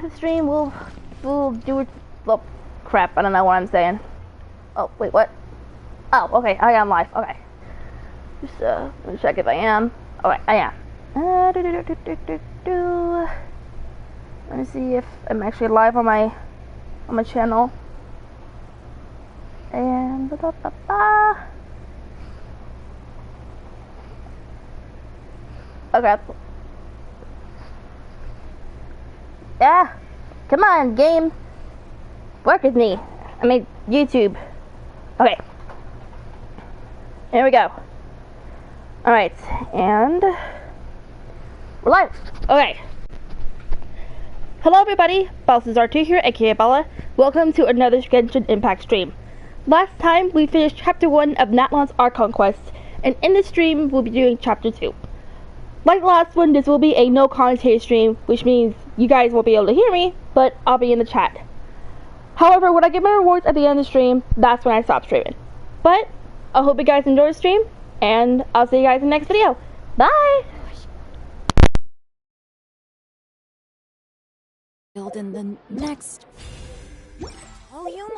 the stream, we'll do it. Oh, crap! I don't know what I'm saying. Oh, wait, what? Oh, okay, I am live. Okay, just let me check if I am. Okay, I am. Let me see if I'm actually live on my channel. And okay. Yeah, come on, game. Work with me. I mean, YouTube. Okay. Here we go. Alright, and we're live. Okay. Hello everybody, Bella Silverstar2 here, aka Bella. Welcome to another Genshin Impact stream. Last time we finished chapter 1 of Natlan's Archon quest, and in this stream we'll be doing chapter 2. Like the last one, this will be a no commentary stream, which means you guys won't be able to hear me, but I'll be in the chat. However, when I get my rewards at the end of the stream, that's when I stop streaming. But I hope you guys enjoy the stream, and I'll see you guys in the next video. Bye! Build in the next volume.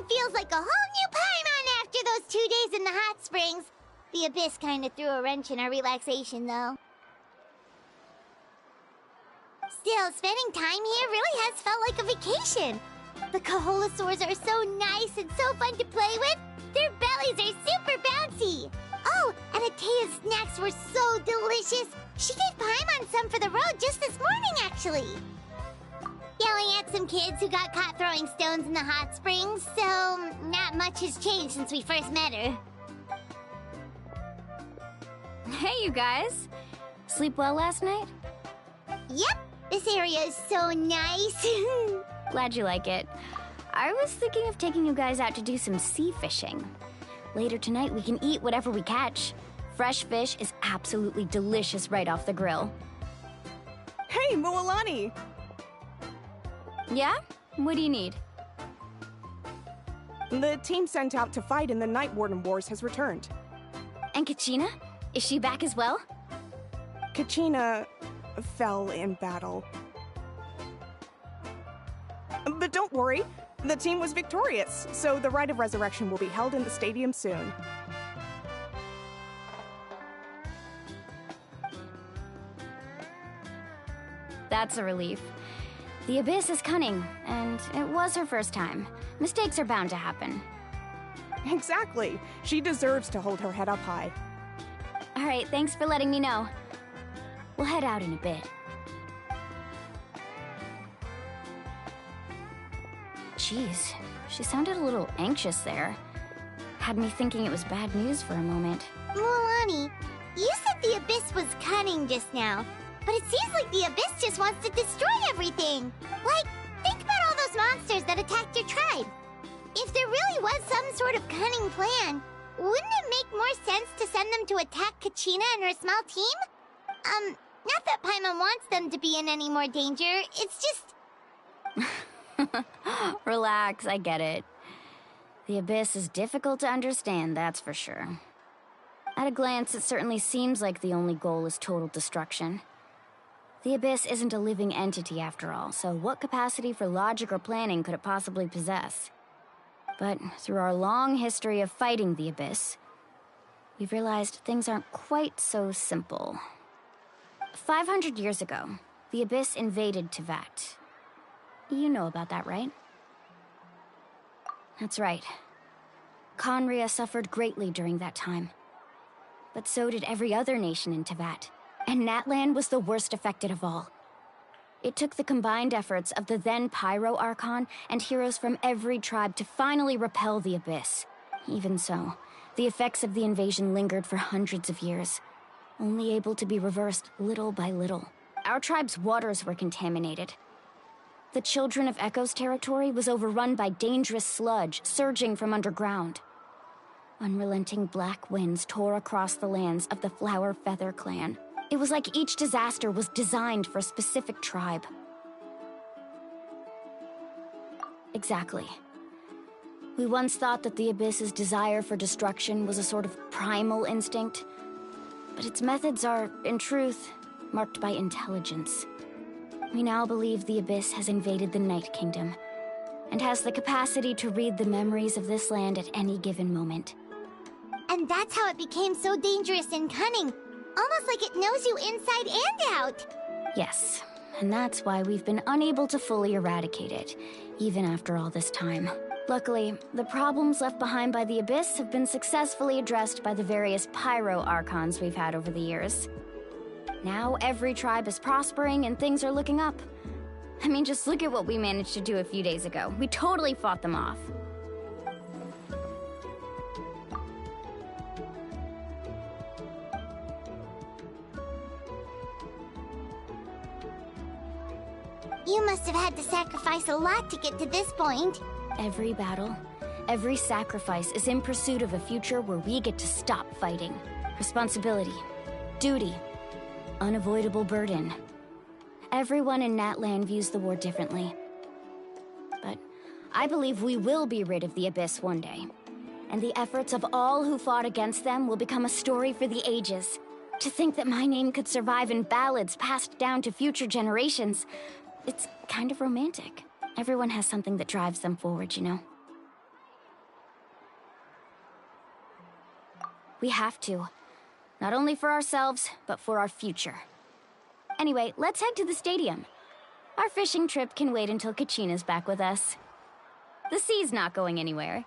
Feels like a whole new Paimon after those 2 days in the hot springs. The Abyss kinda threw a wrench in our relaxation, though. Still, spending time here really has felt like a vacation. The Kaholasaurs are so nice and so fun to play with. Their bellies are super bouncy. Oh, and Atea's snacks were so delicious. She gave Paimon some for the road just this morning, actually. Yelling at some kids who got caught throwing stones in the hot springs, so not much has changed since we first met her. Hey, you guys. Sleep well last night? Yep, this area is so nice. Glad you like it. I was thinking of taking you guys out to do some sea fishing. Later tonight, we can eat whatever we catch. Fresh fish is absolutely delicious right off the grill. Hey, Moalani! Yeah? What do you need? The team sent out to fight in the Night Warden Wars has returned. And Kachina? Is she back as well? Kachina fell in battle. But don't worry, the team was victorious, so the Rite of Resurrection will be held in the stadium soon. That's a relief. The Abyss is cunning, and it was her first time. Mistakes are bound to happen. Exactly. She deserves to hold her head up high. Alright, thanks for letting me know. We'll head out in a bit. Jeez, she sounded a little anxious there. Had me thinking it was bad news for a moment. Moalani, you said the Abyss was cunning just now. But it seems like the Abyss just wants to destroy everything. Like, think about all those monsters that attacked your tribe. If there really was some sort of cunning plan, wouldn't it make more sense to send them to attack Kachina and her small team? Not that Paimon wants them to be in any more danger, it's just... Relax, I get it. The Abyss is difficult to understand, that's for sure. At a glance, it certainly seems like the only goal is total destruction. The Abyss isn't a living entity after all, so what capacity for logic or planning could it possibly possess? But through our long history of fighting the Abyss, we've realized things aren't quite so simple. 500 years ago, the Abyss invaded Teyvat. You know about that, right? That's right. Khaenri'ah suffered greatly during that time. But so did every other nation in Teyvat. And Natlan was the worst affected of all. It took the combined efforts of the then Pyro Archon and heroes from every tribe to finally repel the Abyss. Even so, the effects of the invasion lingered for hundreds of years, only able to be reversed little by little. Our tribe's waters were contaminated. The Children of Echo's territory was overrun by dangerous sludge surging from underground. Unrelenting black winds tore across the lands of the Flower Feather clan. It was like each disaster was designed for a specific tribe. Exactly. We once thought that the Abyss's desire for destruction was a sort of primal instinct, but its methods are, in truth, marked by intelligence. We now believe the Abyss has invaded the Night Kingdom, and has the capacity to read the memories of this land at any given moment. And that's how it became so dangerous and cunning. Almost like it knows you inside and out. Yes, and that's why we've been unable to fully eradicate it, even after all this time. Luckily, the problems left behind by the Abyss have been successfully addressed by the various Pyro Archons we've had over the years. Now every tribe is prospering and things are looking up. I mean, just look at what we managed to do a few days ago. We totally fought them off. You must have had to sacrifice a lot to get to this point. Every battle, every sacrifice is in pursuit of a future where we get to stop fighting. Responsibility, duty, unavoidable burden. Everyone in Natlan views the war differently. But I believe we will be rid of the Abyss one day. And the efforts of all who fought against them will become a story for the ages. To think that my name could survive in ballads passed down to future generations, it's kind of romantic. Everyone has something that drives them forward, you know? We have to. Not only for ourselves, but for our future. Anyway, let's head to the stadium. Our fishing trip can wait until Kachina's back with us. The sea's not going anywhere.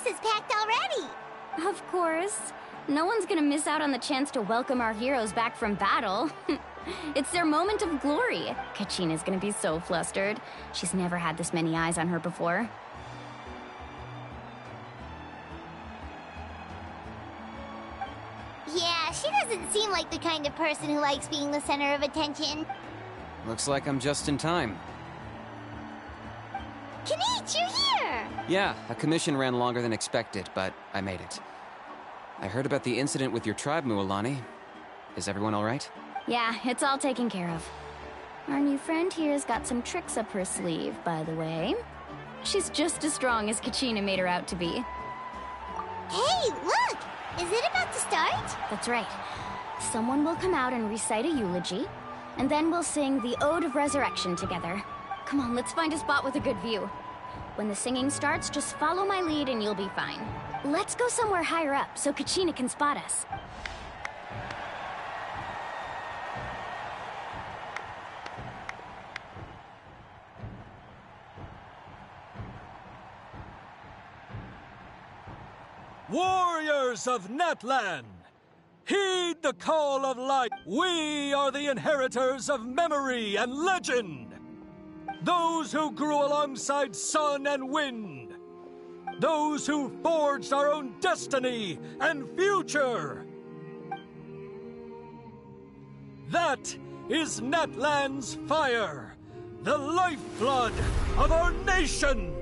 Is packed already. Of course. No one's gonna miss out on the chance to welcome our heroes back from battle. It's their moment of glory. Kachina's gonna be so flustered. She's never had this many eyes on her before. Yeah, she doesn't seem like the kind of person who likes being the center of attention. Looks like I'm just in time. Kanich, you're here! Yeah, a commission ran longer than expected, but I made it. I heard about the incident with your tribe, Mualani. Is everyone alright? Yeah, it's all taken care of. Our new friend here's got some tricks up her sleeve, by the way. She's just as strong as Kachina made her out to be. Hey, look! Is it about to start? That's right. Someone will come out and recite a eulogy, and then we'll sing the Ode of Resurrection together. Come on, let's find a spot with a good view. When the singing starts, just follow my lead and you'll be fine. Let's go somewhere higher up so Kachina can spot us. Warriors of Natlan, heed the call of light. We are the inheritors of memory and legend. Those who grew alongside sun and wind. Those who forged our own destiny and future. That is Natlan's fire, the lifeblood of our nation.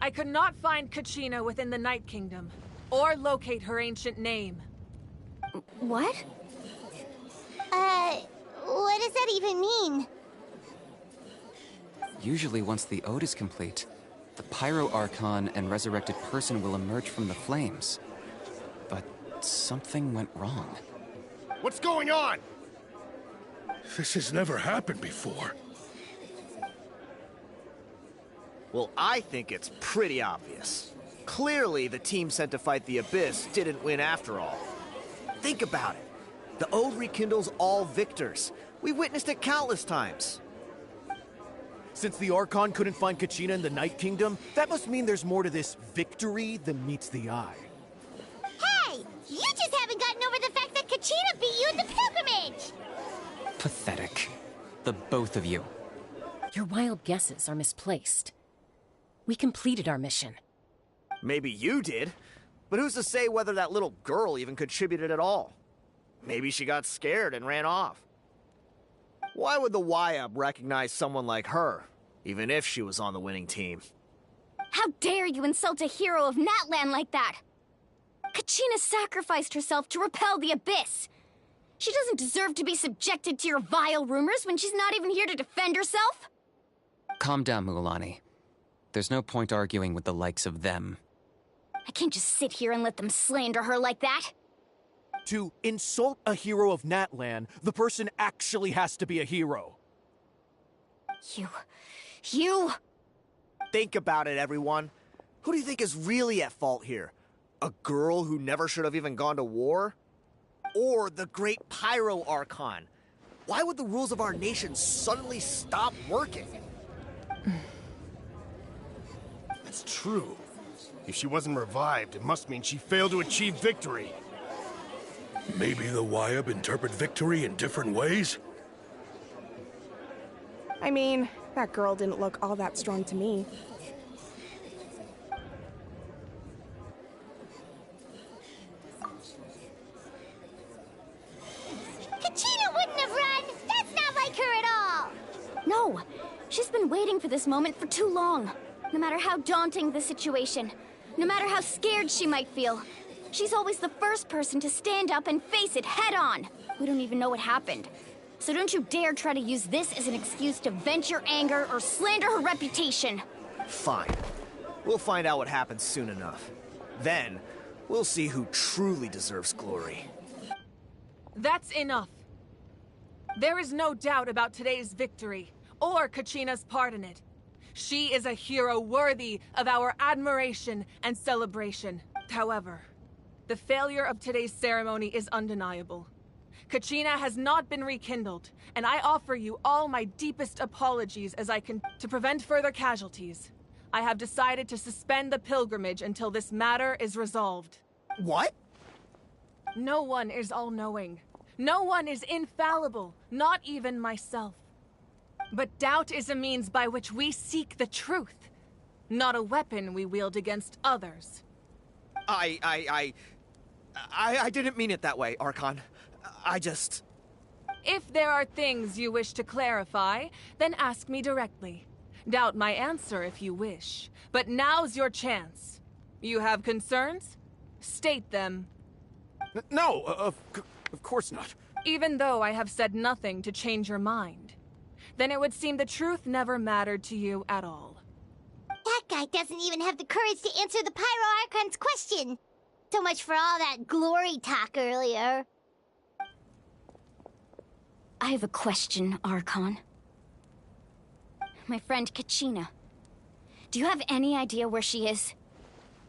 I could not find Kachina within the Night Kingdom, or locate her ancient name. What? What does that even mean? Usually once the ode is complete, the Pyro Archon and resurrected person will emerge from the flames. But something went wrong. What's going on? This has never happened before. Well, I think it's pretty obvious. Clearly, the team sent to fight the Abyss didn't win after all. Think about it. The Ode rekindles all victors. We witnessed it countless times. Since the Archon couldn't find Kachina in the Night Kingdom, that must mean there's more to this victory than meets the eye. Hey! You just haven't gotten over the fact that Kachina beat you in the pilgrimage! Pathetic. The both of you. Your wild guesses are misplaced. We completed our mission. Maybe you did, but who's to say whether that little girl even contributed at all? Maybe she got scared and ran off. Why would the YUB recognize someone like her, even if she was on the winning team? How dare you insult a hero of Natlan like that? Kachina sacrificed herself to repel the Abyss. She doesn't deserve to be subjected to your vile rumors when she's not even here to defend herself. Calm down, Mualani. There's no point arguing with the likes of them. I can't just sit here and let them slander her like that. To insult a hero of Natlan, the person actually has to be a hero. You... Think about it, everyone. Who do you think is really at fault here? A girl who never should have even gone to war? Or the great Pyro Archon? Why would the rules of our nation suddenly stop working? That's true. If she wasn't revived, it must mean she failed to achieve victory. Maybe the YUB interpret victory in different ways? I mean, that girl didn't look all that strong to me. Kachina wouldn't have run! That's not like her at all! No, she's been waiting for this moment for too long. No matter how daunting the situation, no matter how scared she might feel, she's always the first person to stand up and face it head on. We don't even know what happened. So don't you dare try to use this as an excuse to vent your anger or slander her reputation. Fine. We'll find out what happens soon enough. Then, we'll see who truly deserves glory. That's enough. There is no doubt about today's victory, or Kachina's part in it. She is a hero worthy of our admiration and celebration. However, the failure of today's ceremony is undeniable. Kachina has not been rekindled, and I offer you all my deepest apologies as I can to prevent further casualties. I have decided to suspend the pilgrimage until this matter is resolved. What? No one is all-knowing. No one is infallible, not even myself. But doubt is a means by which we seek the truth, not a weapon we wield against others. I didn't mean it that way, Archon. I just... If there are things you wish to clarify, then ask me directly. Doubt my answer if you wish, but now's your chance. You have concerns? State them. No, of course not. Even though I have said nothing to change your mind, then it would seem the truth never mattered to you at all. That guy doesn't even have the courage to answer the Pyro Archon's question. So much for all that glory talk earlier. I have a question, Archon. My friend Kachina. Do you have any idea where she is?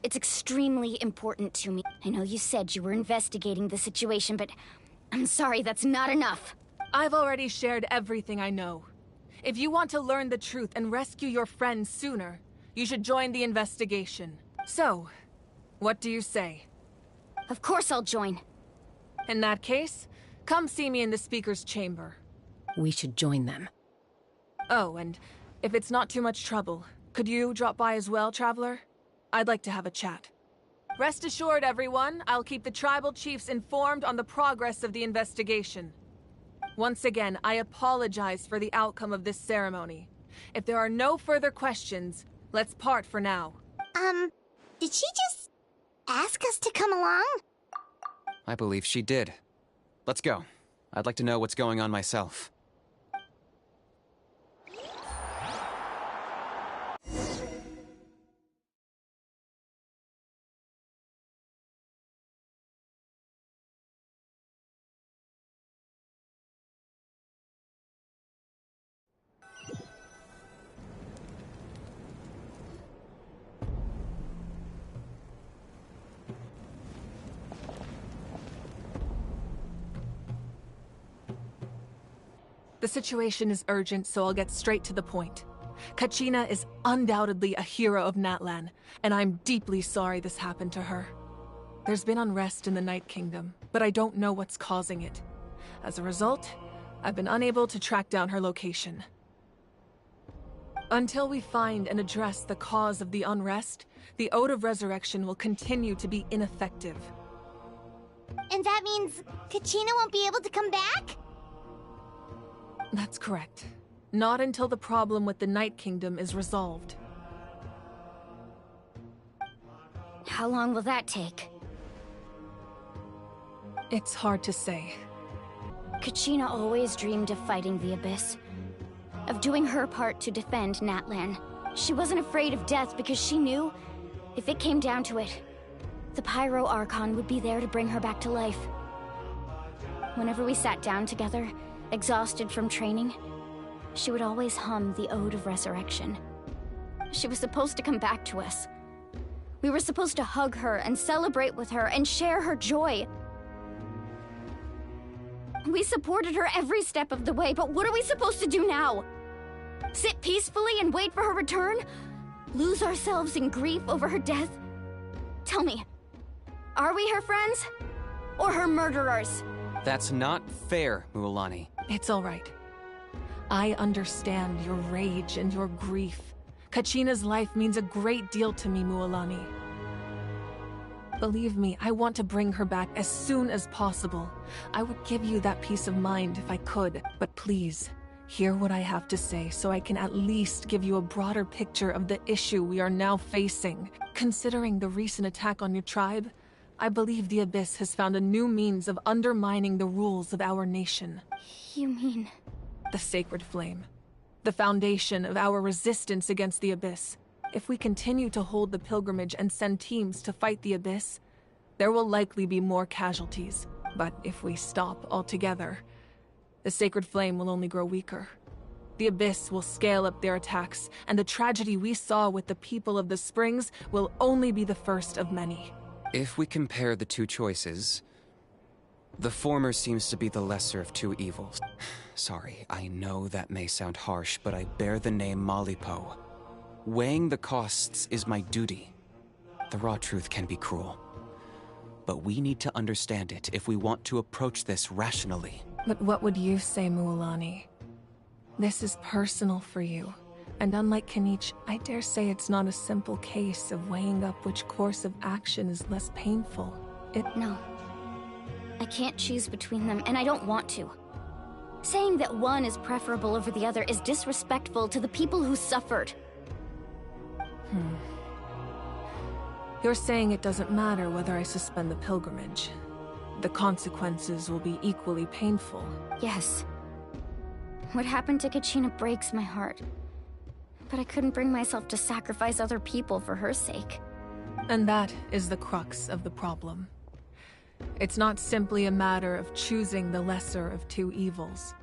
It's extremely important to me. I know you said you were investigating the situation, but I'm sorry, that's not enough. I've already shared everything I know. If you want to learn the truth and rescue your friend sooner, you should join the investigation. So, what do you say? Of course I'll join. In that case, come see me in the speaker's chamber. We should join them. Oh, and if it's not too much trouble, could you drop by as well, Traveler? I'd like to have a chat. Rest assured, everyone, I'll keep the tribal chiefs informed on the progress of the investigation. Once again, I apologize for the outcome of this ceremony. If there are no further questions, let's part for now. Did she just ask us to come along? I believe she did. Let's go. I'd like to know what's going on myself. The situation is urgent, so I'll get straight to the point. Kachina is undoubtedly a hero of Natlan, and I'm deeply sorry this happened to her. There's been unrest in the Night Kingdom, but I don't know what's causing it. As a result, I've been unable to track down her location. Until we find and address the cause of the unrest, the Ode of Resurrection will continue to be ineffective. And that means Kachina won't be able to come back? That's correct. Not until the problem with the Night Kingdom is resolved. How long will that take? It's hard to say. Kachina always dreamed of fighting the Abyss. Of doing her part to defend Natlan. She wasn't afraid of death because she knew, if it came down to it, the Pyro Archon would be there to bring her back to life. Whenever we sat down together, exhausted from training, she would always hum the Ode of Resurrection. She was supposed to come back to us. We were supposed to hug her and celebrate with her and share her joy. We supported her every step of the way, but what are we supposed to do now? Sit peacefully and wait for her return? Lose ourselves in grief over her death? Tell me, are we her friends? Or her murderers? That's not fair, Mualani. It's all right. I understand your rage and your grief. Kachina's life means a great deal to me, Mualani. Believe me, I want to bring her back as soon as possible. I would give you that peace of mind if I could, but please, hear what I have to say so I can at least give you a broader picture of the issue we are now facing. Considering the recent attack on your tribe, I believe the Abyss has found a new means of undermining the rules of our nation. You mean... The Sacred Flame. The foundation of our resistance against the Abyss. If we continue to hold the pilgrimage and send teams to fight the Abyss, there will likely be more casualties. But if we stop altogether, the Sacred Flame will only grow weaker. The Abyss will scale up their attacks, and the tragedy we saw with the people of the Springs will only be the first of many. If we compare the two choices, the former seems to be the lesser of two evils. Sorry, I know that may sound harsh, but I bear the name Malipo. Weighing the costs is my duty. The raw truth can be cruel, but we need to understand it if we want to approach this rationally. But what would you say, Mualani? This is personal for you, and unlike Kanich, I dare say it's not a simple case of weighing up which course of action is less painful. No. I can't choose between them, and I don't want to. Saying that one is preferable over the other is disrespectful to the people who suffered. You're saying it doesn't matter whether I suspend the pilgrimage. The consequences will be equally painful. Yes. What happened to Kachina breaks my heart. But I couldn't bring myself to sacrifice other people for her sake. And that is the crux of the problem. It's not simply a matter of choosing the lesser of two evils.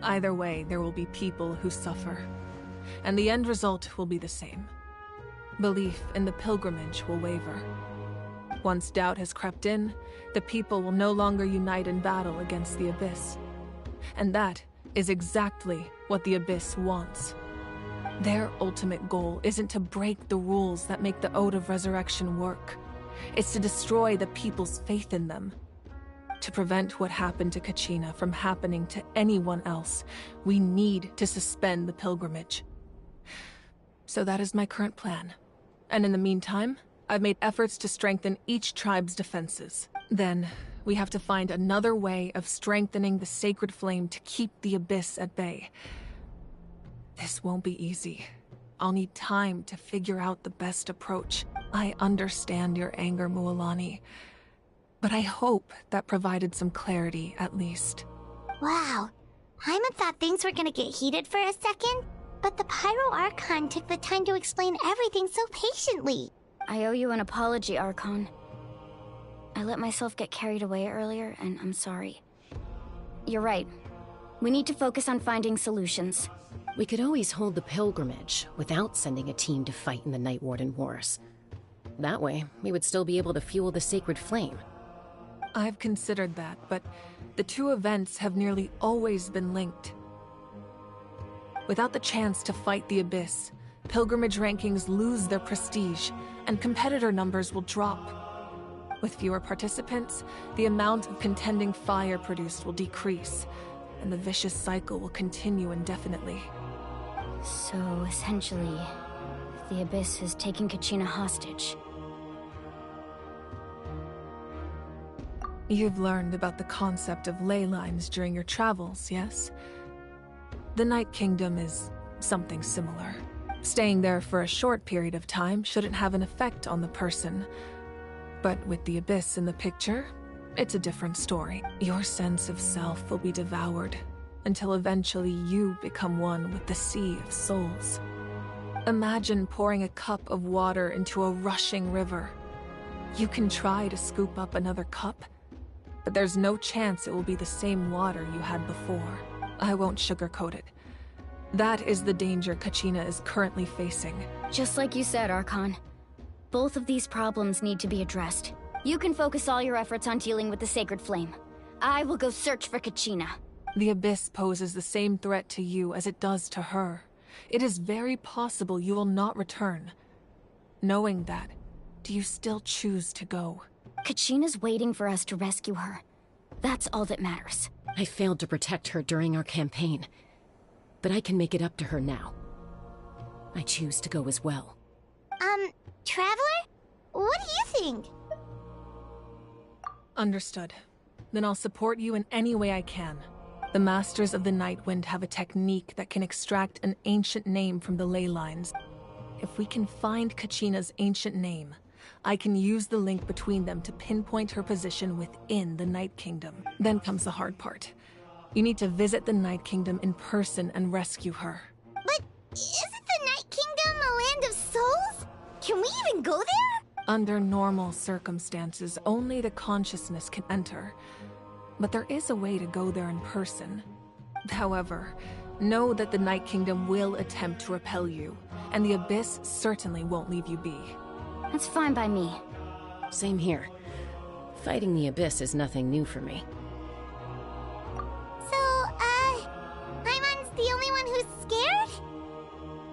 Either way, there will be people who suffer. And the end result will be the same. Belief in the pilgrimage will waver. Once doubt has crept in, the people will no longer unite in battle against the Abyss. And that is exactly what the Abyss wants. Their ultimate goal isn't to break the rules that make the Ode of Resurrection work. It's to destroy the people's faith in them. To prevent what happened to Kachina from happening to anyone else, we need to suspend the pilgrimage. So that is my current plan. And in the meantime, I've made efforts to strengthen each tribe's defenses. Then, we have to find another way of strengthening the Sacred Flame to keep the Abyss at bay. This won't be easy. I'll need time to figure out the best approach. I understand your anger, Mualani, but I hope that provided some clarity, at least. Wow. Hyman thought things were gonna get heated for a second, but the Pyro Archon took the time to explain everything so patiently. I owe you an apology, Archon. I let myself get carried away earlier, and I'm sorry. You're right. We need to focus on finding solutions. We could always hold the pilgrimage without sending a team to fight in the Night Warden Wars. That way, we would still be able to fuel the Sacred Flame. I've considered that, but the two events have nearly always been linked. Without the chance to fight the Abyss, pilgrimage rankings lose their prestige, and competitor numbers will drop. With fewer participants, the amount of contending fire produced will decrease, and the vicious cycle will continue indefinitely. So, essentially, the Abyss has taken Kachina hostage. You've learned about the concept of ley lines during your travels, yes? The Night Kingdom is something similar. Staying there for a short period of time shouldn't have an effect on the person. But with the Abyss in the picture, it's a different story. Your sense of self will be devoured, until eventually you become one with the Sea of Souls. Imagine pouring a cup of water into a rushing river. You can try to scoop up another cup, but there's no chance it will be the same water you had before. I won't sugarcoat it. That is the danger Kachina is currently facing. Just like you said, Archon. Both of these problems need to be addressed. You can focus all your efforts on dealing with the Sacred Flame. I will go search for Kachina. The Abyss poses the same threat to you as it does to her. It is very possible you will not return. Knowing that, do you still choose to go? Kachina's waiting for us to rescue her. That's all that matters. I failed to protect her during our campaign, but I can make it up to her now. I choose to go as well. Traveler? What do you think? Understood. Then I'll support you in any way I can. The Masters of the Nightwind have a technique that can extract an ancient name from the ley lines. If we can find Kachina's ancient name, I can use the link between them to pinpoint her position within the Night Kingdom. Then comes the hard part. You need to visit the Night Kingdom in person and rescue her. But isn't the Night Kingdom a land of souls? Can we even go there? Under normal circumstances, only the consciousness can enter. But there is a way to go there in person. However, know that the Night Kingdom will attempt to repel you, and the Abyss certainly won't leave you be. That's fine by me. Same here. Fighting the Abyss is nothing new for me. So, Paimon's the only one who's scared?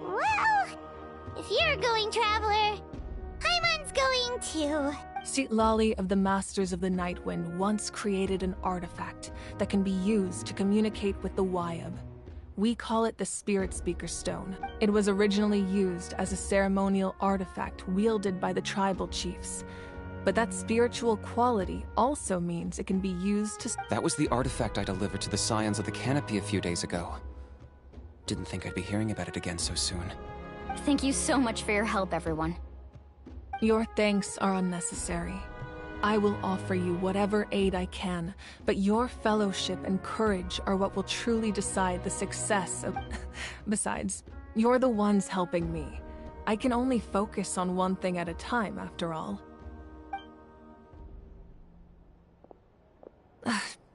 Well, if you're going, Traveler, Paimon's going too. Citlali of the Masters of the Nightwind once created an artifact that can be used to communicate with the Wyab. We call it the Spirit Speaker Stone. It was originally used as a ceremonial artifact wielded by the tribal chiefs. But that spiritual quality also means it can be used to... That was the artifact I delivered to the Scions of the Canopy a few days ago. Didn't think I'd be hearing about it again so soon. Thank you so much for your help, everyone. Your thanks are unnecessary. I will offer you whatever aid I can, but your fellowship and courage are what will truly decide the success of... Besides, you're the ones helping me. I can only focus on one thing at a time, after all.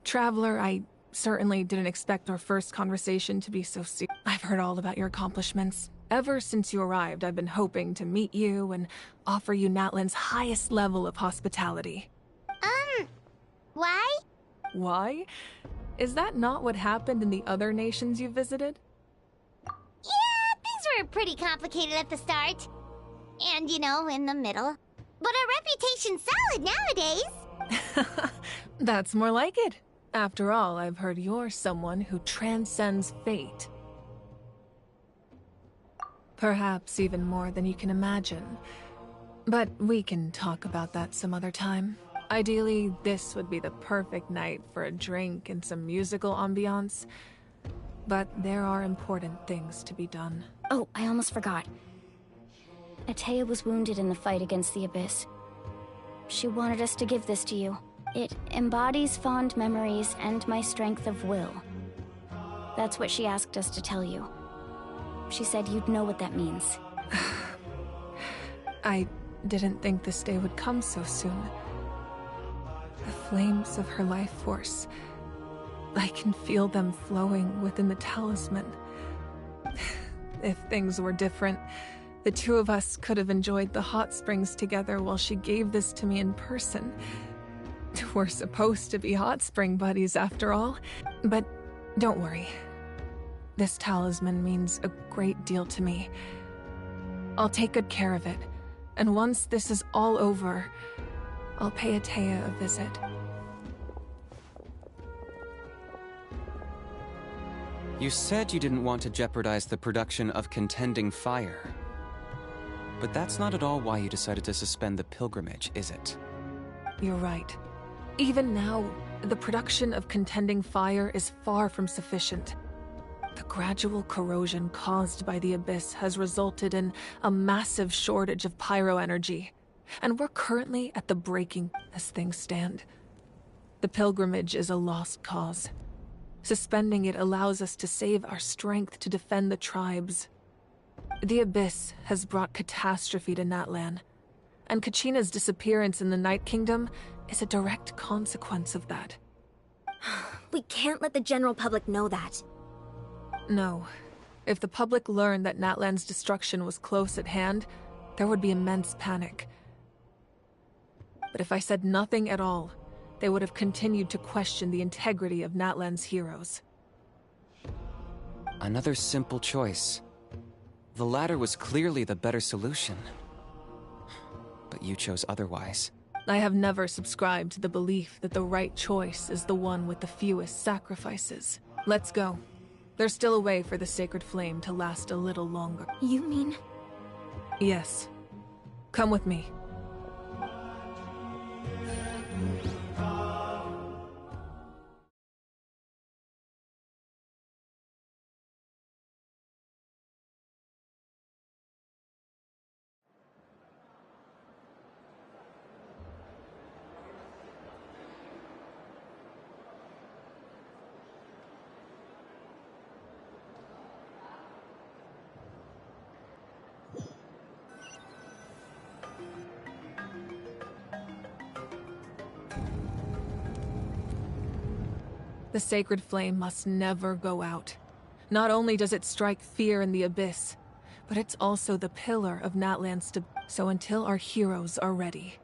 Traveler, I certainly didn't expect our first conversation to be so serious. I've heard all about your accomplishments. Ever since you arrived, I've been hoping to meet you and offer you Natlan's highest level of hospitality. Why? Why? Is that not what happened in the other nations you visited? Yeah, things were pretty complicated at the start. And, you know, in the middle. But our reputation's solid nowadays. That's more like it. After all, I've heard you're someone who transcends fate. Perhaps even more than you can imagine. But we can talk about that some other time. Ideally, this would be the perfect night for a drink and some musical ambiance. But there are important things to be done. Oh, I almost forgot. Atea was wounded in the fight against the Abyss. She wanted us to give this to you. It embodies fond memories and my strength of will. That's what she asked us to tell you. She said you'd know what that means. I didn't think this day would come so soon. The flames of her life force. I can feel them flowing within the talisman. If things were different, the two of us could have enjoyed the hot springs together while she gave this to me in person. We're supposed to be hot spring buddies after all. But don't worry. This talisman means a great deal to me. I'll take good care of it. And once this is all over, I'll pay Atea a visit. You said you didn't want to jeopardize the production of Contending Fire. But that's not at all why you decided to suspend the pilgrimage, is it? You're right. Even now, the production of Contending Fire is far from sufficient. The gradual corrosion caused by the Abyss has resulted in a massive shortage of pyro energy, and we're currently at the breaking as things stand. The pilgrimage is a lost cause. Suspending it allows us to save our strength to defend the tribes. The Abyss has brought catastrophe to Natlan, and Kachina's disappearance in the Night Kingdom is a direct consequence of that. We can't let the general public know that. No. If the public learned that Natlan's destruction was close at hand, there would be immense panic. But if I said nothing at all, they would have continued to question the integrity of Natlan's heroes. Another simple choice. The latter was clearly the better solution. But you chose otherwise. I have never subscribed to the belief that the right choice is the one with the fewest sacrifices. Let's go. There's still a way for the sacred flame to last a little longer. You mean? Yes. Come with me. The sacred flame must never go out. Not only does it strike fear in the abyss, but it's also the pillar of Natlan's stability. So until our heroes are ready,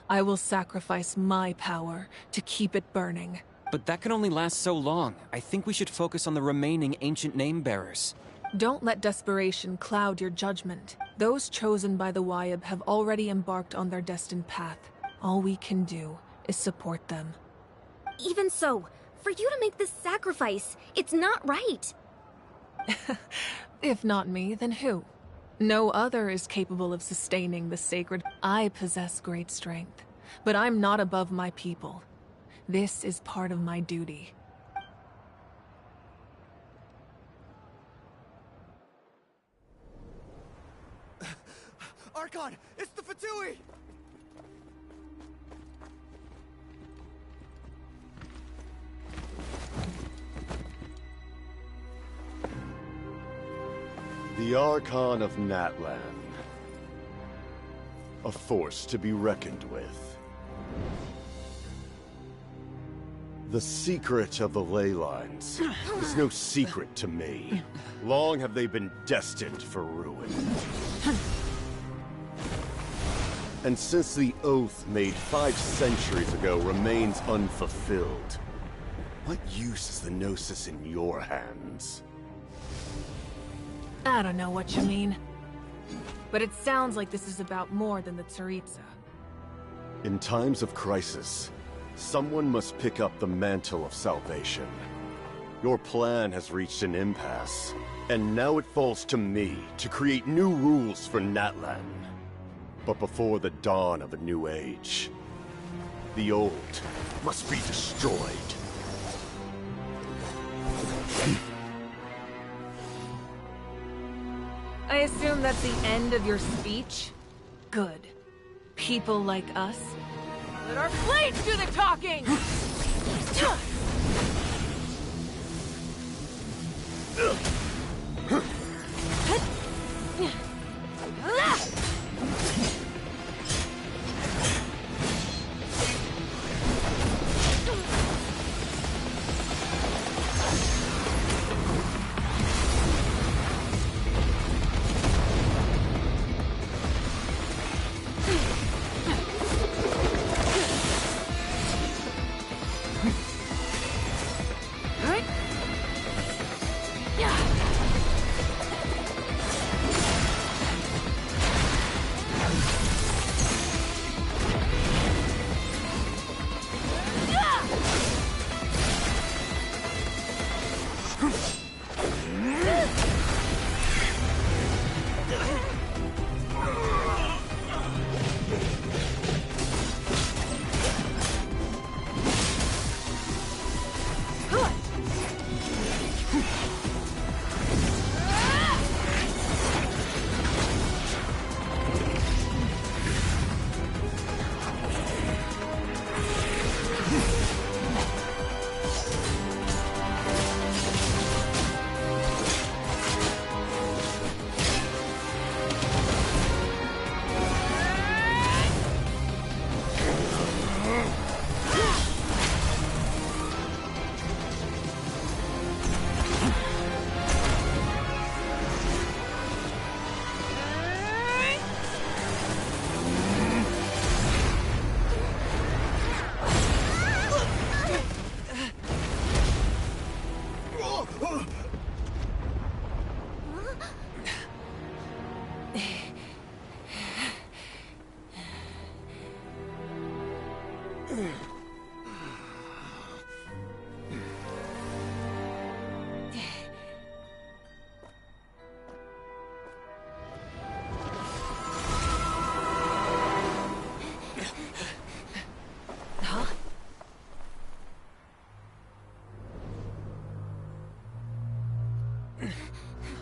I will sacrifice my power to keep it burning. But that can only last so long. I think we should focus on the remaining ancient name-bearers. Don't let desperation cloud your judgment. Those chosen by the Wyab have already embarked on their destined path. All we can do is support them. Even so, for you to make this sacrifice, it's not right. If not me, then who? No other is capable of sustaining the sacred. I possess great strength, but I'm not above my people. This is part of my duty. Archon, it's the Fatui! The Archon of Natlan. A force to be reckoned with. The secret of the ley lines is no secret to me. Long have they been destined for ruin. And since the oath made 5 centuries ago remains unfulfilled, what use is the Gnosis in your hands? I don't know what you mean. But it sounds like this is about more than the Tsaritsa. In times of crisis, someone must pick up the mantle of salvation. Your plan has reached an impasse, and now it falls to me to create new rules for Natlan. But before the dawn of a new age, the old must be destroyed. I assume that's the end of your speech? Good. People like us? Let our blades do the talking!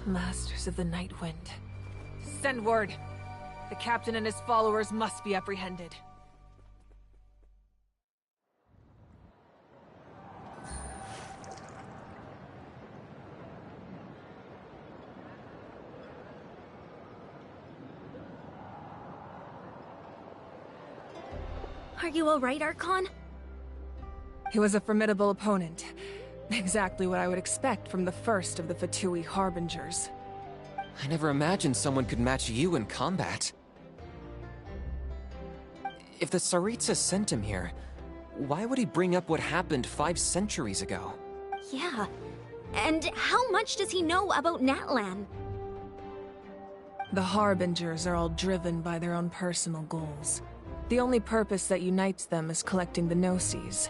Masters of the Night Wind. Send word. The captain and his followers must be apprehended. Are you alright, Archon? He was a formidable opponent, Exactly what I would expect from the first of the Fatui Harbingers. I never imagined someone could match you in combat. If the Tsaritsa sent him here, why would he bring up what happened 5 centuries ago? Yeah. And how much does he know about Natlan? The Harbingers are all driven by their own personal goals. The only purpose that unites them is collecting the Gnosis.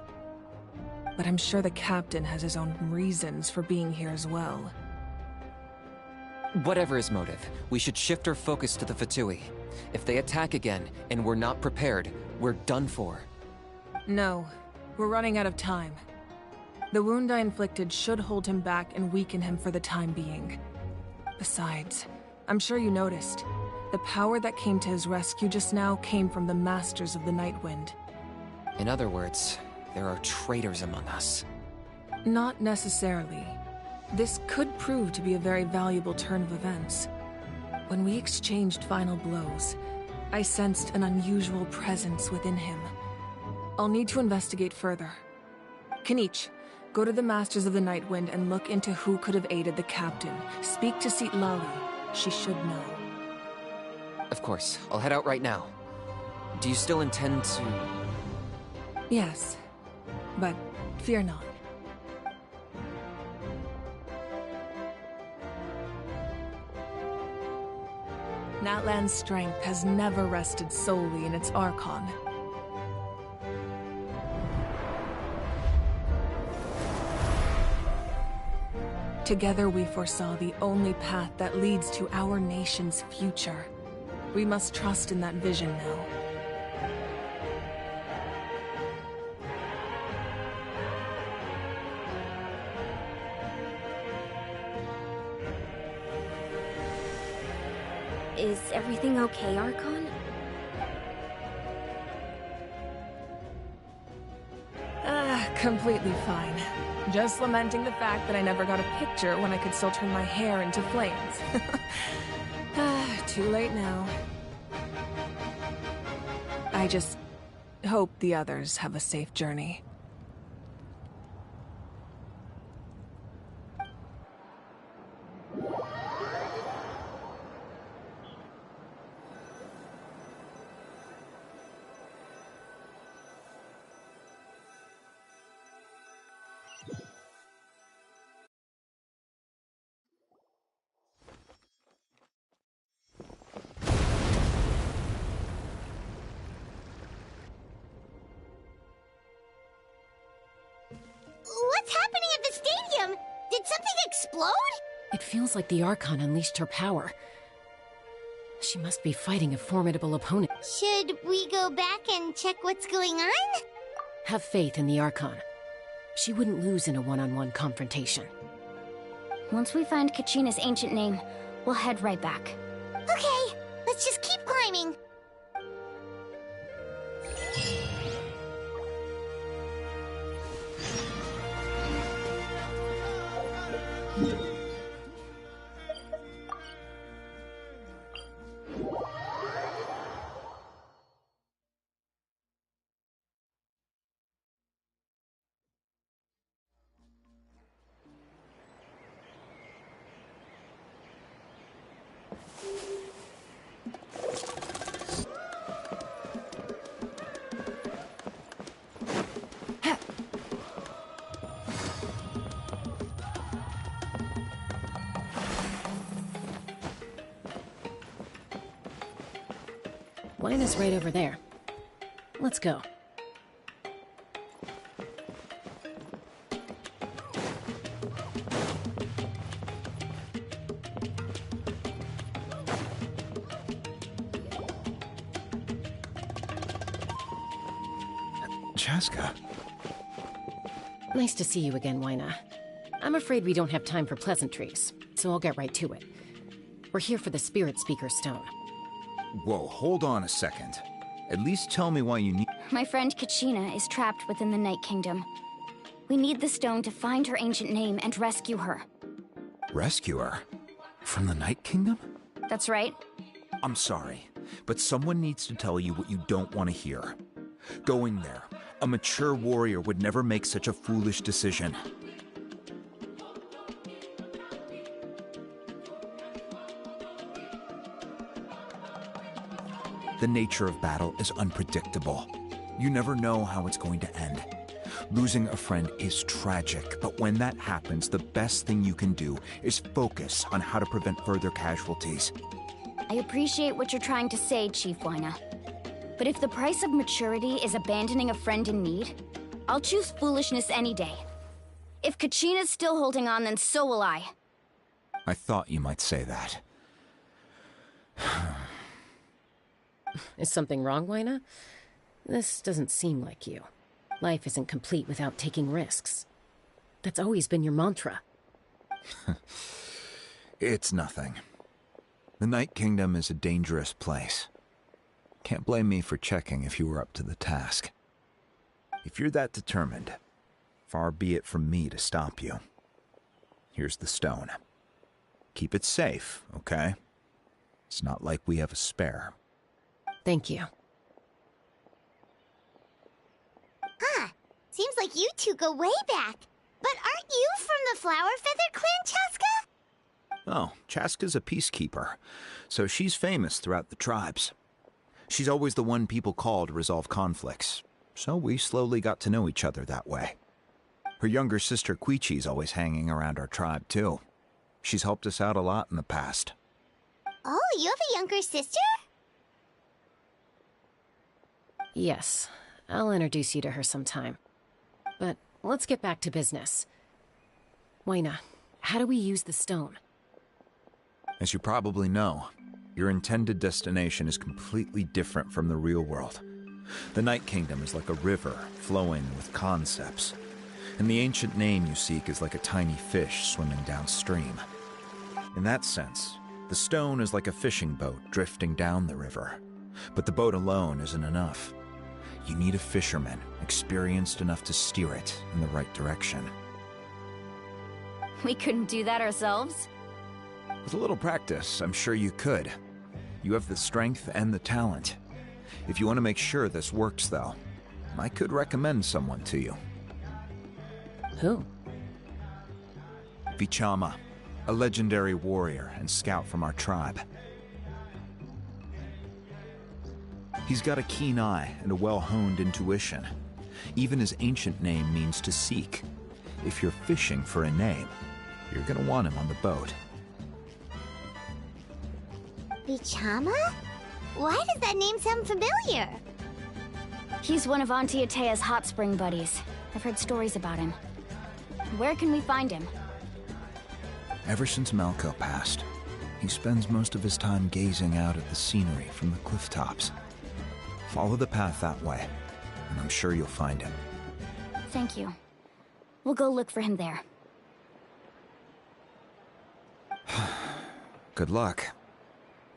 But I'm sure the captain has his own reasons for being here as well. Whatever his motive, we should shift our focus to the Fatui. If they attack again, and we're not prepared, we're done for. No, we're running out of time. The wound I inflicted should hold him back and weaken him for the time being. Besides, I'm sure you noticed, the power that came to his rescue just now came from the Masters of the Nightwind. In other words, there are traitors among us. Not necessarily. This could prove to be a very valuable turn of events. When we exchanged final blows, I sensed an unusual presence within him. I'll need to investigate further. Kanich, go to the Masters of the Nightwind and look into who could have aided the captain. Speak to Lali. She should know. Of course, I'll head out right now. Do you still intend to... Yes, but fear not. Natlan's strength has never rested solely in its Archon. Together we foresaw the only path that leads to our nation's future. We must trust in that vision now. Is everything okay, Archon? Completely fine. Just lamenting the fact that I never got a picture when I could still turn my hair into flames. Too late now. I just hope the others have a safe journey. What's happening at the stadium? Did something explode? It feels like the Archon unleashed her power. She must be fighting a formidable opponent. Should we go back and check what's going on? Have faith in the Archon. She wouldn't lose in a one-on-one confrontation. Once we find Kachina's ancient name, we'll head right back. Okay, let's just keep climbing. Line is right over there. Let's go. Chaska. Nice to see you again, Wyna. I'm afraid we don't have time for pleasantries, so I'll get right to it. We're here for the Spirit Speaker Stone. Whoa, hold on a second. At least tell me why you need... My friend Kachina is trapped within the Night Kingdom. We need the stone to find her ancient name and rescue her. Rescue her? From the Night Kingdom? That's right. I'm sorry, but someone needs to tell you what you don't want to hear. Going there, a mature warrior would never make such a foolish decision. The nature of battle is unpredictable. You never know how it's going to end. Losing a friend is tragic, but when that happens, the best thing you can do is focus on how to prevent further casualties. I appreciate what you're trying to say, Chief Wina. But if the price of maturity is abandoning a friend in need, I'll choose foolishness any day. If Kachina's still holding on, then so will I. I thought you might say that. Is something wrong, Wina? This doesn't seem like you. Life isn't complete without taking risks. That's always been your mantra. It's nothing. The Night Kingdom is a dangerous place. Can't blame me for checking if you were up to the task. If you're that determined, far be it from me to stop you. Here's the stone. Keep it safe, okay? It's not like we have a spare. Thank you. Huh. Seems like you two go way back. But aren't you from the Flower Feather Clan, Chaska? Oh, Chaska's a peacekeeper, so she's famous throughout the tribes. She's always the one people call to resolve conflicts, so we slowly got to know each other that way. Her younger sister Quichi's always hanging around our tribe, too. She's helped us out a lot in the past. Oh, you have a younger sister? Yes, I'll introduce you to her sometime. But let's get back to business. Wina, how do we use the stone? As you probably know, your intended destination is completely different from the real world. The Night Kingdom is like a river flowing with concepts, and the ancient name you seek is like a tiny fish swimming downstream. In that sense, the stone is like a fishing boat drifting down the river, but the boat alone isn't enough. You need a fisherman experienced enough to steer it in the right direction. We couldn't do that ourselves? With a little practice, I'm sure you could. You have the strength and the talent. If you want to make sure this works, though, I could recommend someone to you. Who? Vichama, a legendary warrior and scout from our tribe. He's got a keen eye and a well-honed intuition. Even his ancient name means to seek. If you're fishing for a name, you're gonna want him on the boat. Vichama? Why does that name sound familiar? He's one of Auntie Atea's hot spring buddies. I've heard stories about him. Where can we find him? Ever since Malco passed, he spends most of his time gazing out at the scenery from the cliff tops. Follow the path that way, and I'm sure you'll find him. Thank you. We'll go look for him there. Good luck.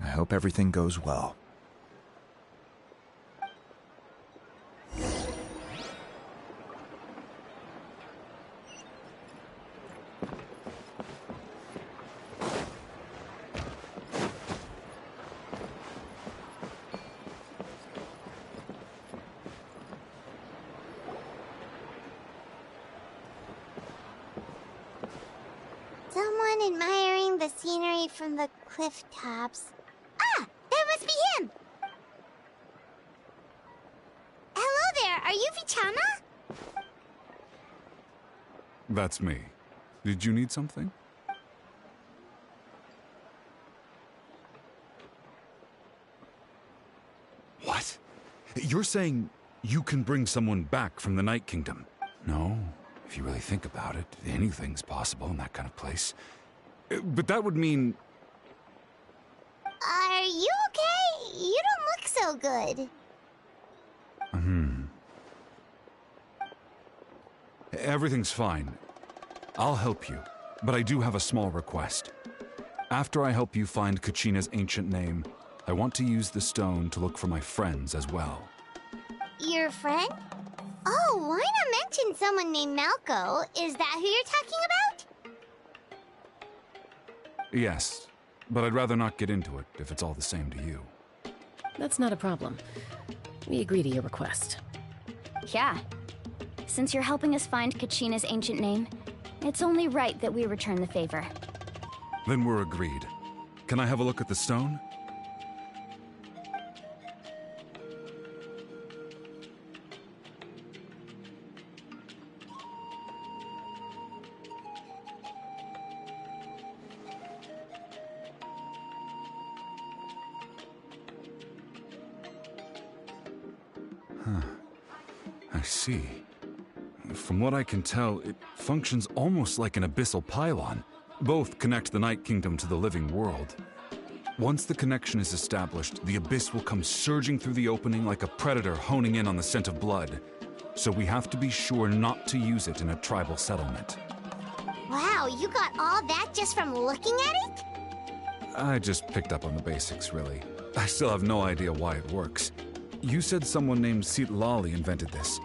I hope everything goes well. Someone admiring the scenery from the cliff tops. Ah! That must be him! Hello there, are you Vichama? That's me. Did you need something? What? You're saying you can bring someone back from the Night Kingdom? No, if you really think about it, anything's possible in that kind of place. But that would mean... Are you okay? You don't look so good. Everything's fine. I'll help you, but I do have a small request. After I help you find Kachina's ancient name, I want to use the stone to look for my friends as well. Your friend? Oh, why not mention someone named Malco? Is that who you're talking about? Yes, but I'd rather not get into it if it's all the same to you. That's not a problem. We agree to your request. Yeah. Since you're helping us find Kachina's ancient name, it's only right that we return the favor. Then we're agreed. Can I have a look at the stone? I see. From what I can tell, it functions almost like an abyssal pylon. Both connect the Night Kingdom to the living world. Once the connection is established, the abyss will come surging through the opening like a predator honing in on the scent of blood. So we have to be sure not to use it in a tribal settlement. Wow, you got all that just from looking at it? I just picked up on the basics, really. I still have no idea why it works. You said someone named Lali invented this.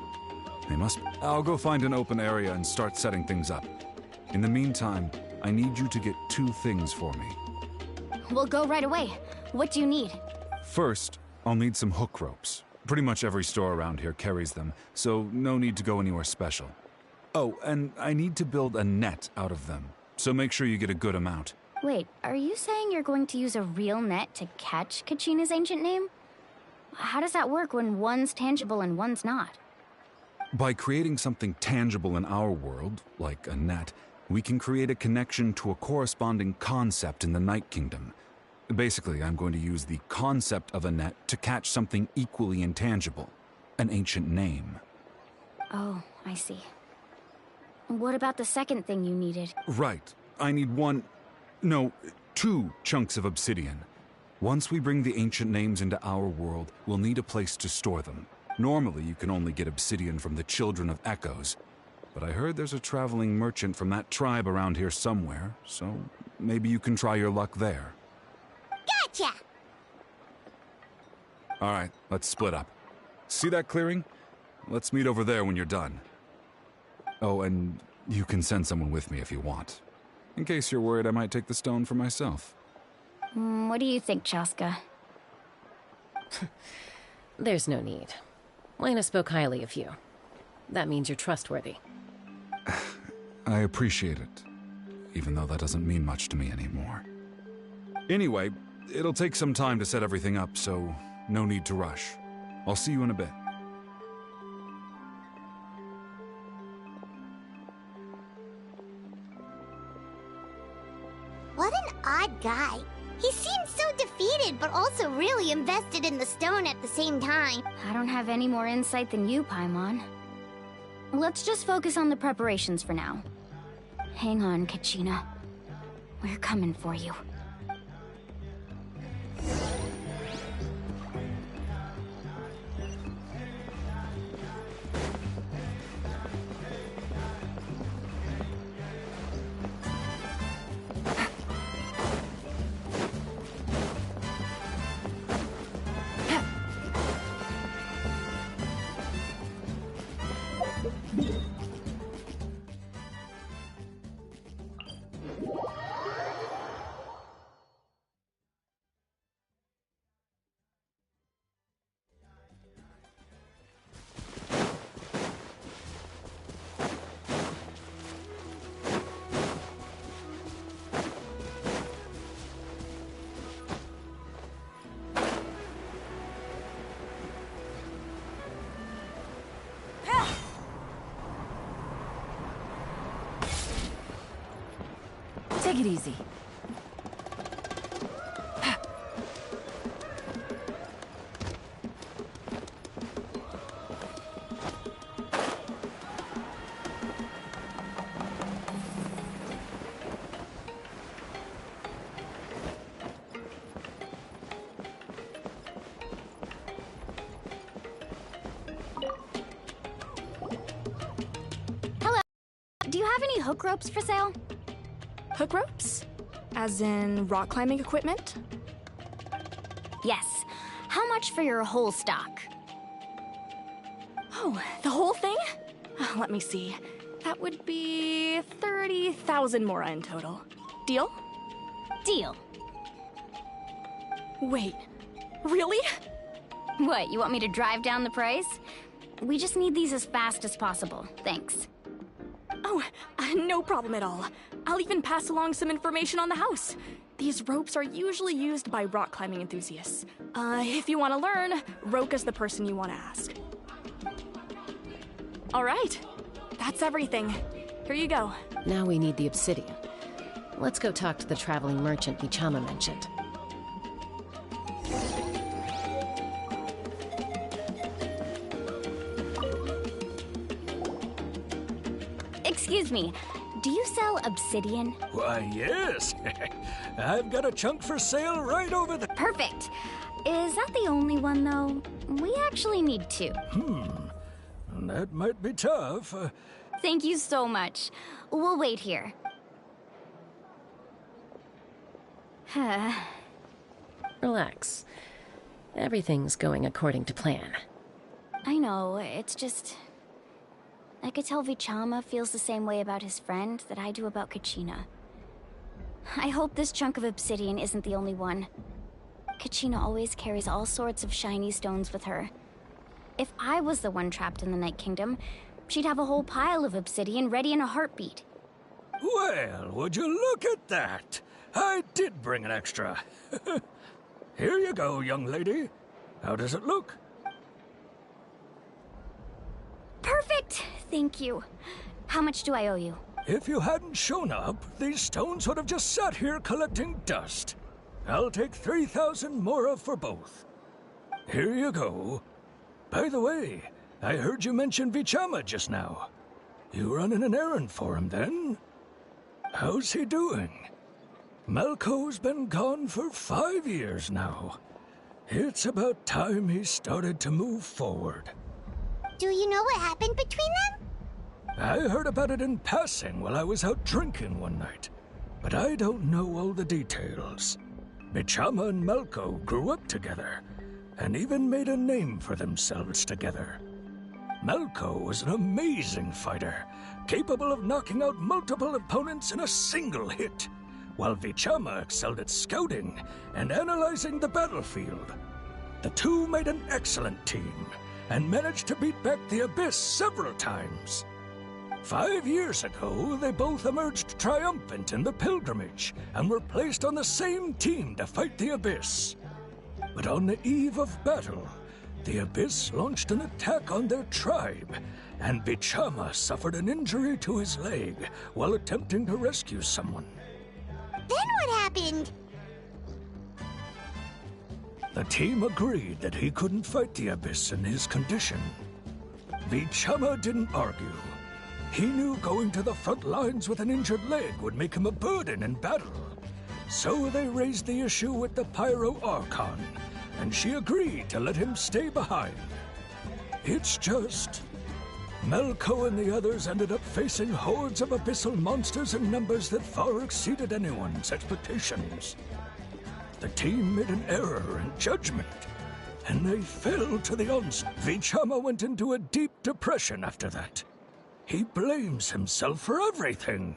They must. I'll go find an open area and start setting things up. In the meantime, I need you to get 2 things for me. We'll go right away. What do you need? First, I'll need some hook ropes. Pretty much every store around here carries them, so no need to go anywhere special. Oh, and I need to build a net out of them, so make sure you get a good amount. Wait, are you saying you're going to use a real net to catch Kachina's ancient name? How does that work when one's tangible and one's not? By creating something tangible in our world, like a net, we can create a connection to a corresponding concept in the Night Kingdom. Basically, I'm going to use the concept of a net to catch something equally intangible, an ancient name. Oh, I see. What about the second thing you needed? Right. I need 2 chunks of obsidian. Once we bring the ancient names into our world, we'll need a place to store them. Normally, you can only get obsidian from the Children of Echoes, but I heard there's a traveling merchant from that tribe around here somewhere, so maybe you can try your luck there. Gotcha! Alright, let's split up. See that clearing? Let's meet over there when you're done. Oh, and you can send someone with me if you want. In case you're worried I might take the stone for myself. What do you think, Chaska? There's no need. Lena spoke highly of you. That means you're trustworthy. I appreciate it, even though that doesn't mean much to me anymore. Anyway, it'll take some time to set everything up, so no need to rush. I'll see you in a bit. What an odd guy. He seems so defeated, but also really invested in the stone at the same time. I don't have any more insight than you, Paimon. Let's just focus on the preparations for now. Hang on, Kachina. We're coming for you. Take it easy. Hello. Do you have any hook ropes for sale? Hook ropes? As in rock climbing equipment? Yes. How much for your whole stock? Oh, the whole thing? Let me see. That would be 30,000 mora in total. Deal? Deal. Wait, really? What, you want me to drive down the price? We just need these as fast as possible. Thanks. Oh, no problem at all. I'll even pass along some information on the house. These ropes are usually used by rock climbing enthusiasts. If you want to learn, Roka's the person you want to ask. All right, that's everything. Here you go. Now we need the obsidian. Let's go talk to the traveling merchant Bichama mentioned. Excuse me, do you sell obsidian? Why, yes. I've got a chunk for sale right over there. Perfect. Is that the only one, though? We actually need two. That might be tough. Thank you so much. We'll wait here. Relax. Everything's going according to plan. I know, it's just... I could tell Vichama feels the same way about his friend that I do about Kachina. I hope this chunk of obsidian isn't the only one. Kachina always carries all sorts of shiny stones with her. If I was the one trapped in the Night Kingdom, she'd have a whole pile of obsidian ready in a heartbeat. Well, would you look at that? I did bring an extra. Here you go, young lady. How does it look? Perfect! Thank you. How much do I owe you? If you hadn't shown up, these stones would have just sat here collecting dust. I'll take 3,000 mora for both. Here you go. By the way, I heard you mention Vichama just now. You running an errand for him, then? How's he doing? Malco's been gone for 5 years now. It's about time he started to move forward. Do you know what happened between them? I heard about it in passing while I was out drinking one night, but I don't know all the details. Vichama and Malco grew up together, and even made a name for themselves together. Malco was an amazing fighter, capable of knocking out multiple opponents in a single hit, while Vichama excelled at scouting and analyzing the battlefield. The two made an excellent team, and managed to beat back the Abyss several times. 5 years ago, they both emerged triumphant in the pilgrimage, and were placed on the same team to fight the Abyss. But on the eve of battle, the Abyss launched an attack on their tribe, and Vichama suffered an injury to his leg while attempting to rescue someone. Then what happened? The team agreed that he couldn't fight the Abyss in his condition. Vichama didn't argue. He knew going to the front lines with an injured leg would make him a burden in battle. So they raised the issue with the Pyro Archon, and she agreed to let him stay behind. It's just... Malco and the others ended up facing hordes of abyssal monsters in numbers that far exceeded anyone's expectations. The team made an error in judgment, and they fell to the onslaught. Vichama went into a deep depression after that. He blames himself for everything.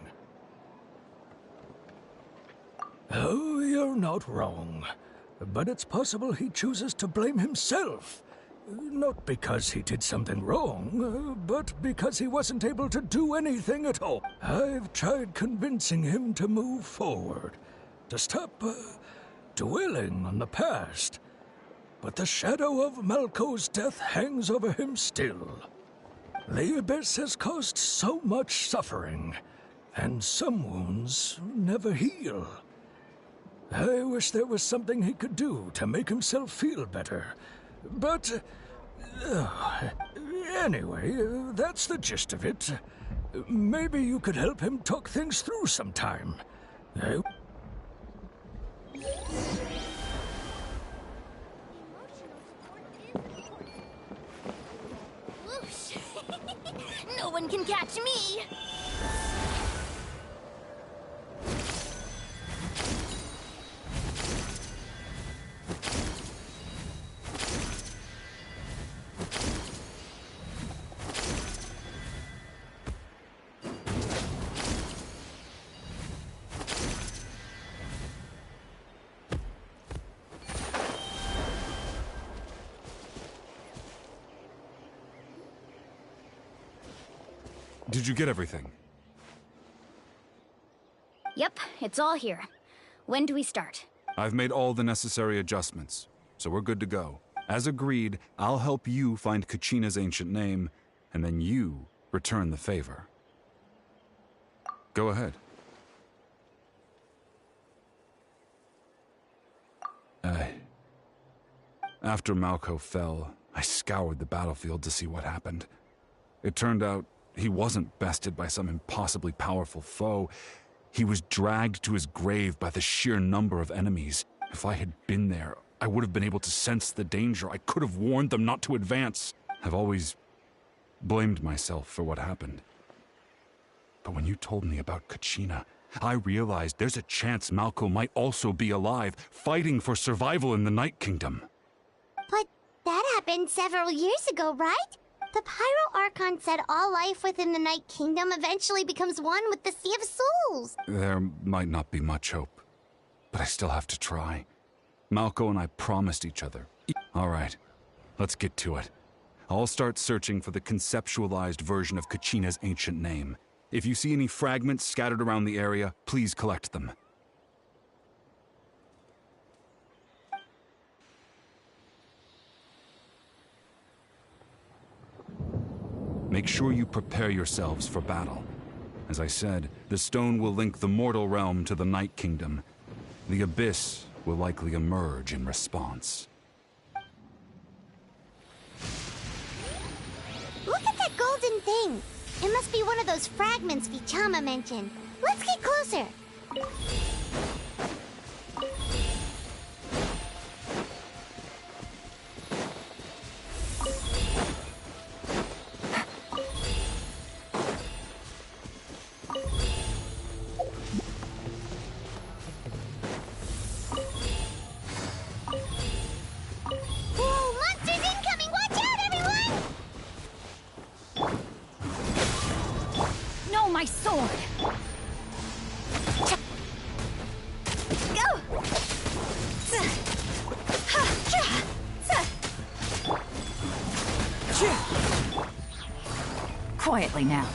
Oh, you're not wrong. But it's possible he chooses to blame himself. Not because he did something wrong, but because he wasn't able to do anything at all. I've tried convincing him to move forward, to stop dwelling on the past. But the shadow of Malco's death hangs over him still. The Abyss has caused so much suffering, and some wounds never heal. I wish there was something he could do to make himself feel better. But... anyway, that's the gist of it. Maybe you could help him talk things through sometime. Whoosh! No one can catch me! Did you get everything? Yep, it's all here. When do we start? I've made all the necessary adjustments, so we're good to go. As agreed, I'll help you find Kachina's ancient name, and then you return the favor. Go ahead. After Malco fell, I scoured the battlefield to see what happened. It turned out He wasn't bested by some impossibly powerful foe. He was dragged to his grave by the sheer number of enemies. If I had been there, I would have been able to sense the danger. I could have warned them not to advance. I've always blamed myself for what happened. But when you told me about Kachina, I realized there's a chance Malco might also be alive, fighting for survival in the Night Kingdom. But that happened several years ago, right? The Pyro Archon said all life within the Night Kingdom eventually becomes one with the Sea of Souls. There might not be much hope, but I still have to try. Malco and I promised each other. All right, let's get to it. I'll start searching for the conceptualized version of Kachina's ancient name. If you see any fragments scattered around the area, please collect them. Make sure you prepare yourselves for battle. As I said, the stone will link the mortal realm to the Night Kingdom. The Abyss will likely emerge in response. Look at that golden thing! It must be one of those fragments Vichama mentioned. Let's get closer! My sword! Go! Quietly now.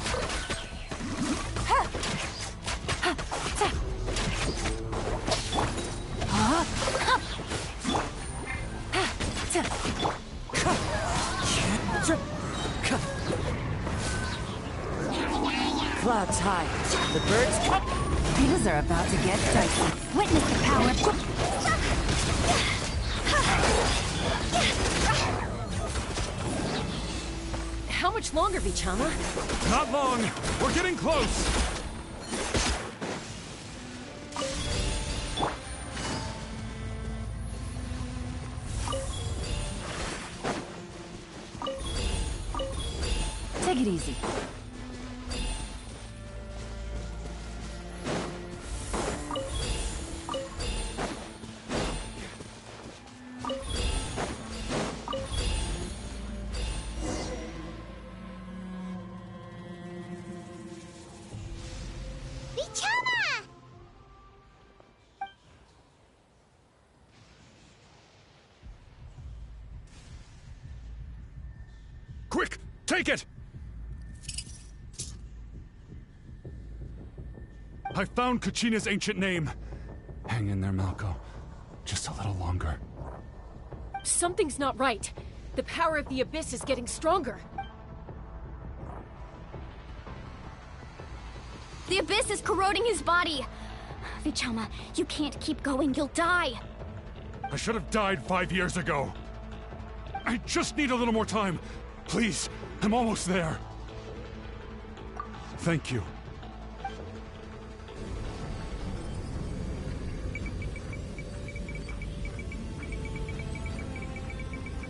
Clouds high. The birds come. These are about to get dicey. Witness the power. How much longer, Vichama? Not long. We're getting close. Take it easy. Quick! Take it! I found Kachina's ancient name. Hang in there, Malco. Just a little longer. Something's not right. The power of the Abyss is getting stronger. The Abyss is corroding his body. Vichama, you can't keep going. You'll die. I should have died 5 years ago. I just need a little more time. Please, I'm almost there. Thank you.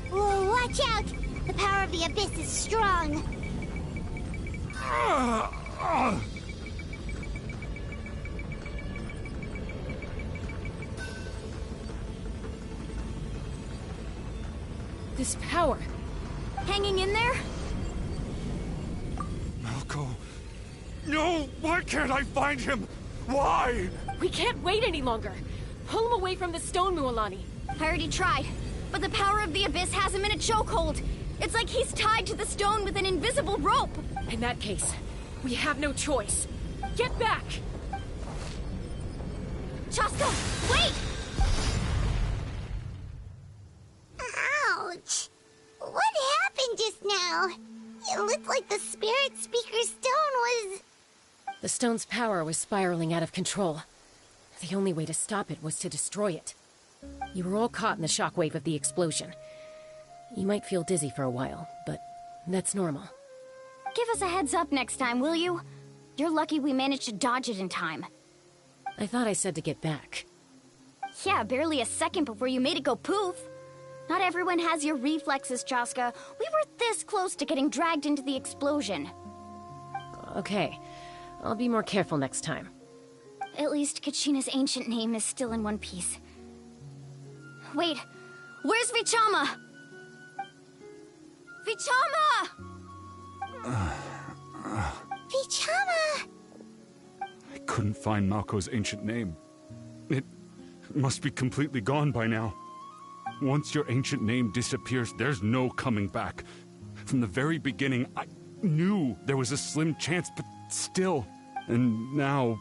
Whoa, watch out! The power of the Abyss is strong. This power... Hanging in there? Malco... No! Why can't I find him? Why? We can't wait any longer. Pull him away from the stone, Mualani. I already tried, but the power of the Abyss has him in a chokehold. It's like he's tied to the stone with an invisible rope. In that case, we have no choice. Get back! Chaska, wait! Ouch! What happened just now? It looked like the Spirit Speaker's stone was... The stone's power was spiraling out of control. The only way to stop it was to destroy it. You were all caught in the shockwave of the explosion. You might feel dizzy for a while, but that's normal. Give us a heads up next time, will you? You're lucky we managed to dodge it in time. I thought I said to get back. Yeah, barely a second before you made it go poof. Not everyone has your reflexes, Chaska. We were this close to getting dragged into the explosion. Okay, I'll be more careful next time. At least Kachina's ancient name is still in one piece. Wait, where's Vichama? Vichama! Vichama! I couldn't find Malco's ancient name. It must be completely gone by now. Once your ancient name disappears, there's no coming back. From the very beginning, I knew there was a slim chance, but still. And now...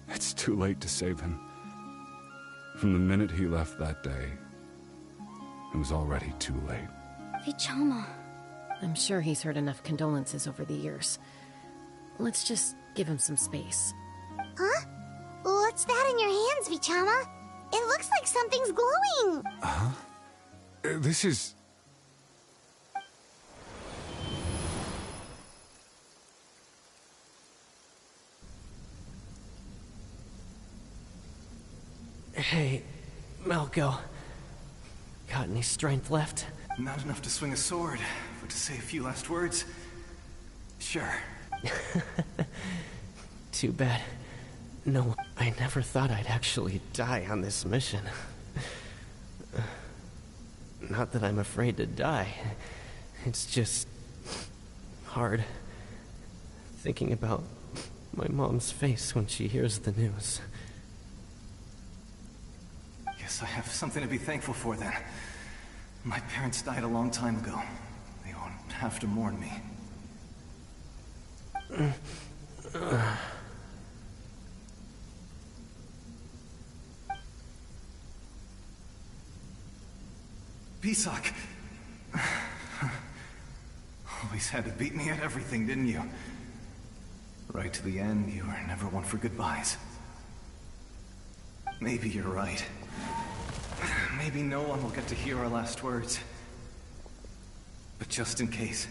it's too late to save him. From the minute he left that day, it was already too late. Vichama. I'm sure he's heard enough condolences over the years. Let's just give him some space. Huh? What's that in your hands, Vichama? It looks like something's glowing! Huh? This is... Hey, Malco. Got any strength left? Not enough to swing a sword, but to say a few last words? Sure. Too bad. No, I never thought I'd actually die on this mission. Not that I'm afraid to die. It's just... hard. Thinking about my mom's face when she hears the news. Guess I have something to be thankful for then. My parents died a long time ago. They won't have to mourn me. Pisak! Always had to beat me at everything, didn't you? Right to the end, you were never one for goodbyes. Maybe you're right. Maybe no one will get to hear our last words. But just in case,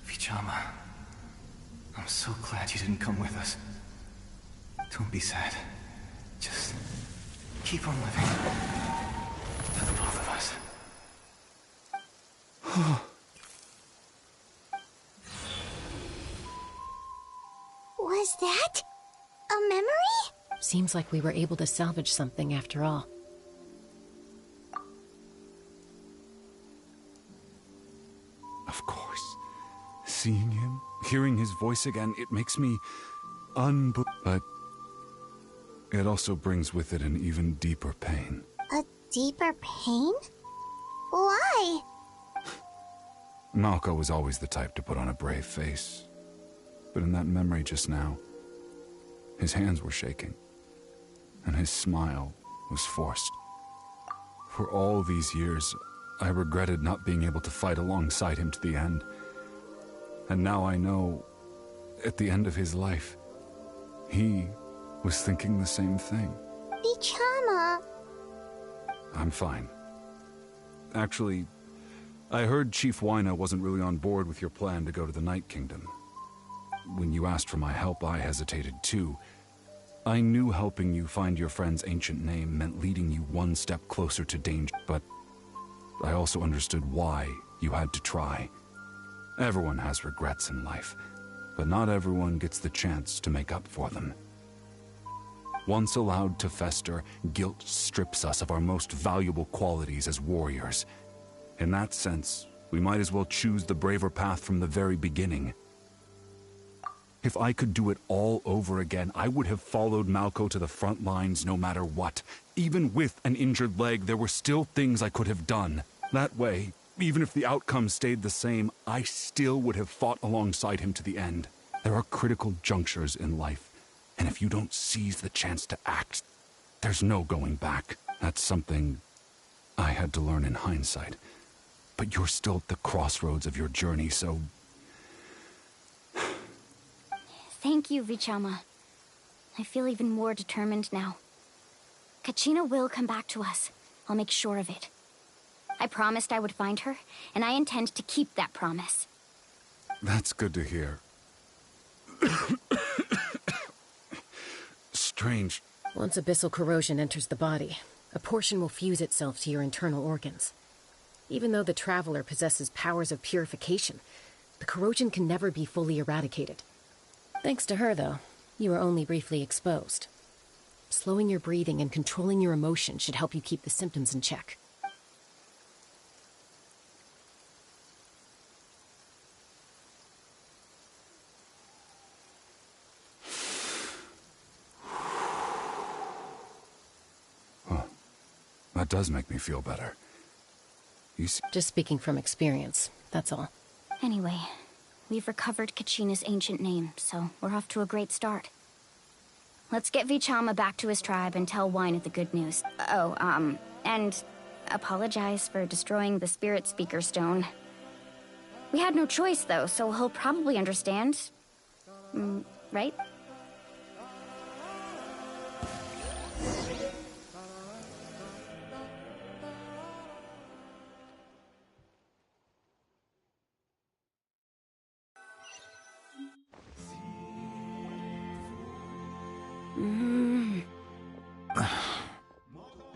Vichama, I'm so glad you didn't come with us. Don't be sad. Just keep on living. For the both of us. Was that a memory? Seems like we were able to salvage something after all. Of course. Seeing him, hearing his voice again, it makes me but it also brings with it an even deeper pain. A deeper pain? Why? Malco was always the type to put on a brave face. But in that memory just now, his hands were shaking, and his smile was forced. For all these years, I regretted not being able to fight alongside him to the end. And now I know, at the end of his life, he was thinking the same thing. Vichama. I'm fine. Actually, I heard Chief Wyna wasn't really on board with your plan to go to the Night Kingdom. When you asked for my help, I hesitated too. I knew helping you find your friend's ancient name meant leading you one step closer to danger, but I also understood why you had to try. Everyone has regrets in life, but not everyone gets the chance to make up for them. Once allowed to fester, guilt strips us of our most valuable qualities as warriors. In that sense, we might as well choose the braver path from the very beginning. If I could do it all over again, I would have followed Malco to the front lines no matter what. Even with an injured leg, there were still things I could have done. That way, even if the outcome stayed the same, I still would have fought alongside him to the end. There are critical junctures in life, and if you don't seize the chance to act, there's no going back. That's something I had to learn in hindsight. But you're still at the crossroads of your journey, so... Thank you, Vichama. I feel even more determined now. Kachina will come back to us. I'll make sure of it. I promised I would find her, and I intend to keep that promise. That's good to hear. Strange. Once abyssal corrosion enters the body, a portion will fuse itself to your internal organs. Even though the Traveler possesses powers of purification, the corrosion can never be fully eradicated. Thanks to her, though, you are only briefly exposed. Slowing your breathing and controlling your emotion should help you keep the symptoms in check. That does make me feel better. You see— Just speaking from experience, that's all. Anyway, we've recovered Kachina's ancient name, so we're off to a great start. Let's get Vichama back to his tribe and tell Wynette the good news. Oh, and apologize for destroying the Spirit Speaker Stone. We had no choice, though, so he'll probably understand. Right?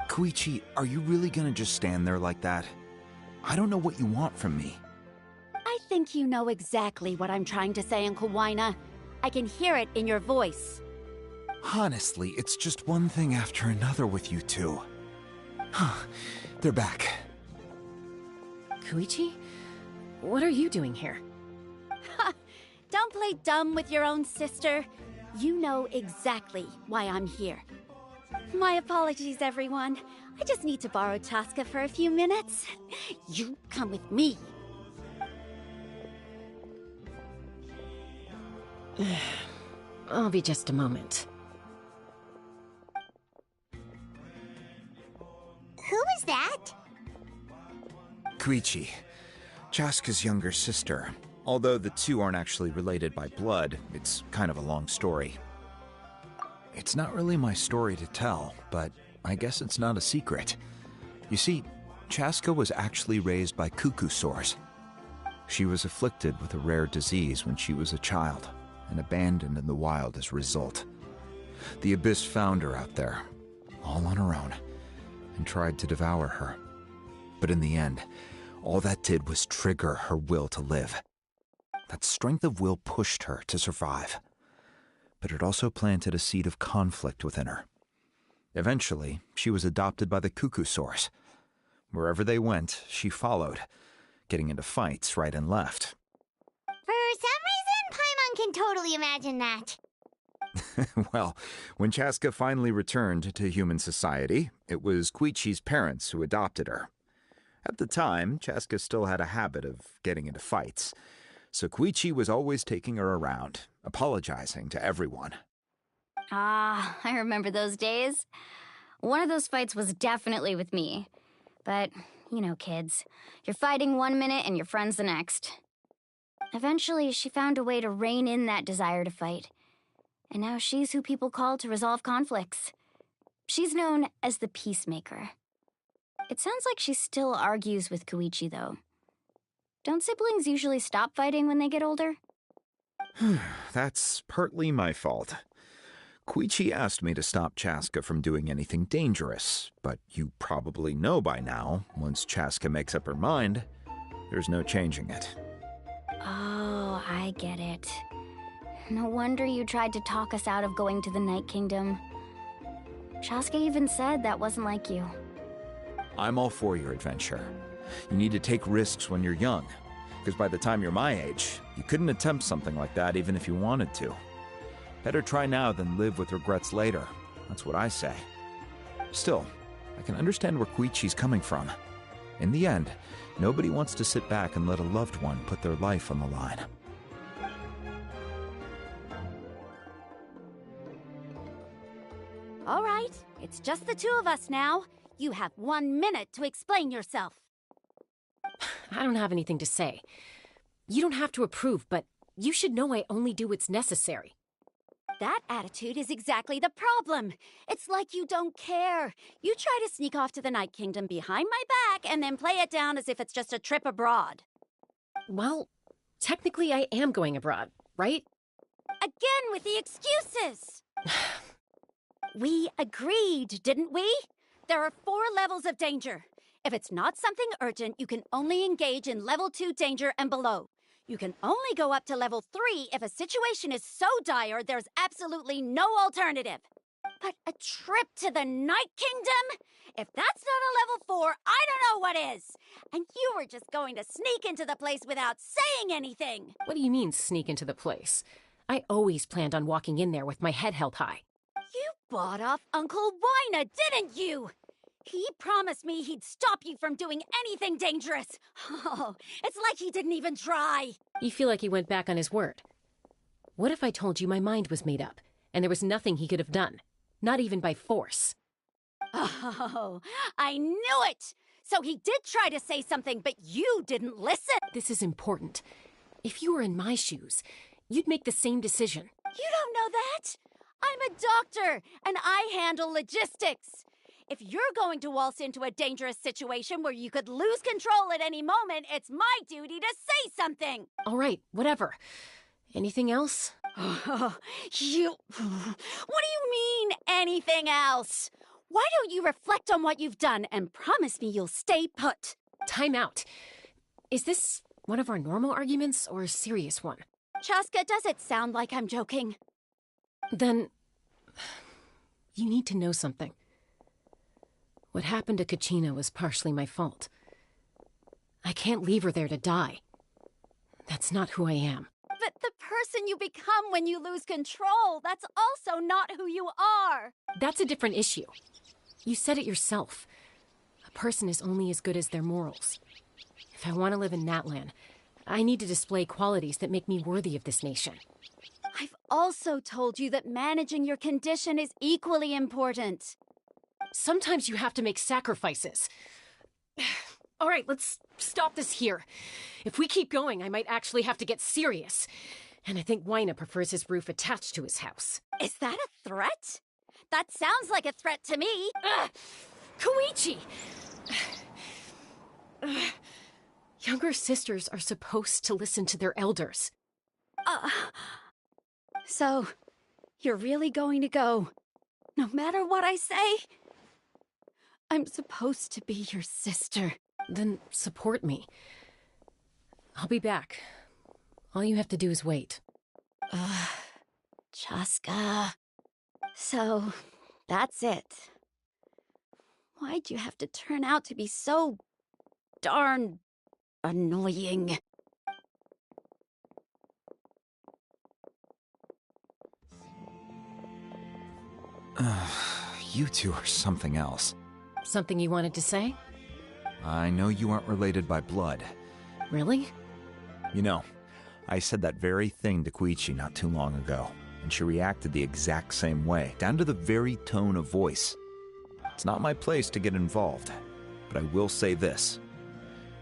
Koichi, are you really gonna just stand there like that? I don't know what you want from me. I think you know exactly what I'm trying to say, Uncle Wynette. I can hear it in your voice. Honestly, it's just one thing after another with you two. They're back. Koichi? What are you doing here? Don't play dumb with your own sister. You know exactly why I'm here. My apologies, everyone. I just need to borrow Chaska for a few minutes. You come with me. I'll be just a moment. Who is that? Koichi, Chaska's younger sister. Although the two aren't actually related by blood, it's kind of a long story. It's not really my story to tell, but I guess it's not a secret. You see, Chaska was actually raised by cuckoo sores. She was afflicted with a rare disease when she was a child, and abandoned in the wild as a result. The Abyss found her out there, all on her own, and tried to devour her. But in the end, all that did was trigger her will to live. That strength of will pushed her to survive. But it also planted a seed of conflict within her. Eventually, she was adopted by the cuckoo sores. Wherever they went, she followed, getting into fights right and left. For some reason, Paimon can totally imagine that. Well, when Chaska finally returned to human society, it was Koichi's parents who adopted her. At the time, Chaska still had a habit of getting into fights, so Koichi was always taking her around, apologizing to everyone. Ah, I remember those days. One of those fights was definitely with me. But, you know, kids. You're fighting one minute and your friend's the next. Eventually, she found a way to rein in that desire to fight. And now she's who people call to resolve conflicts. She's known as the Peacemaker. It sounds like she still argues with Koichi, though. Don't siblings usually stop fighting when they get older? That's partly my fault. Koichi asked me to stop Chaska from doing anything dangerous, but you probably know by now, once Chaska makes up her mind, there's no changing it. Oh, I get it. No wonder you tried to talk us out of going to the Night Kingdom. Chaska even said that wasn't like you. I'm all for your adventure. You need to take risks when you're young, because by the time you're my age, you couldn't attempt something like that even if you wanted to. Better try now than live with regrets later. That's what I say. Still, I can understand where Koichi's coming from. In the end, nobody wants to sit back and let a loved one put their life on the line. All right, it's just the two of us now. You have 1 minute to explain yourself. I don't have anything to say. You don't have to approve, but you should know I only do what's necessary. That attitude is exactly the problem. It's like you don't care. You try to sneak off to the Night Kingdom behind my back and then play it down as if it's just a trip abroad. Well, Technically, I am going abroad, right? Again with the excuses! We agreed, didn't we? There are 4 levels of danger. If it's not something urgent, you can only engage in level 2 danger and below. You can only go up to level 3 if a situation is so dire there's absolutely no alternative. But a trip to the Night Kingdom? If that's not a level 4, I don't know what is! And you were just going to sneak into the place without saying anything! What do you mean, sneak into the place? I always planned on walking in there with my head held high. You bought off Uncle Wina, didn't you? He promised me he'd stop you from doing anything dangerous. Oh, it's like he didn't even try. You feel like he went back on his word. What if I told you my mind was made up, and there was nothing he could have done? Not even by force. Oh, I knew it! So he did try to say something, but you didn't listen. This is important. If you were in my shoes, you'd make the same decision. You don't know that? I'm a doctor, and I handle logistics. If you're going to waltz into a dangerous situation where you could lose control at any moment, it's my duty to say something. All right, whatever. Anything else? What do you mean, anything else? Why don't you reflect on what you've done and promise me you'll stay put? Time out. Is this one of our normal arguments or a serious one? Chaska, does it sound like I'm joking? Then, you need to know something. What happened to Kachina was partially my fault. I can't leave her there to die. That's not who I am. But the person you become when you lose control, that's also not who you are. That's a different issue. You said it yourself. A person is only as good as their morals. If I want to live in Natlan, I need to display qualities that make me worthy of this nation. I've also told you that managing your condition is equally important. Sometimes you have to make sacrifices. All right, let's stop this here. If we keep going, I might actually have to get serious. And I think Wina prefers his roof attached to his house. Is that a threat? That sounds like a threat to me. Koichi! Younger sisters are supposed to listen to their elders. So, you're really going to go, no matter what I say? I'm supposed to be your sister. Then support me. I'll be back. All you have to do is wait. Chaska. So, that's it. Why'd you have to turn out to be so darn annoying? You two are something else. Something you wanted to say? I know you aren't related by blood. Really? You know, I said that very thing to Koichi not too long ago, and she reacted the exact same way, down to the very tone of voice. It's not my place to get involved, but I will say this.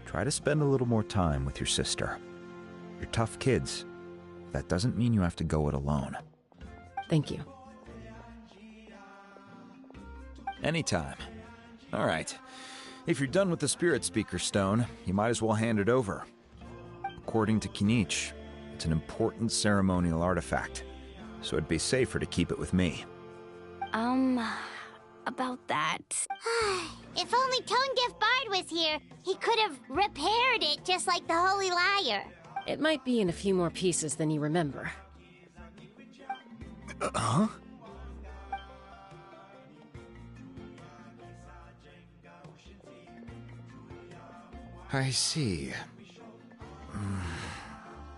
Try to spend a little more time with your sister. You're tough kids. That doesn't mean you have to go it alone. Thank you. Anytime. All right. If you're done with the Spirit Speaker Stone, you might as well hand it over. According to Kinich, it's an important ceremonial artifact, so it'd be safer to keep it with me. About that. If only Tone-Deaf Bard was here, he could have repaired it just like the Holy Liar. It might be in a few more pieces than you remember. Huh? I see.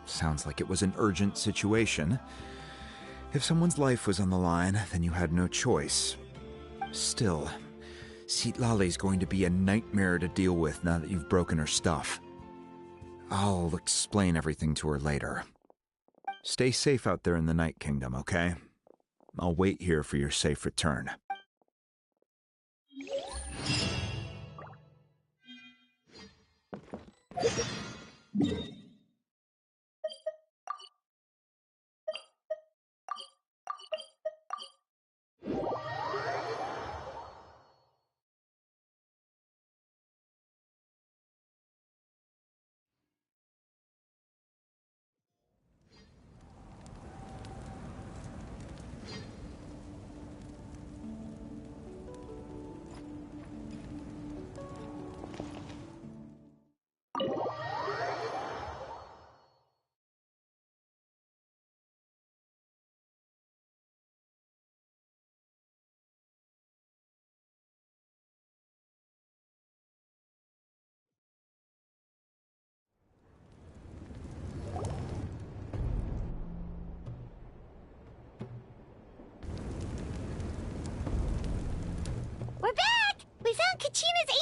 Sounds like it was an urgent situation. If someone's life was on the line, then you had no choice. Still, Citlali's going to be a nightmare to deal with now that you've broken her stuff. I'll explain everything to her later. Stay safe out there in the Night Kingdom, okay? I'll wait here for your safe return.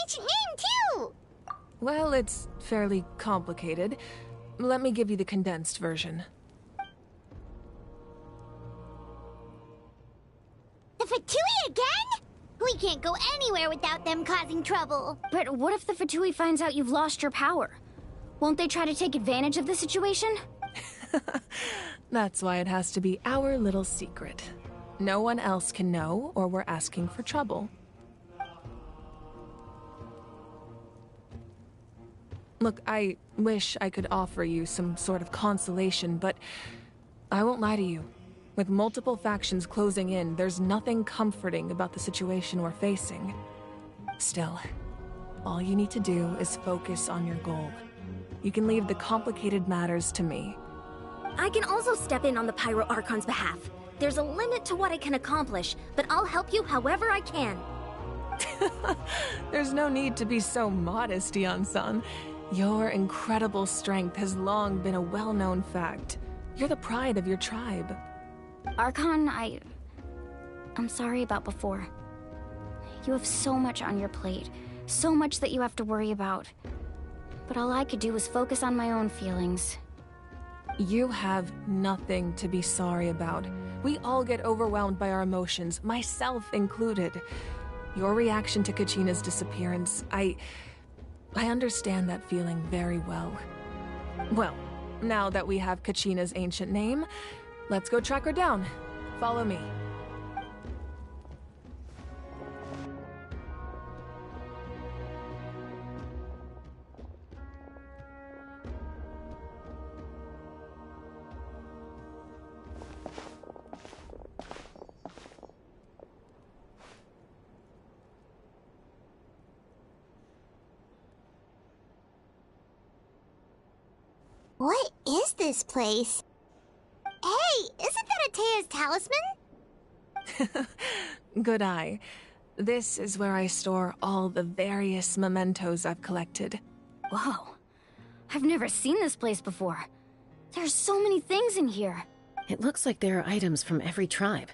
ancient name, too! Well, it's fairly complicated. Let me give you the condensed version. The Fatui again? We can't go anywhere without them causing trouble. But what if the Fatui finds out you've lost your power? Won't they try to take advantage of the situation? That's why it has to be our little secret. No one else can know, or we're asking for trouble. Look, I wish I could offer you some sort of consolation, but I won't lie to you. With multiple factions closing in, there's nothing comforting about the situation we're facing. Still, all you need to do is focus on your goal. You can leave the complicated matters to me. I can also step in on the Pyro Archon's behalf. There's a limit to what I can accomplish, but I'll help you however I can. There's no need to be so modest, Yan-san. Your incredible strength has long been a well-known fact. You're the pride of your tribe. Archon, I'm sorry about before. You have so much on your plate, so much that you have to worry about. But all I could do was focus on my own feelings. You have nothing to be sorry about. We all get overwhelmed by our emotions, myself included. Your reaction to Kachina's disappearance, I understand that feeling very well. Well, now that we have Kachina's ancient name, let's go track her down. Follow me. What is this place? Hey, isn't that Atea's talisman? Good eye. This is where I store all the various mementos I've collected. Whoa. I've never seen this place before. There's so many things in here. It looks like there are items from every tribe.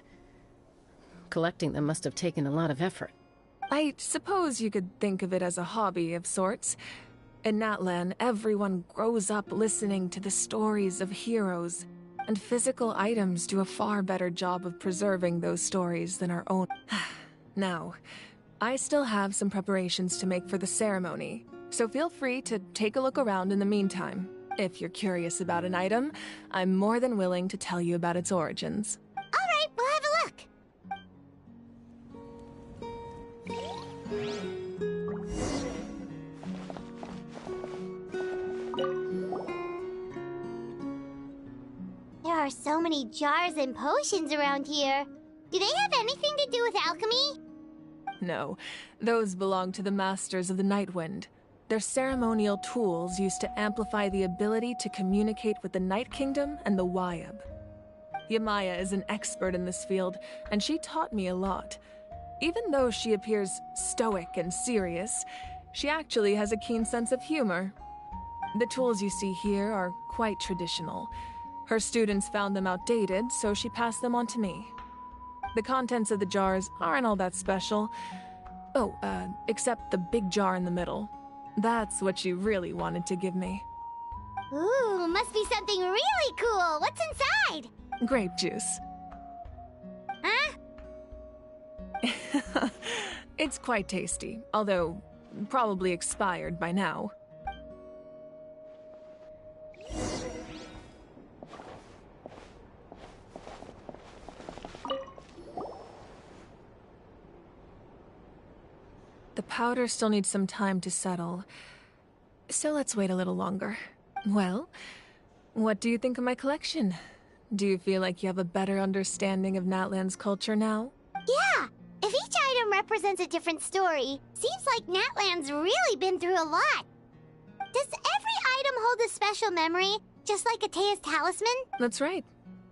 Collecting them must have taken a lot of effort. I suppose you could think of it as a hobby of sorts. In Natlan, everyone grows up listening to the stories of heroes, and physical items do a far better job of preserving those stories than our own. Now, I still have some preparations to make for the ceremony, so feel free to take a look around in the meantime. If you're curious about an item, I'm more than willing to tell you about its origins. All right, we'll have a look. There are so many jars and potions around here. Do they have anything to do with alchemy? No, those belong to the Masters of the Nightwind. They're ceremonial tools used to amplify the ability to communicate with the Night Kingdom and the Wyab. Yamaya is an expert in this field, and she taught me a lot. Even though she appears stoic and serious, she actually has a keen sense of humor. The tools you see here are quite traditional. Her students found them outdated, so she passed them on to me. The contents of the jars aren't all that special. Oh, except the big jar in the middle. That's what she really wanted to give me. Ooh, must be something really cool. What's inside? Grape juice. Huh? It's quite tasty, although probably expired by now. The powder still needs some time to settle, so let's wait a little longer. Well, what do you think of my collection? Do you feel like you have a better understanding of Natlan's culture now? Yeah! If each item represents a different story, seems like Natlan's really been through a lot. Does every item hold a special memory, just like Atea's talisman? That's right.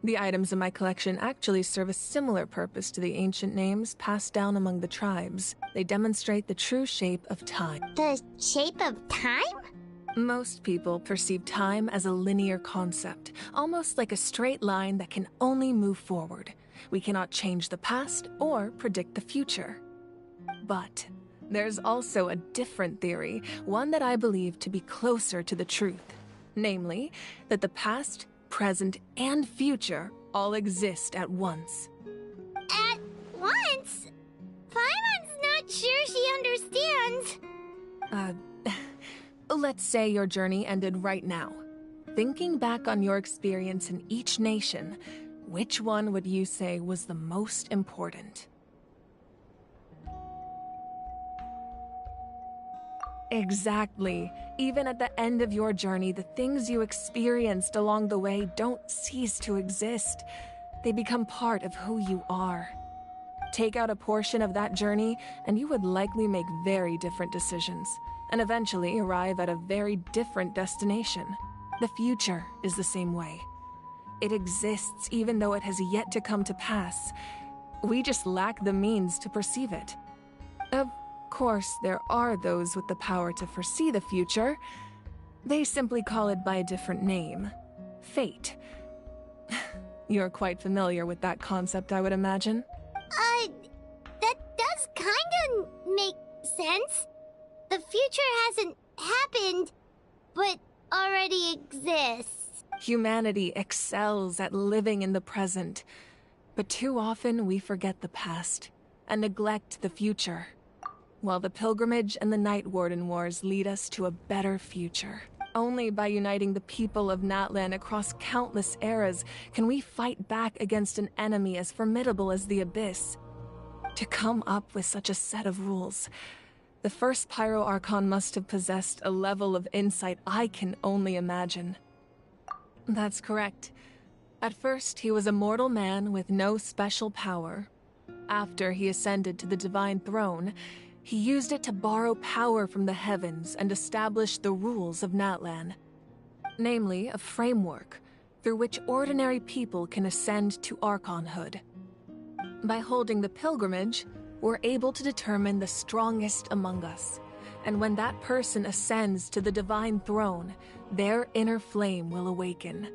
The items in my collection actually serve a similar purpose to the ancient names passed down among the tribes. They demonstrate the true shape of time. The shape of time? Most people perceive time as a linear concept, almost like a straight line that can only move forward. We cannot change the past or predict the future. But there's also a different theory, one that I believe to be closer to the truth. Namely, that the past, present, and future all exist at once. At once? Paimon's not sure she understands. Let's say your journey ended right now. Thinking back on your experience in each nation, which one would you say was the most important? Exactly. Even at the end of your journey, the things you experienced along the way don't cease to exist. They become part of who you are. Take out a portion of that journey, and you would likely make very different decisions, and eventually arrive at a very different destination. The future is the same way. It exists even though it has yet to come to pass. We just lack the means to perceive it. Of course, there are those with the power to foresee the future. They simply call it by a different name. Fate. You're quite familiar with that concept, I would imagine. That does kinda make sense. The future hasn't happened, but already exists. Humanity excels at living in the present, but too often we forget the past and neglect the future, while the pilgrimage and the Night Warden Wars lead us to a better future. Only by uniting the people of Natlan across countless eras can we fight back against an enemy as formidable as the Abyss. To come up with such a set of rules, the first Pyro Archon must have possessed a level of insight I can only imagine. That's correct. At first, he was a mortal man with no special power. After he ascended to the Divine Throne, he used it to borrow power from the heavens and establish the rules of Natlan. Namely, a framework through which ordinary people can ascend to Archonhood. By holding the pilgrimage, we're able to determine the strongest among us. And when that person ascends to the Divine Throne, their inner flame will awaken.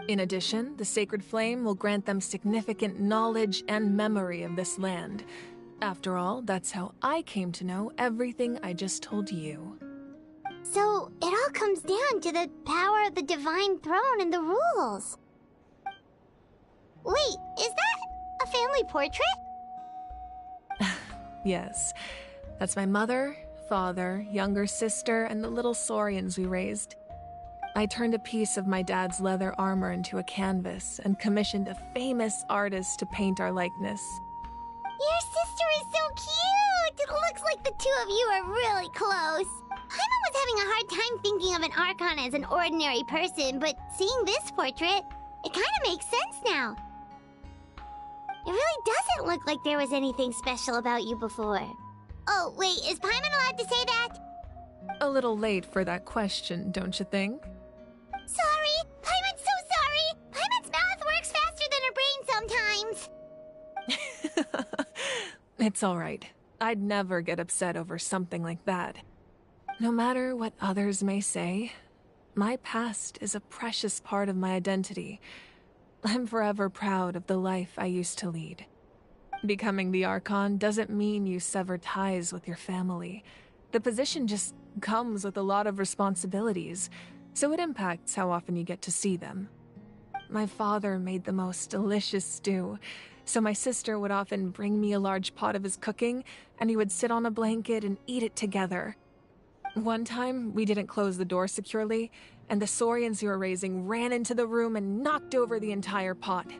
In addition, the sacred flame will grant them significant knowledge and memory of this land. After all, that's how I came to know everything I just told you. So, it all comes down to the power of the Divine Throne and the rules. Wait, is that a family portrait? Yes, that's my mother, father, younger sister, and the little saurians we raised. I turned a piece of my dad's leather armor into a canvas and commissioned a famous artist to paint our likeness. Your sister is so cute! It looks like the two of you are really close. Paimon was having a hard time thinking of an Archon as an ordinary person, but seeing this portrait, it kind of makes sense now. It really doesn't look like there was anything special about you before. Oh, wait, is Paimon allowed to say that? A little late for that question, don't you think? Sorry! Paimon's so sorry! Paimon's mouth works faster than her brain sometimes! It's all right. I'd never get upset over something like that. No matter what others may say, my past is a precious part of my identity. I'm forever proud of the life I used to lead. Becoming the Archon doesn't mean you sever ties with your family. The position just comes with a lot of responsibilities, so it impacts how often you get to see them. My father made the most delicious stew, so my sister would often bring me a large pot of his cooking, and we would sit on a blanket and eat it together. One time, we didn't close the door securely, and the saurians we were raising ran into the room and knocked over the entire pot.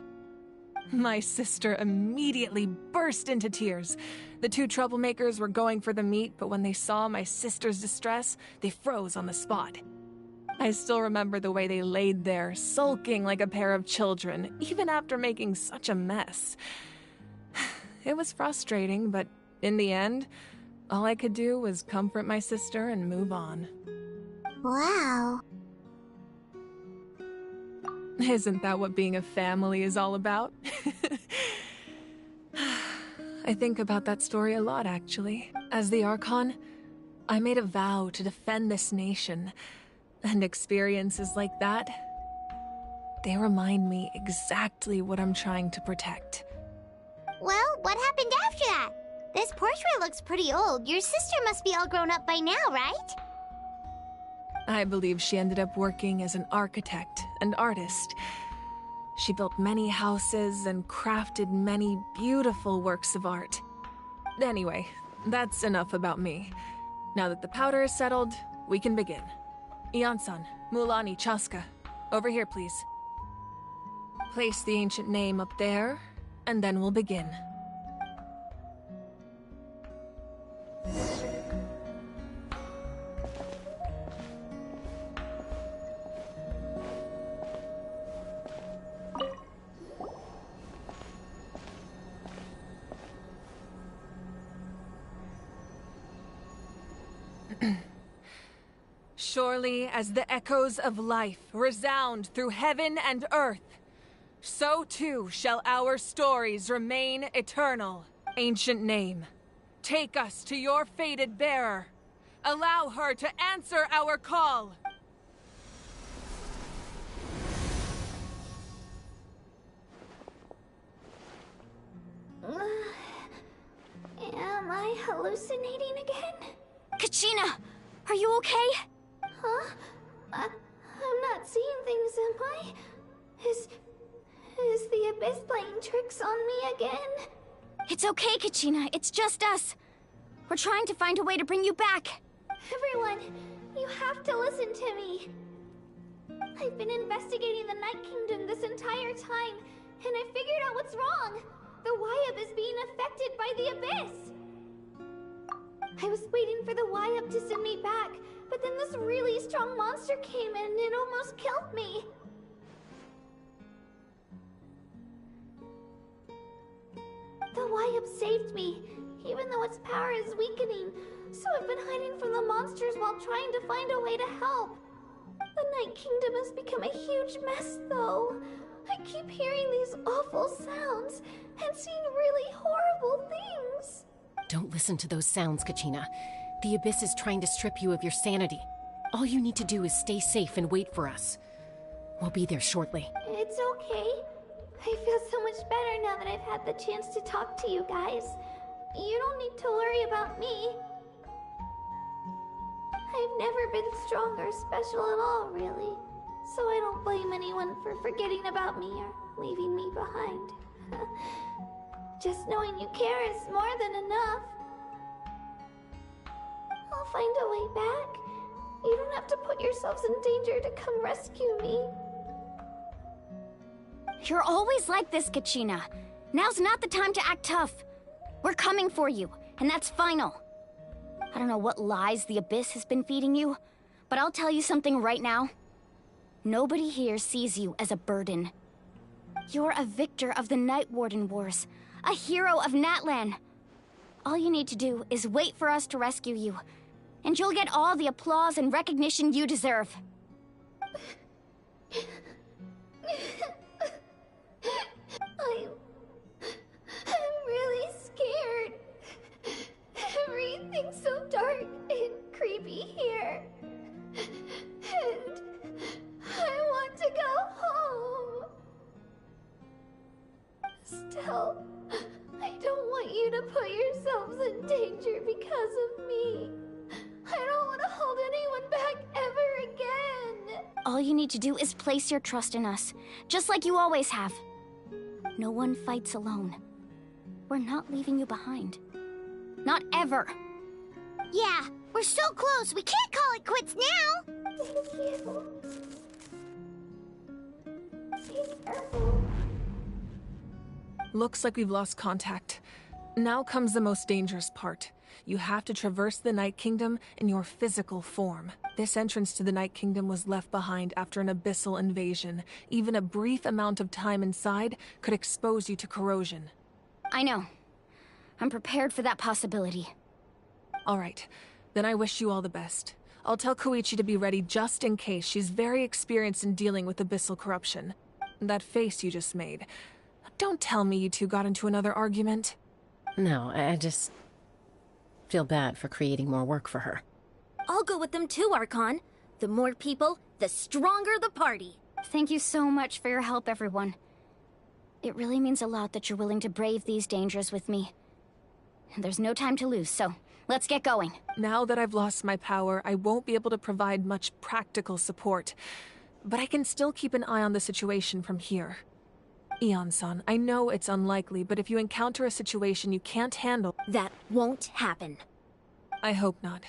My sister immediately burst into tears. The two troublemakers were going for the meat, but when they saw my sister's distress, they froze on the spot. I still remember the way they laid there, sulking like a pair of children, even after making such a mess. It was frustrating, but in the end, all I could do was comfort my sister and move on. Wow. Isn't that what being a family is all about? I think about that story a lot, actually. As the Archon, I made a vow to defend this nation, and experiences like that, they remind me exactly what I'm trying to protect. Well, what happened after that? This portrait looks pretty old. Your sister must be all grown up by now, right? I believe she ended up working as an architect and artist. She built many houses and crafted many beautiful works of art. Anyway, that's enough about me. Now that the powder is settled, we can begin. Ian-san, Mulani, Chaska, over here, please. Place the ancient name up there, and then we'll begin. Surely as the echoes of life resound through heaven and earth, so too shall our stories remain eternal. Ancient name, take us to your fated bearer. Allow her to answer our call. Am I hallucinating again? Kachina, are you okay? Huh? I'm not seeing things, am I? Is the Abyss playing tricks on me again? It's okay, Kachina. It's just us. We're trying to find a way to bring you back. Everyone, you have to listen to me. I've been investigating the Night Kingdom this entire time, and I figured out what's wrong. The Wyup is being affected by the Abyss. I was waiting for the Wyup to send me back, but then this really strong monster came in and it almost killed me. The Wyup saved me, even though its power is weakening, so I've been hiding from the monsters while trying to find a way to help. The Night Kingdom has become a huge mess, though. I keep hearing these awful sounds and seeing really horrible things. Don't listen to those sounds, Kachina. The Abyss is trying to strip you of your sanity. All you need to do is stay safe and wait for us. We'll be there shortly. It's okay. I feel so much better now that I've had the chance to talk to you guys. You don't need to worry about me. I've never been strong or special at all, really. So I don't blame anyone for forgetting about me or leaving me behind. Just knowing you care is more than enough. I'll find a way back. You don't have to put yourselves in danger to come rescue me. You're always like this, Kachina. Now's not the time to act tough. We're coming for you, and that's final. I don't know what lies the Abyss has been feeding you, but I'll tell you something right now. Nobody here sees you as a burden. You're a victor of the Night Warden Wars, a hero of Natlan. All you need to do is wait for us to rescue you, and you'll get all the applause and recognition you deserve. I'm really scared. Everything's so dark and creepy here. And I want to go home. Still, I don't want you to put yourselves in danger because of me. I don't want to hold anyone back ever again. All you need to do is place your trust in us, just like you always have. No one fights alone. We're not leaving you behind. Not ever. Yeah, we're so close. We can't call it quits now. Thank you. Be careful. Looks like we've lost contact. Now comes the most dangerous part. You have to traverse the Night Kingdom in your physical form. This entrance to the Night Kingdom was left behind after an abyssal invasion. Even a brief amount of time inside could expose you to corrosion. I know. I'm prepared for that possibility. All right. Then I wish you all the best. I'll tell Koichi to be ready just in case. She's very experienced in dealing with abyssal corruption. That face you just made. Don't tell me you two got into another argument. No, I just feel bad for creating more work for her. I'll go with them too, Archon. The more people, the stronger the party. Thank you so much for your help, everyone. It really means a lot that you're willing to brave these dangers with me. There's no time to lose, so let's get going. Now that I've lost my power, I won't be able to provide much practical support. But I can still keep an eye on the situation from here. Eon-san, I know it's unlikely, but if you encounter a situation you can't handle... That won't happen. I hope not.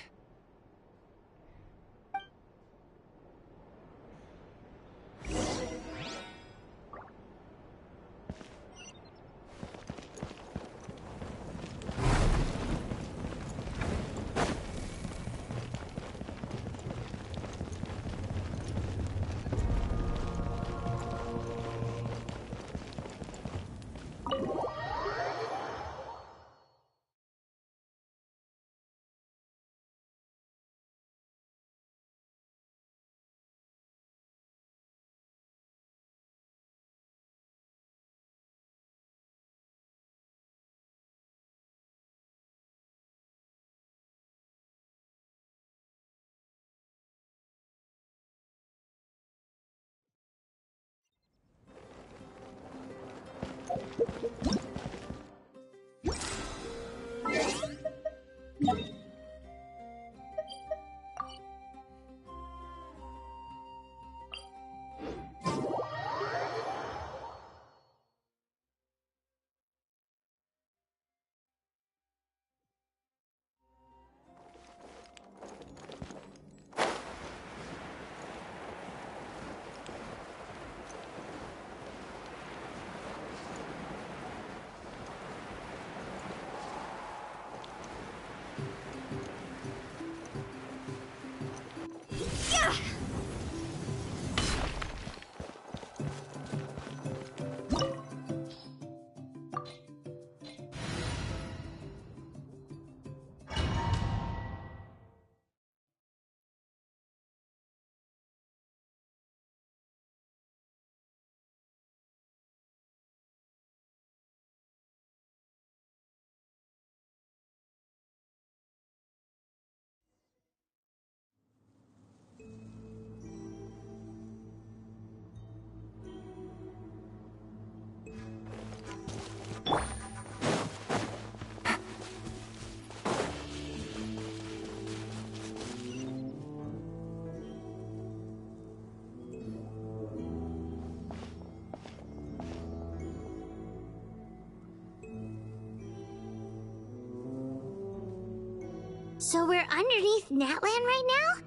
So we're underneath Natlan right now?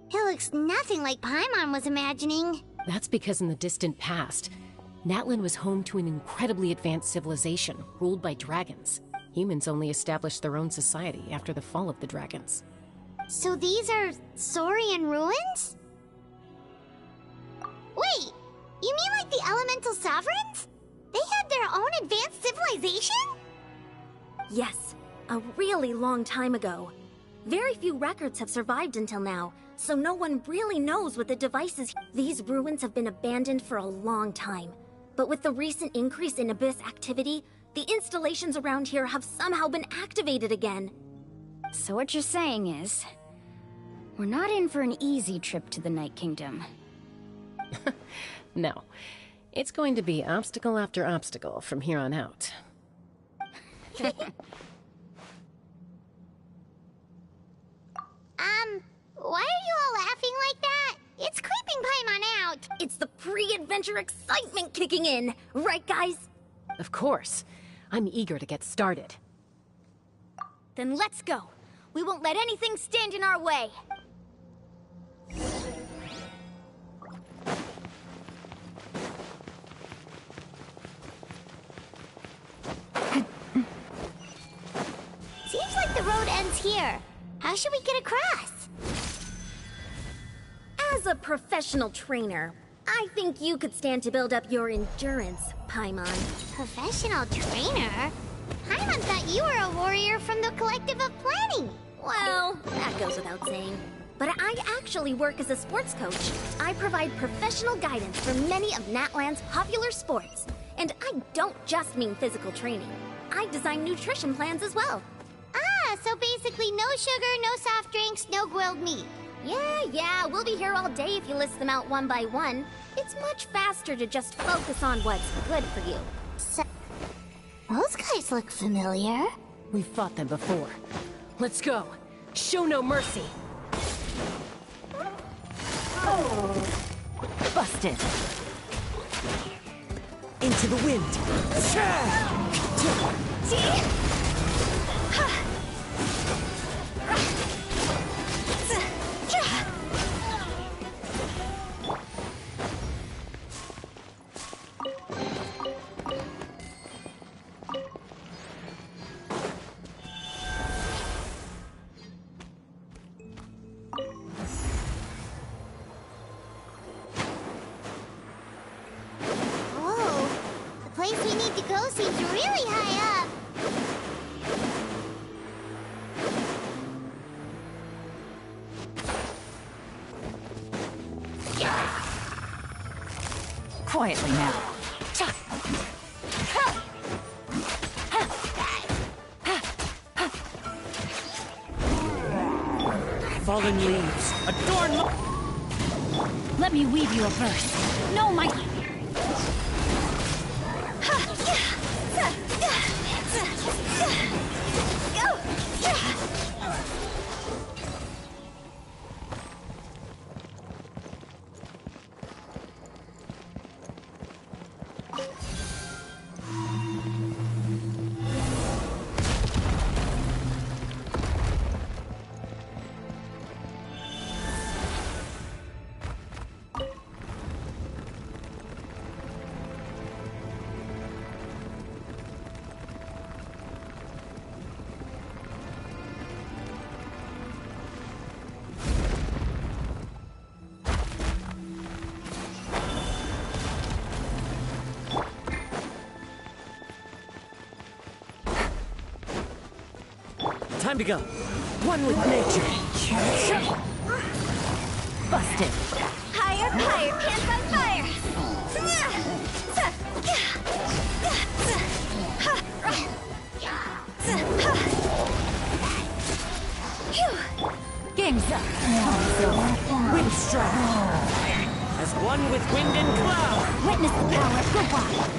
It looks nothing like Paimon was imagining. That's because in the distant past, Natlan was home to an incredibly advanced civilization ruled by dragons. Humans only established their own society after the fall of the dragons. So these are Saurian ruins? Wait, you mean like the elemental sovereigns? They had their own advanced civilization? Yes, a really long time ago. Very few records have survived until now, so no one really knows what the devices... These ruins have been abandoned for a long time. But with the recent increase in Abyss activity, the installations around here have somehow been activated again. So what you're saying is... we're not in for an easy trip to the Night Kingdom. No. It's going to be obstacle after obstacle from here on out. Why are you all laughing like that? It's creeping Paimon out. It's the pre-adventure excitement kicking in, right guys? Of course. I'm eager to get started. Then let's go. We won't let anything stand in our way. Seems like the road ends here. How should we get across? As a professional trainer, I think you could stand to build up your endurance, Paimon. Professional trainer? Paimon thought you were a warrior from the Collective of Planning. Well, that goes without saying. But I actually work as a sports coach. I provide professional guidance for many of Natlan's popular sports. And I don't just mean physical training. I design nutrition plans as well. Ah, so basically no sugar, no soft drinks, no grilled meat. Yeah, we'll be here all day if you list them out one by one. It's much faster to just focus on what's good for you. So, those guys look familiar. We've fought them before. Let's go. Show no mercy. Busted. Into the wind. place we need to go seems really high up. Quietly now. Fallen leaves, adorn. Let me weave you a verse. No, my... Time to go. One with nature. Busted. Higher, higher, pants on fire. Game's up. Wind strike. As one with wind and cloud. Witness the power of goodbye.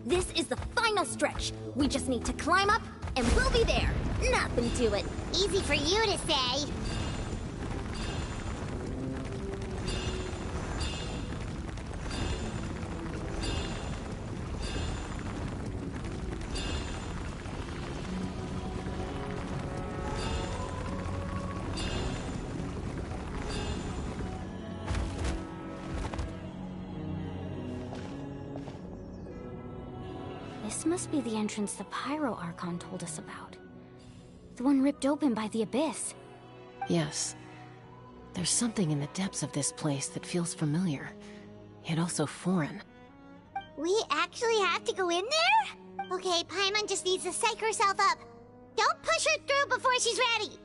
This is the final stretch. We just need to climb up, and we'll be there. Nothing to it. Easy for you to say. This must be the entrance the Pyro Archon told us about. The one ripped open by the Abyss. Yes. There's something in the depths of this place that feels familiar, yet also foreign. We actually have to go in there? Okay, Paimon just needs to psych herself up. Don't push her through before she's ready.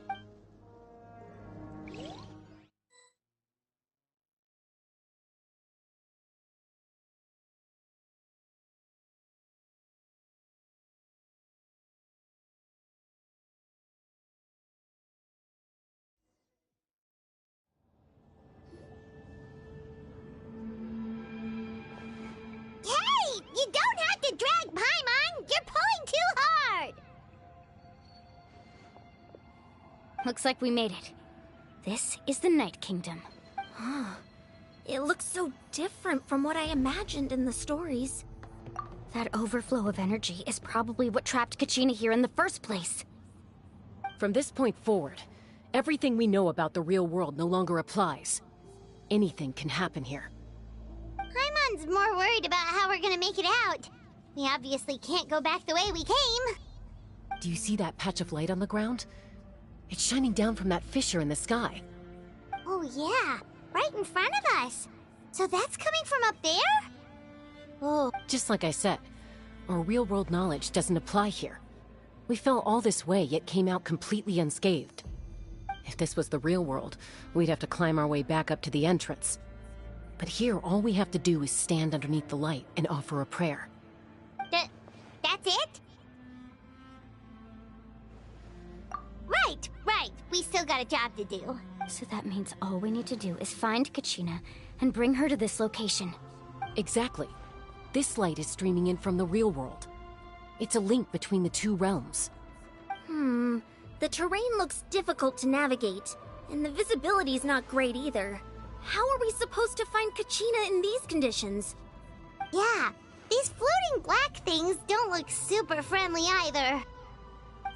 You don't have to drag Paimon! You're pulling too hard! Looks like we made it. This is the Night Kingdom. It looks so different from what I imagined in the stories. That overflow of energy is probably what trapped Kachina here in the first place. From this point forward, everything we know about the real world no longer applies. Anything can happen here. Paimon's more worried about how we're gonna make it out. We obviously can't go back the way we came. Do you see that patch of light on the ground? It's shining down from that fissure in the sky. Oh yeah, right in front of us. So that's coming from up there? Oh. Just like I said, our real-world knowledge doesn't apply here. We fell all this way, yet came out completely unscathed. If this was the real world, we'd have to climb our way back up to the entrance. But here, all we have to do is stand underneath the light and offer a prayer. That's it? Right. We still got a job to do. So that means all we need to do is find Kachina and bring her to this location. Exactly. This light is streaming in from the real world. It's a link between the two realms. The terrain looks difficult to navigate, and the visibility's not great either. How are we supposed to find Kachina in these conditions? Yeah, these floating black things don't look super friendly either.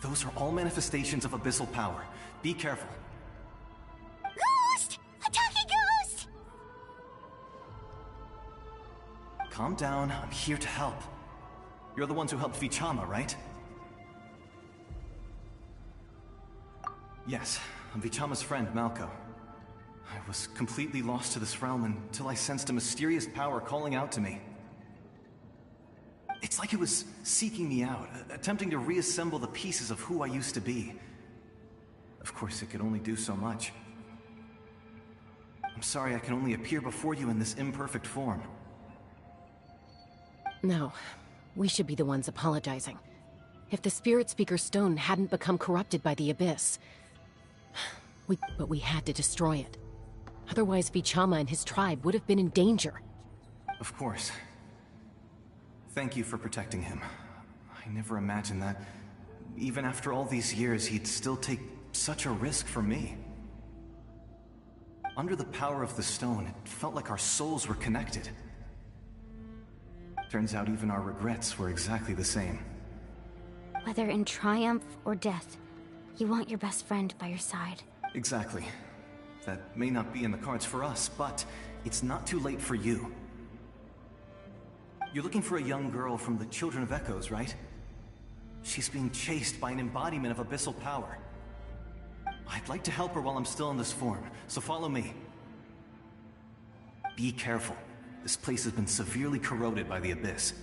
Those are all manifestations of abyssal power. Be careful. Ghost! A talking ghost! Calm down, I'm here to help. You're the ones who helped Vichama, right? Yes, I'm Vichama's friend, Malco. I was completely lost to this realm until I sensed a mysterious power calling out to me. It's like it was seeking me out, attempting to reassemble the pieces of who I used to be. Of course, it could only do so much. I'm sorry I can only appear before you in this imperfect form. No, we should be the ones apologizing. If the Spirit Speaker Stone hadn't become corrupted by the Abyss... But we had to destroy it. Otherwise, Vichama and his tribe would have been in danger. Of course. Thank you for protecting him. I never imagined that, even after all these years, he'd still take such a risk for me. Under the power of the stone, it felt like our souls were connected. Turns out even our regrets were exactly the same. Whether in triumph or death, you want your best friend by your side. Exactly. That may not be in the cards for us, but it's not too late for you. You're looking for a young girl from the Children of Echoes, right? She's being chased by an embodiment of abyssal power. I'd like to help her while I'm still in this form, so follow me. Be careful. This place has been severely corroded by the Abyss.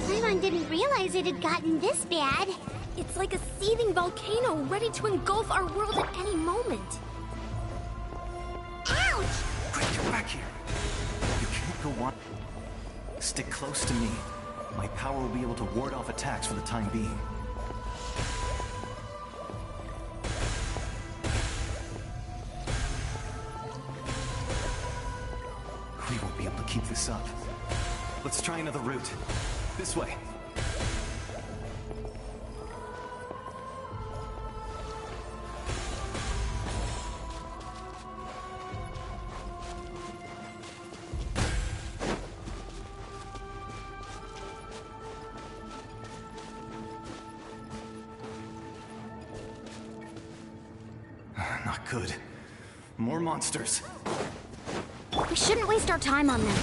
Paimon didn't realize it had gotten this bad. It's like a seething volcano ready to engulf our world at any moment. Ouch! Quick, get back here. You can't go on. Stick close to me. My power will be able to ward off attacks for the time being. We won't be able to keep this up. Let's try another route. This way. Not good. More monsters. We shouldn't waste our time on them.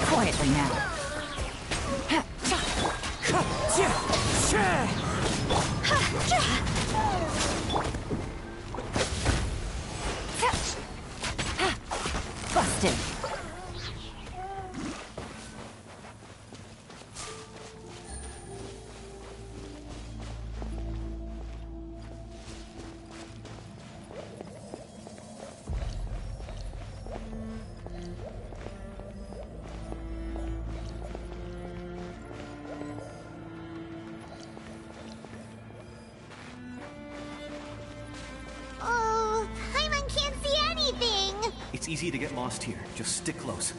Quietly now. Busted. Oh, Paimon can't see anything! It's easy to get lost here. Just stick close.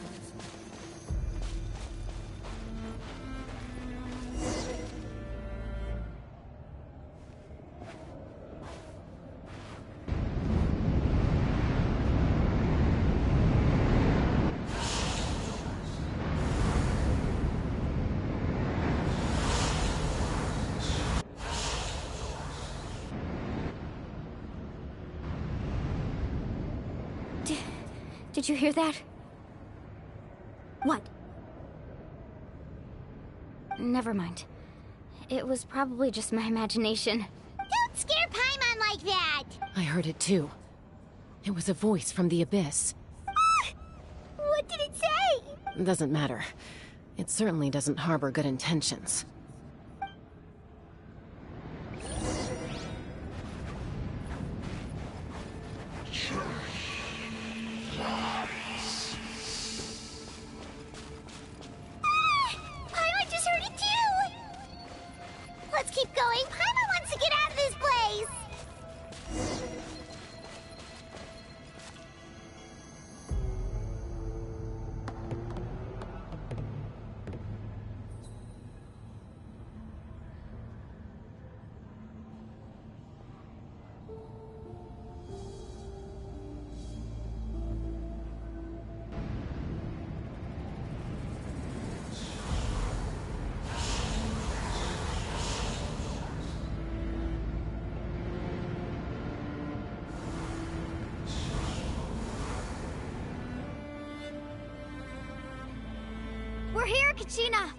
Did you hear that? What? Never mind. It was probably just my imagination. Don't scare Paimon like that! I heard it too. It was a voice from the abyss. What did it say? Doesn't matter. It certainly doesn't harbor good intentions. Paimon just heard it too! Let's keep going. Paimon wants to get out of this place! We're here, Kachina!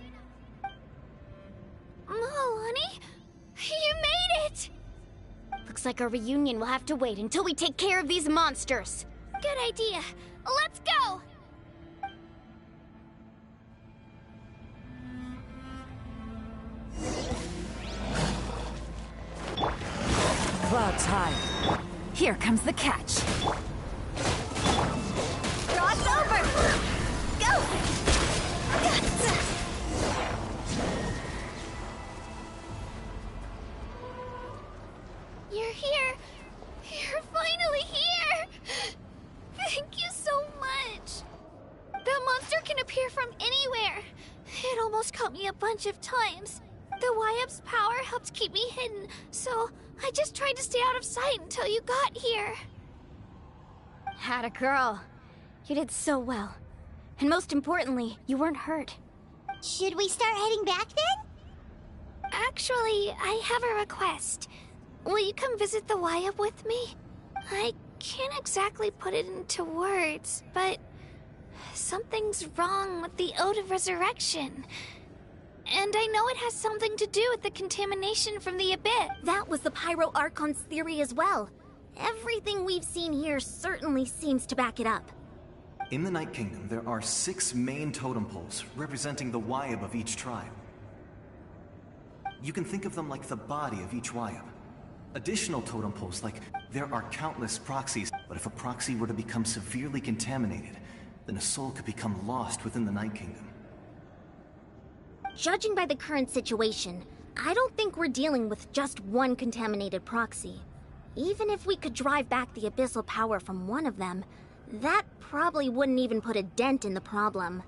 Oh, honey? You made it! Looks like our reunion will have to wait until we take care of these monsters. Good idea. Let's go! Clouds high. Here comes the catch. Cross over! Go! You're here. You're finally here. Thank you so much. That monster can appear from anywhere. It almost caught me a bunch of times. The Y-Up's power helped keep me hidden, so I just tried to stay out of sight until you got here. Atta girl. You did so well. And most importantly, you weren't hurt. Should we start heading back then? Actually, I have a request. Will you come visit the Y-Up with me? I can't exactly put it into words, but something's wrong with the Ode of Resurrection. And I know it has something to do with the contamination from the abyss. That was the Pyro Archon's theory as well. Everything we've seen here certainly seems to back it up. In the Night Kingdom, there are 6 main totem poles representing the Y-Up of each tribe. You can think of them like the body of each Y-Up. Additional totem poles, like there are countless proxies, but if a proxy were to become severely contaminated, then a soul could become lost within the Night Kingdom. Judging by the current situation, I don't think we're dealing with just one contaminated proxy. Even if we could drive back the abyssal power from one of them, that probably wouldn't even put a dent in the problem.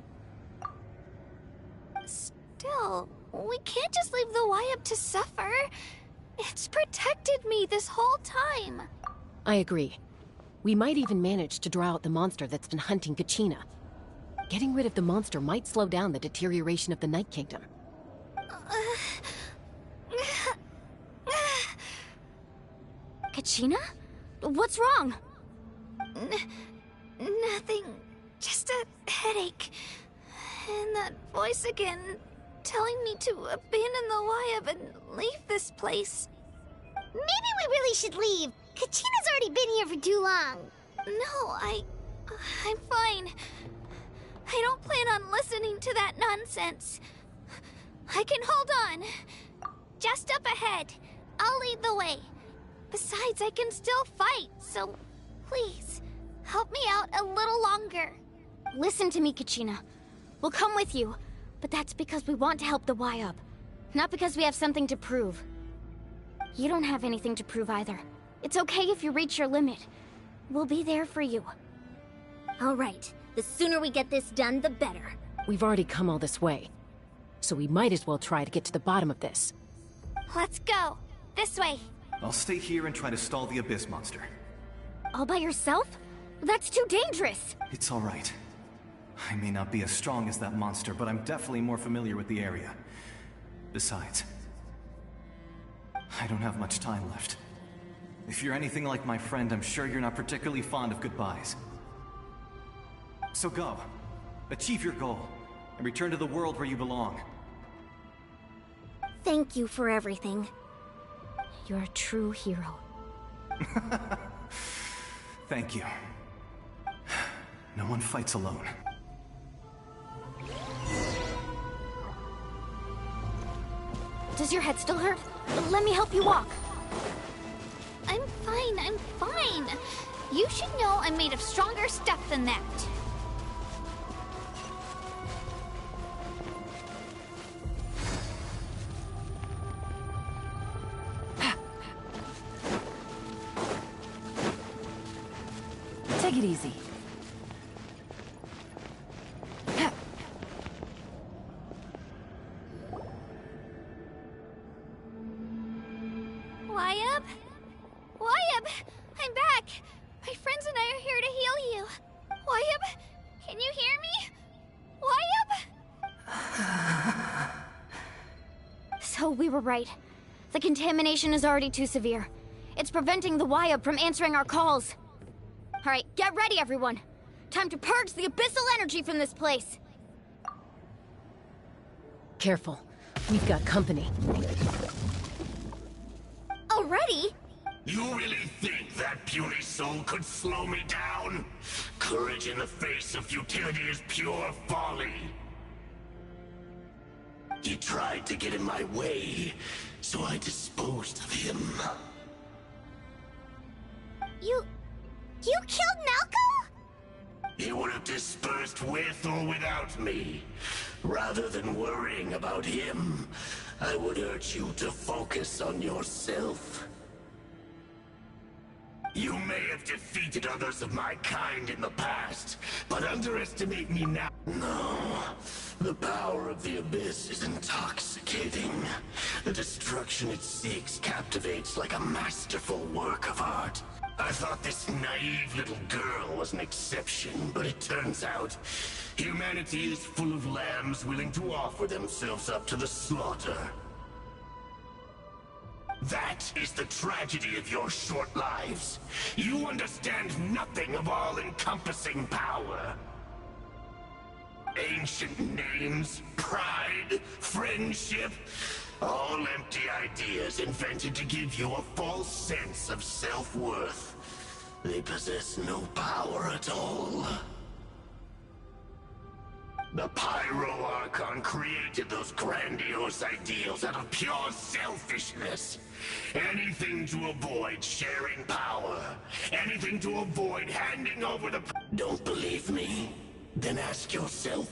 Still, we can't just leave the Y-Up to suffer. It's protected me this whole time. I agree. We might even manage to draw out the monster that's been hunting Kachina. Getting rid of the monster might slow down the deterioration of the Night Kingdom. Kachina? What's wrong? Nothing. Just a headache. And that voice again, telling me to abandon the Y-Up and leave this place. Maybe we really should leave. Kachina's already been here for too long. No, I'm fine. I don't plan on listening to that nonsense. I can hold on. Just up ahead. I'll lead the way. Besides, I can still fight, so please, help me out a little longer. Listen to me, Kachina. We'll come with you, but that's because we want to help the Y-Up, not because we have something to prove. You don't have anything to prove either. It's okay if you reach your limit. We'll be there for you. All right. The sooner we get this done, the better. We've already come all this way, so we might as well try to get to the bottom of this. Let's go. This way. I'll stay here and try to stall the Abyss monster. All by yourself? That's too dangerous. It's all right. I may not be as strong as that monster, but I'm definitely more familiar with the area. Besides, I don't have much time left. If you're anything like my friend, I'm sure you're not particularly fond of goodbyes. So go. Achieve your goal, and return to the world where you belong. Thank you for everything. You're a true hero. Thank you. No one fights alone. Does your head still hurt? Let me help you walk. I'm fine. You should know I'm made of stronger stuff than that. Take it easy. Wyabb? Wyabb! I'm back! My friends and I are here to heal you. Wyabb, can you hear me? Wyabb? So we were right. The contamination is already too severe. It's preventing the Wyabb from answering our calls. Alright, get ready everyone. Time to purge the abyssal energy from this place. Careful. We've got company. Already? You really think that puny soul could slow me down? Courage in the face of futility is pure folly. He tried to get in my way, so I disposed of him. You killed Malcolm? He would have dispersed with or without me. Rather than worrying about him, I would urge you to focus on yourself. You may have defeated others of my kind in the past, but underestimate me now. No, the power of the Abyss is intoxicating. The destruction it seeks captivates like a masterful work of art. I thought this naive little girl was an exception, but it turns out humanity is full of lambs willing to offer themselves up to the slaughter. That is the tragedy of your short lives. You understand nothing of all-encompassing power. Ancient names, pride, friendship, all empty ideas invented to give you a false sense of self-worth. They possess no power at all. The Pyro Archon created those grandiose ideals out of pure selfishness. Anything to avoid sharing power. Anything to avoid handing over the... Don't believe me? Then ask yourself,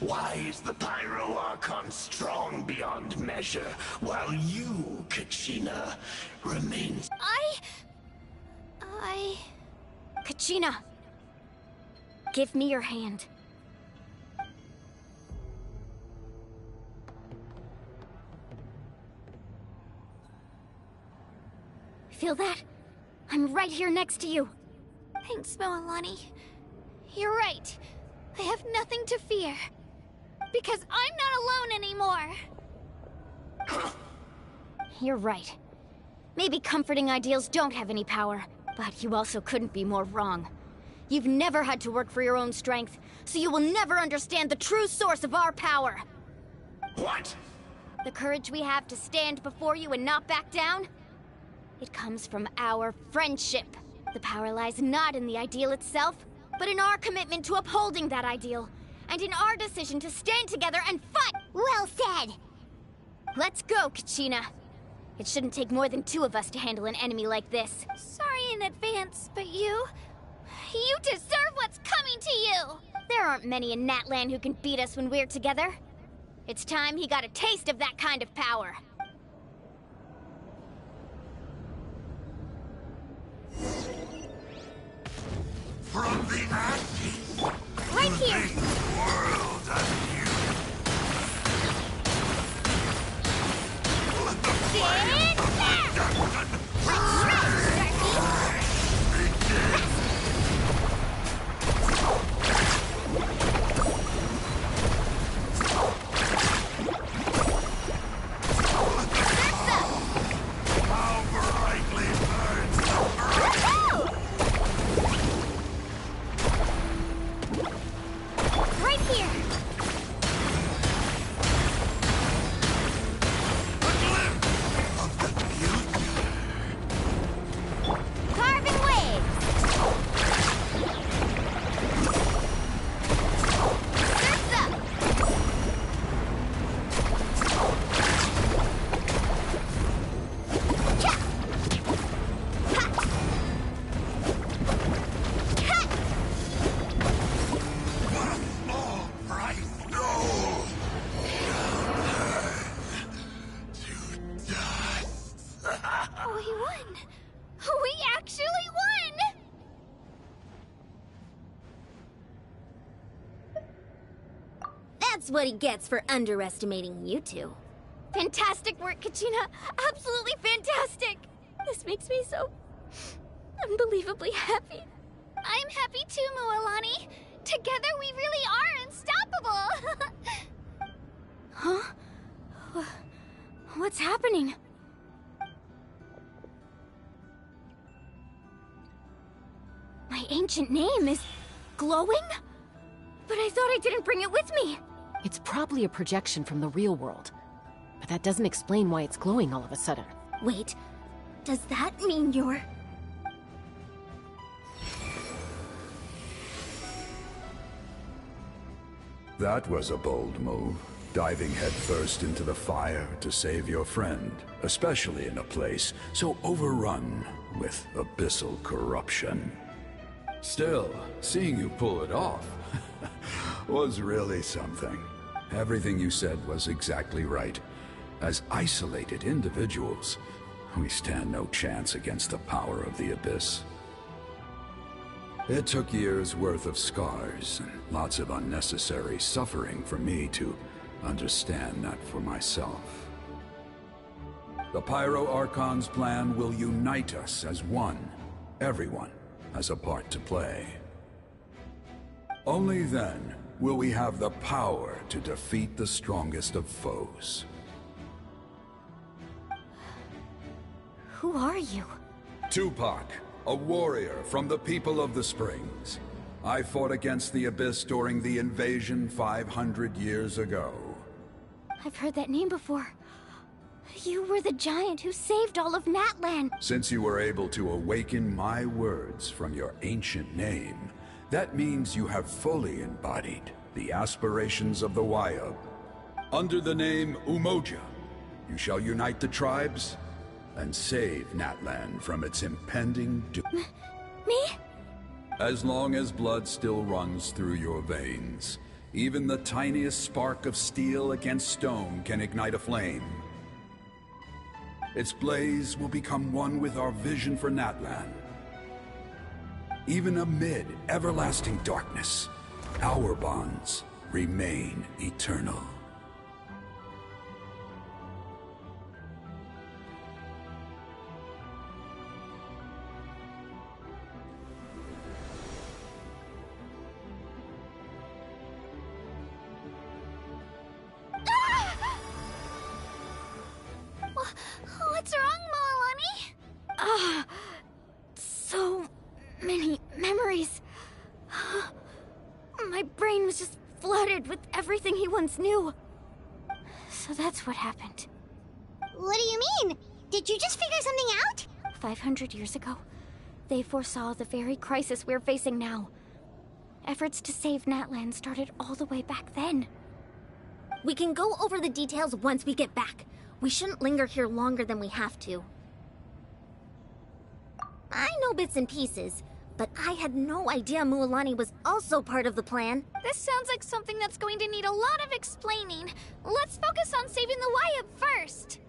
why is the Pyro Archon strong beyond measure, while you, Kachina, remains... Kachina! Give me your hand. Feel that? I'm right here next to you. Thanks, Moalani. You're right. I have nothing to fear. Because I'm not alone anymore. You're right. Maybe comforting ideals don't have any power, but you also couldn't be more wrong. You've never had to work for your own strength, so you will never understand the true source of our power. What? The courage we have to stand before you and not back down? It comes from our friendship. The power lies not in the ideal itself, but in our commitment to upholding that ideal, and in our decision to stand together and fight! Well said! Let's go, Kachina. It shouldn't take more than two of us to handle an enemy like this. Sorry in advance, but you deserve what's coming to you! There aren't many in Natlan who can beat us when we're together. It's time he got a taste of that kind of power. From the ashes, right here. World anew. Let the fire of my That's what he gets for underestimating you two. Fantastic work, Kachina. Absolutely fantastic. This makes me so unbelievably happy. I'm happy too, Mualani. Together we really are unstoppable. Huh? What's happening? My ancient name is glowing? But I thought I didn't bring it with me. It's probably a projection from the real world. But that doesn't explain why it's glowing all of a sudden. Wait, does that mean you're... That was a bold move, diving headfirst into the fire to save your friend, especially in a place so overrun with abyssal corruption. Still, seeing you pull it off was really something. Everything you said was exactly right. As isolated individuals, we stand no chance against the power of the Abyss. It took years' worth of scars and lots of unnecessary suffering for me to understand that for myself. The Pyro Archon's plan will unite us as one. Everyone has a part to play. Only then will we have the power to defeat the strongest of foes. Who are you? Tupac, a warrior from the people of the Springs. I fought against the Abyss during the invasion 500 years ago. I've heard that name before. You were the giant who saved all of Natlan. Since you were able to awaken my words from your ancient name, that means you have fully embodied the aspirations of the Wayub. Under the name Umoja, you shall unite the tribes and save Natlan from its impending doom. Me? As long as blood still runs through your veins, even the tiniest spark of steel against stone can ignite a flame. Its blaze will become one with our vision for Natlan. Even amid everlasting darkness, our bonds remain eternal. What's wrong, Mualani? So many memories. My brain was just flooded with everything he once knew. So that's what happened. What do you mean? Did you just figure something out? 500 years ago, they foresaw the very crisis we're facing now. Efforts to save Natlan started all the way back then. We can go over the details once we get back. We shouldn't linger here longer than we have to. I know bits and pieces, but I had no idea Mualani was also part of the plan. This sounds like something that's going to need a lot of explaining. Let's focus on saving the Wayub first.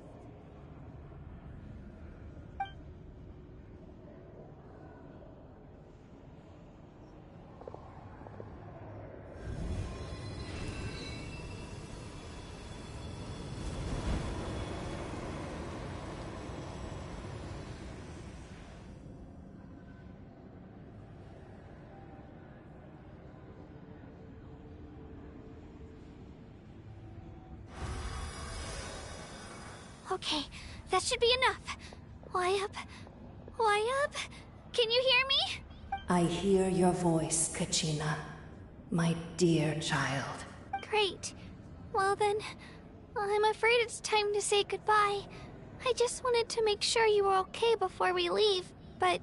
Okay, that should be enough. Wayub? Wayub? Can you hear me? I hear your voice, Kachina. My dear child. Great. Well then, I'm afraid it's time to say goodbye. I just wanted to make sure you were okay before we leave, but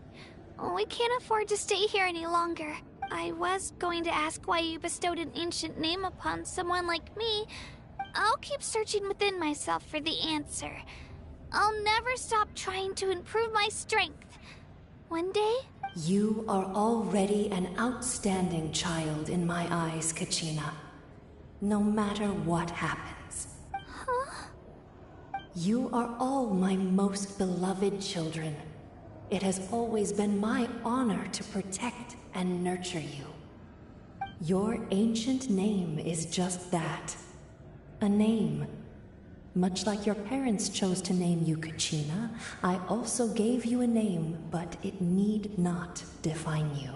we can't afford to stay here any longer. I was going to ask why you bestowed an ancient name upon someone like me. I'll keep searching within myself for the answer. I'll never stop trying to improve my strength. One day... You are already an outstanding child in my eyes, Kachina. No matter what happens. Huh? You are all my most beloved children. It has always been my honor to protect and nurture you. Your ancient name is just that. A name. Much like your parents chose to name you Kachina, I also gave you a name, but it need not define you.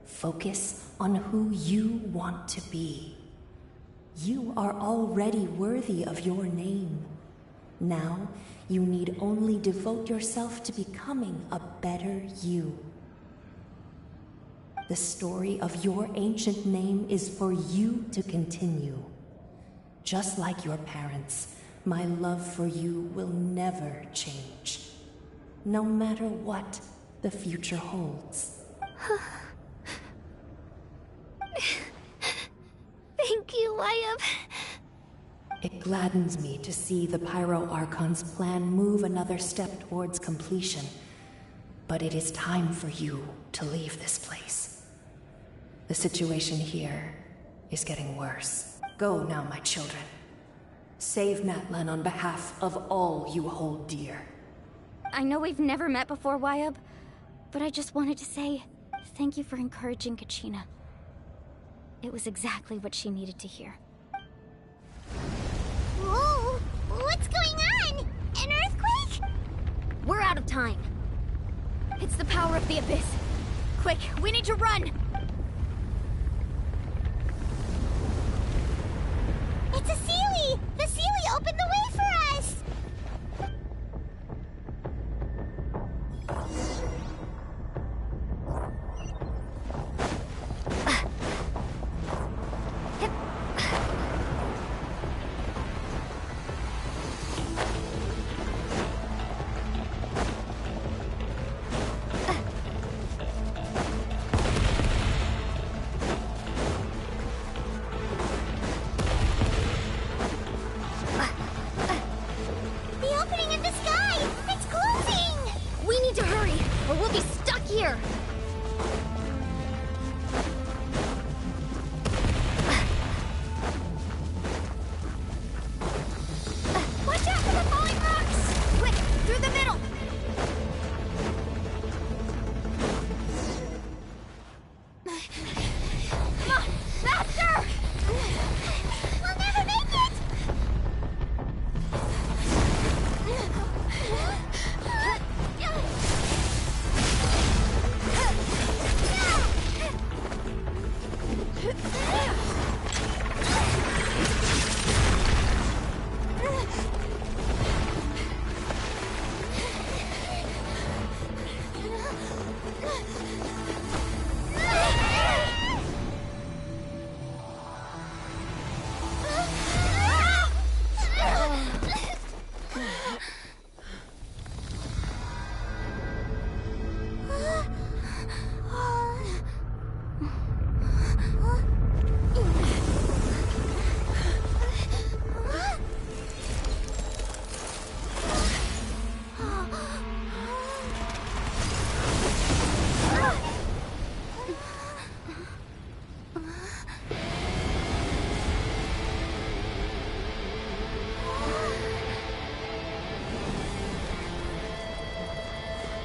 Focus on who you want to be. You are already worthy of your name. Now, you need only devote yourself to becoming a better you. The story of your ancient name is for you to continue. Just like your parents, my love for you will never change. No matter what the future holds. Thank you, Wyatt. It gladdens me to see the Pyro Archon's plan move another step towards completion. But it is time for you to leave this place. The situation here is getting worse. Go now, my children. Save Natlan on behalf of all you hold dear. I know we've never met before, Wyatt, but I just wanted to say thank you for encouraging Kachina. It was exactly what she needed to hear. Whoa! What's going on? An earthquake? We're out of time. It's the power of the Abyss. Quick, we need to run! It's a Seelie! The Seelie opened the way for us!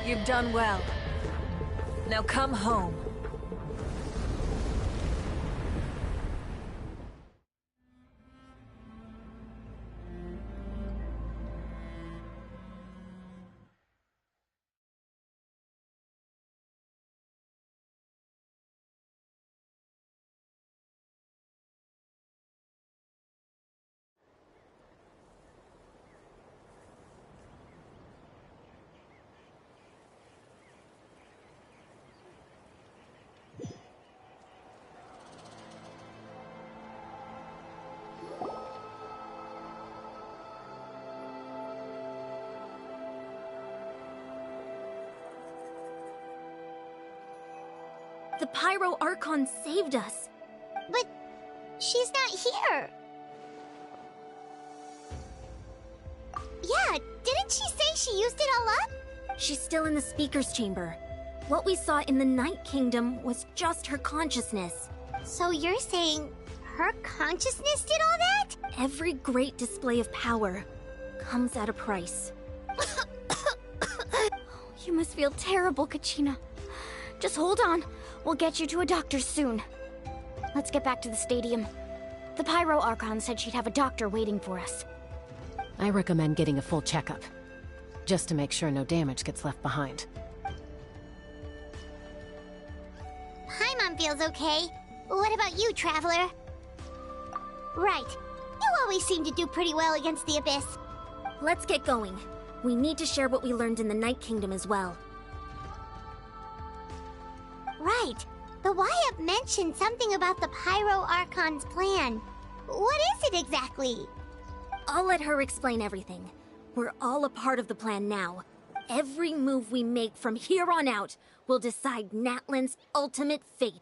You've done well. Now come home. The Pyro Archon saved us. But she's not here. Yeah, didn't she say she used it all up? She's still in the Speaker's Chamber. What we saw in the Night Kingdom was just her consciousness. So you're saying her consciousness did all that? Every great display of power comes at a price. You must feel terrible, Kachina. Just hold on. We'll get you to a doctor soon. Let's get back to the stadium. The Pyro Archon said she'd have a doctor waiting for us. I recommend getting a full checkup, just to make sure no damage gets left behind. Paimon feels okay. What about you, Traveler? Right. You always seem to do pretty well against the Abyss. Let's get going. We need to share what we learned in the Night Kingdom as well. Right. The Wyatt mentioned something about the Pyro Archon's plan. What is it exactly? I'll let her explain everything. We're all a part of the plan now. Every move we make from here on out will decide Natlan's ultimate fate.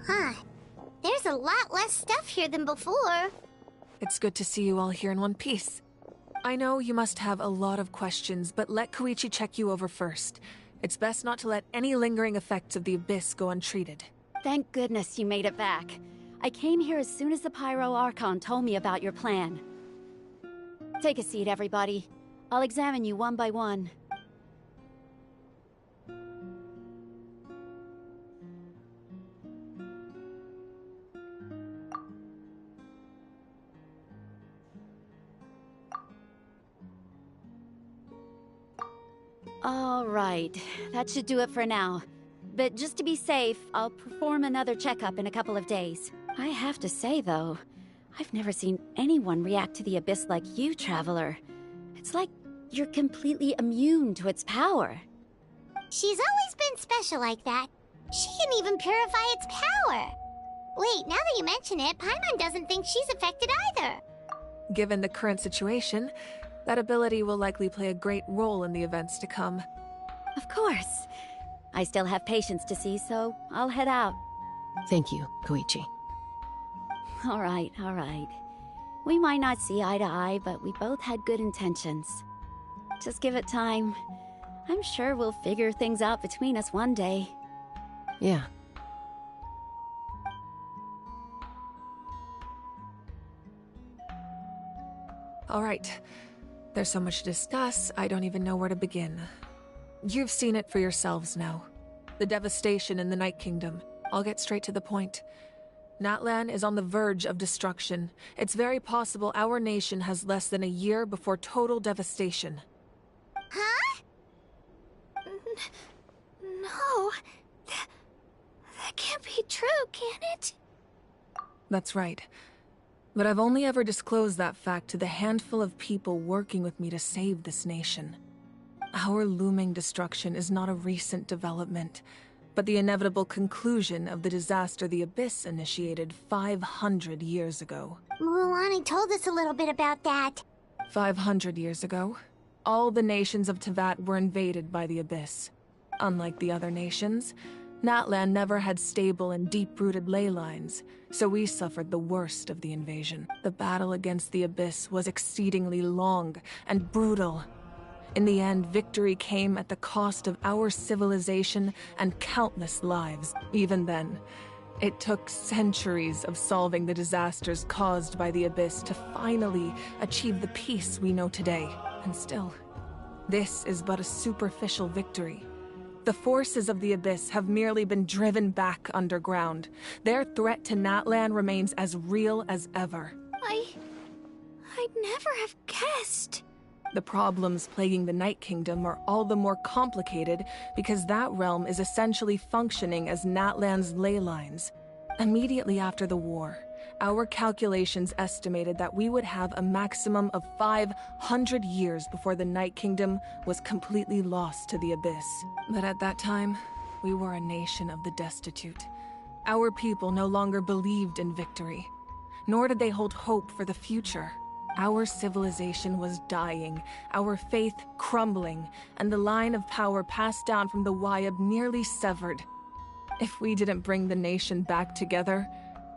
Huh. There's a lot less stuff here than before. It's good to see you all here in one piece. I know you must have a lot of questions, but let Koichi check you over first. It's best not to let any lingering effects of the Abyss go untreated. Thank goodness you made it back. I came here as soon as the Pyro Archon told me about your plan. Take a seat, everybody. I'll examine you one by one. All right, that should do it for now. But just to be safe, I'll perform another checkup in a couple of days. I have to say, though, I've never seen anyone react to the Abyss like you, Traveler. It's like you're completely immune to its power. She's always been special like that. She can even purify its power. Wait, now that you mention it, Paimon doesn't think she's affected either. Given the current situation, that ability will likely play a great role in the events to come. Of course. I still have patients to see, so I'll head out. Thank you, Koichi. All right, all right. We might not see eye to eye, but we both had good intentions. Just give it time. I'm sure we'll figure things out between us one day. Yeah. All right. There's so much to discuss, I don't even know where to begin. You've seen it for yourselves now. The devastation in the Night Kingdom. I'll get straight to the point. Natlan is on the verge of destruction. It's very possible our nation has less than a year before total devastation. Huh? No. That can't be true, can it? That's right. But I've only ever disclosed that fact to the handful of people working with me to save this nation. Our looming destruction is not a recent development, but the inevitable conclusion of the disaster the Abyss initiated 500 years ago. Mualani told us a little bit about that. 500 years ago, all the nations of Teyvat were invaded by the Abyss. Unlike the other nations, Natlan never had stable and deep-rooted ley lines, so we suffered the worst of the invasion. The battle against the Abyss was exceedingly long and brutal. In the end, victory came at the cost of our civilization and countless lives. Even then, it took centuries of solving the disasters caused by the Abyss to finally achieve the peace we know today. And still, this is but a superficial victory. The forces of the Abyss have merely been driven back underground. Their threat to Natlan remains as real as ever. I'd never have guessed. The problems plaguing the Night Kingdom are all the more complicated because that realm is essentially functioning as Natlan's ley lines. Immediately after the war, our calculations estimated that we would have a maximum of 500 years before the Night Kingdom was completely lost to the Abyss. But at that time, we were a nation of the destitute. Our people no longer believed in victory, nor did they hold hope for the future. Our civilization was dying, our faith crumbling, and the line of power passed down from the Wyab nearly severed. If we didn't bring the nation back together,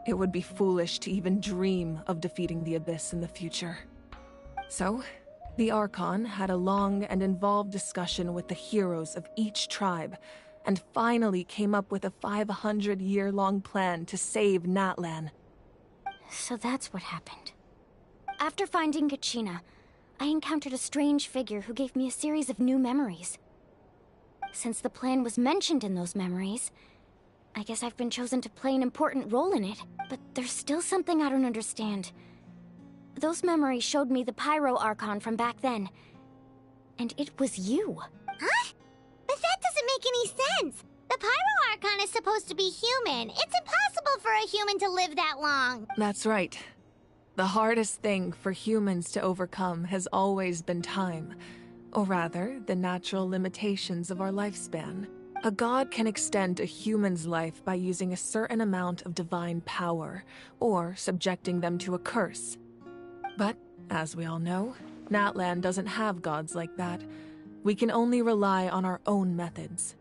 it would be foolish to even dream of defeating the Abyss in the future. So, the Archon had a long and involved discussion with the heroes of each tribe, and finally came up with a 500-year-long plan to save Natlan. So that's what happened. After finding Kachina, I encountered a strange figure who gave me a series of new memories. Since the plan was mentioned in those memories, I guess I've been chosen to play an important role in it, but there's still something I don't understand. Those memories showed me the Pyro Archon from back then, and it was you. Huh? But that doesn't make any sense! The Pyro Archon is supposed to be human. It's impossible for a human to live that long. That's right. The hardest thing for humans to overcome has always been time, or rather, the natural limitations of our lifespan. A god can extend a human's life by using a certain amount of divine power, or subjecting them to a curse. But, as we all know, Natlan doesn't have gods like that. We can only rely on our own methods.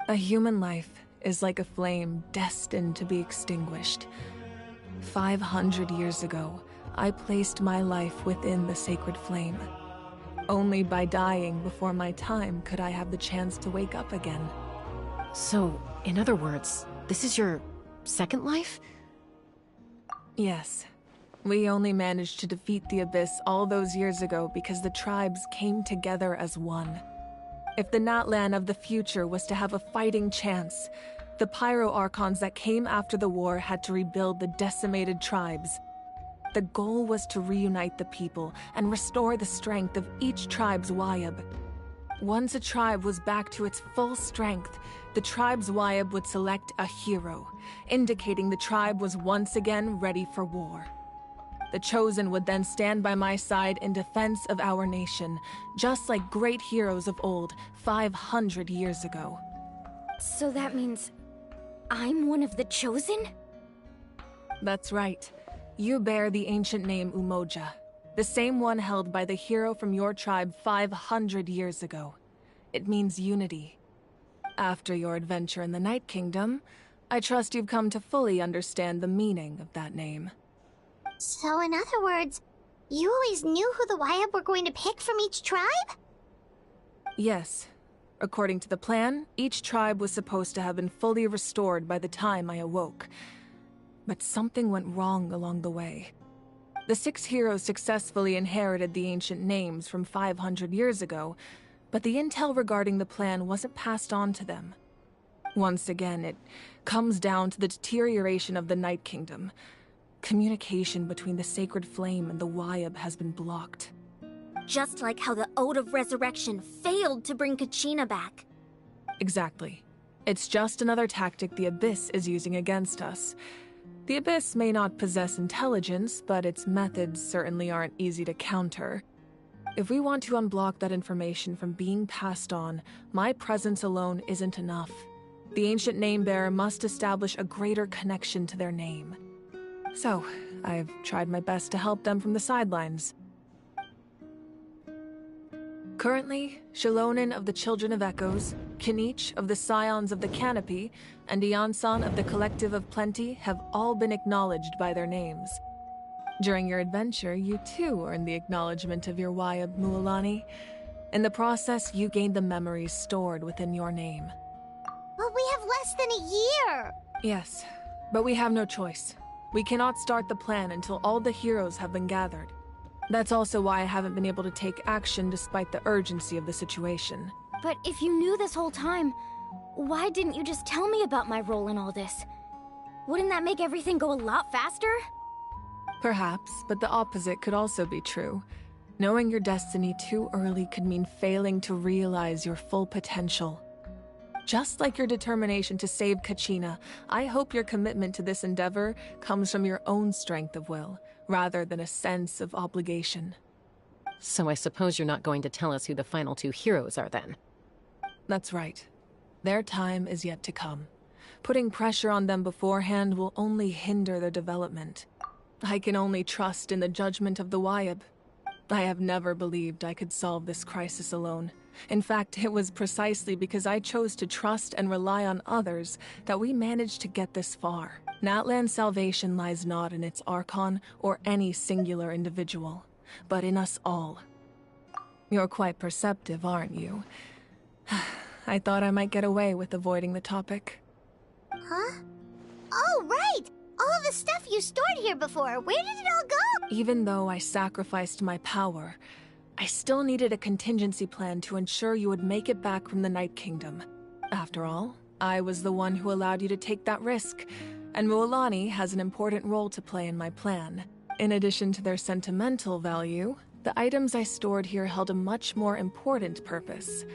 A human life is like a flame destined to be extinguished. 500 years ago, I placed my life within the sacred flame. Only by dying before my time could I have the chance to wake up again. So, in other words, this is your second life? Yes. We only managed to defeat the Abyss all those years ago because the tribes came together as one. If the Natlan of the future was to have a fighting chance, the Pyro Archons that came after the war had to rebuild the decimated tribes. The goal was to reunite the people and restore the strength of each tribe's Wyab. Once a tribe was back to its full strength, the tribe's Wyab would select a hero, indicating the tribe was once again ready for war. The Chosen would then stand by my side in defense of our nation, just like great heroes of old, 500 years ago. So that means I'm one of the Chosen? That's right. You bear the ancient name Umoja, the same one held by the hero from your tribe 500 years ago. It means unity. After your adventure in the Night Kingdom, I trust you've come to fully understand the meaning of that name. So in other words, you always knew who the Wyab were going to pick from each tribe? Yes. According to the plan, each tribe was supposed to have been fully restored by the time I awoke. But something went wrong along the way. The 6 heroes successfully inherited the ancient names from 500 years ago, but the intel regarding the plan wasn't passed on to them. Once again, it comes down to the deterioration of the Night Kingdom. Communication between the Sacred Flame and the Wyab has been blocked. Just like how the Ode of Resurrection failed to bring Kachina back. Exactly. It's just another tactic the Abyss is using against us. The Abyss may not possess intelligence, but its methods certainly aren't easy to counter. If we want to unblock that information from being passed on, my presence alone isn't enough. The ancient name-bearer must establish a greater connection to their name. So, I've tried my best to help them from the sidelines. Currently, Shilonen of the Children of Echoes, Kinich of the Scions of the Canopy, and Iansan of the Collective of Plenty have all been acknowledged by their names. During your adventure, you too earned the acknowledgement of your Wyab, Mualani. In the process, you gained the memories stored within your name. But we have less than a year! Yes, but we have no choice. We cannot start the plan until all the heroes have been gathered. That's also why I haven't been able to take action despite the urgency of the situation. But if you knew this whole time, why didn't you just tell me about my role in all this? Wouldn't that make everything go a lot faster? Perhaps, but the opposite could also be true. Knowing your destiny too early could mean failing to realize your full potential. Just like your determination to save Kachina, I hope your commitment to this endeavor comes from your own strength of will, rather than a sense of obligation. So I suppose you're not going to tell us who the final two heroes are then? That's right. Their time is yet to come. Putting pressure on them beforehand will only hinder their development. I can only trust in the judgment of the Wyab. I have never believed I could solve this crisis alone. In fact, it was precisely because I chose to trust and rely on others that we managed to get this far. Natlan's salvation lies not in its Archon or any singular individual, but in us all. You're quite perceptive, aren't you? I thought I might get away with avoiding the topic. Huh? Oh, right! All of the stuff you stored here before, where did it all go? Even though I sacrificed my power, I still needed a contingency plan to ensure you would make it back from the Night Kingdom. After all, I was the one who allowed you to take that risk, and Mualani has an important role to play in my plan. In addition to their sentimental value, the items I stored here held a much more important purpose.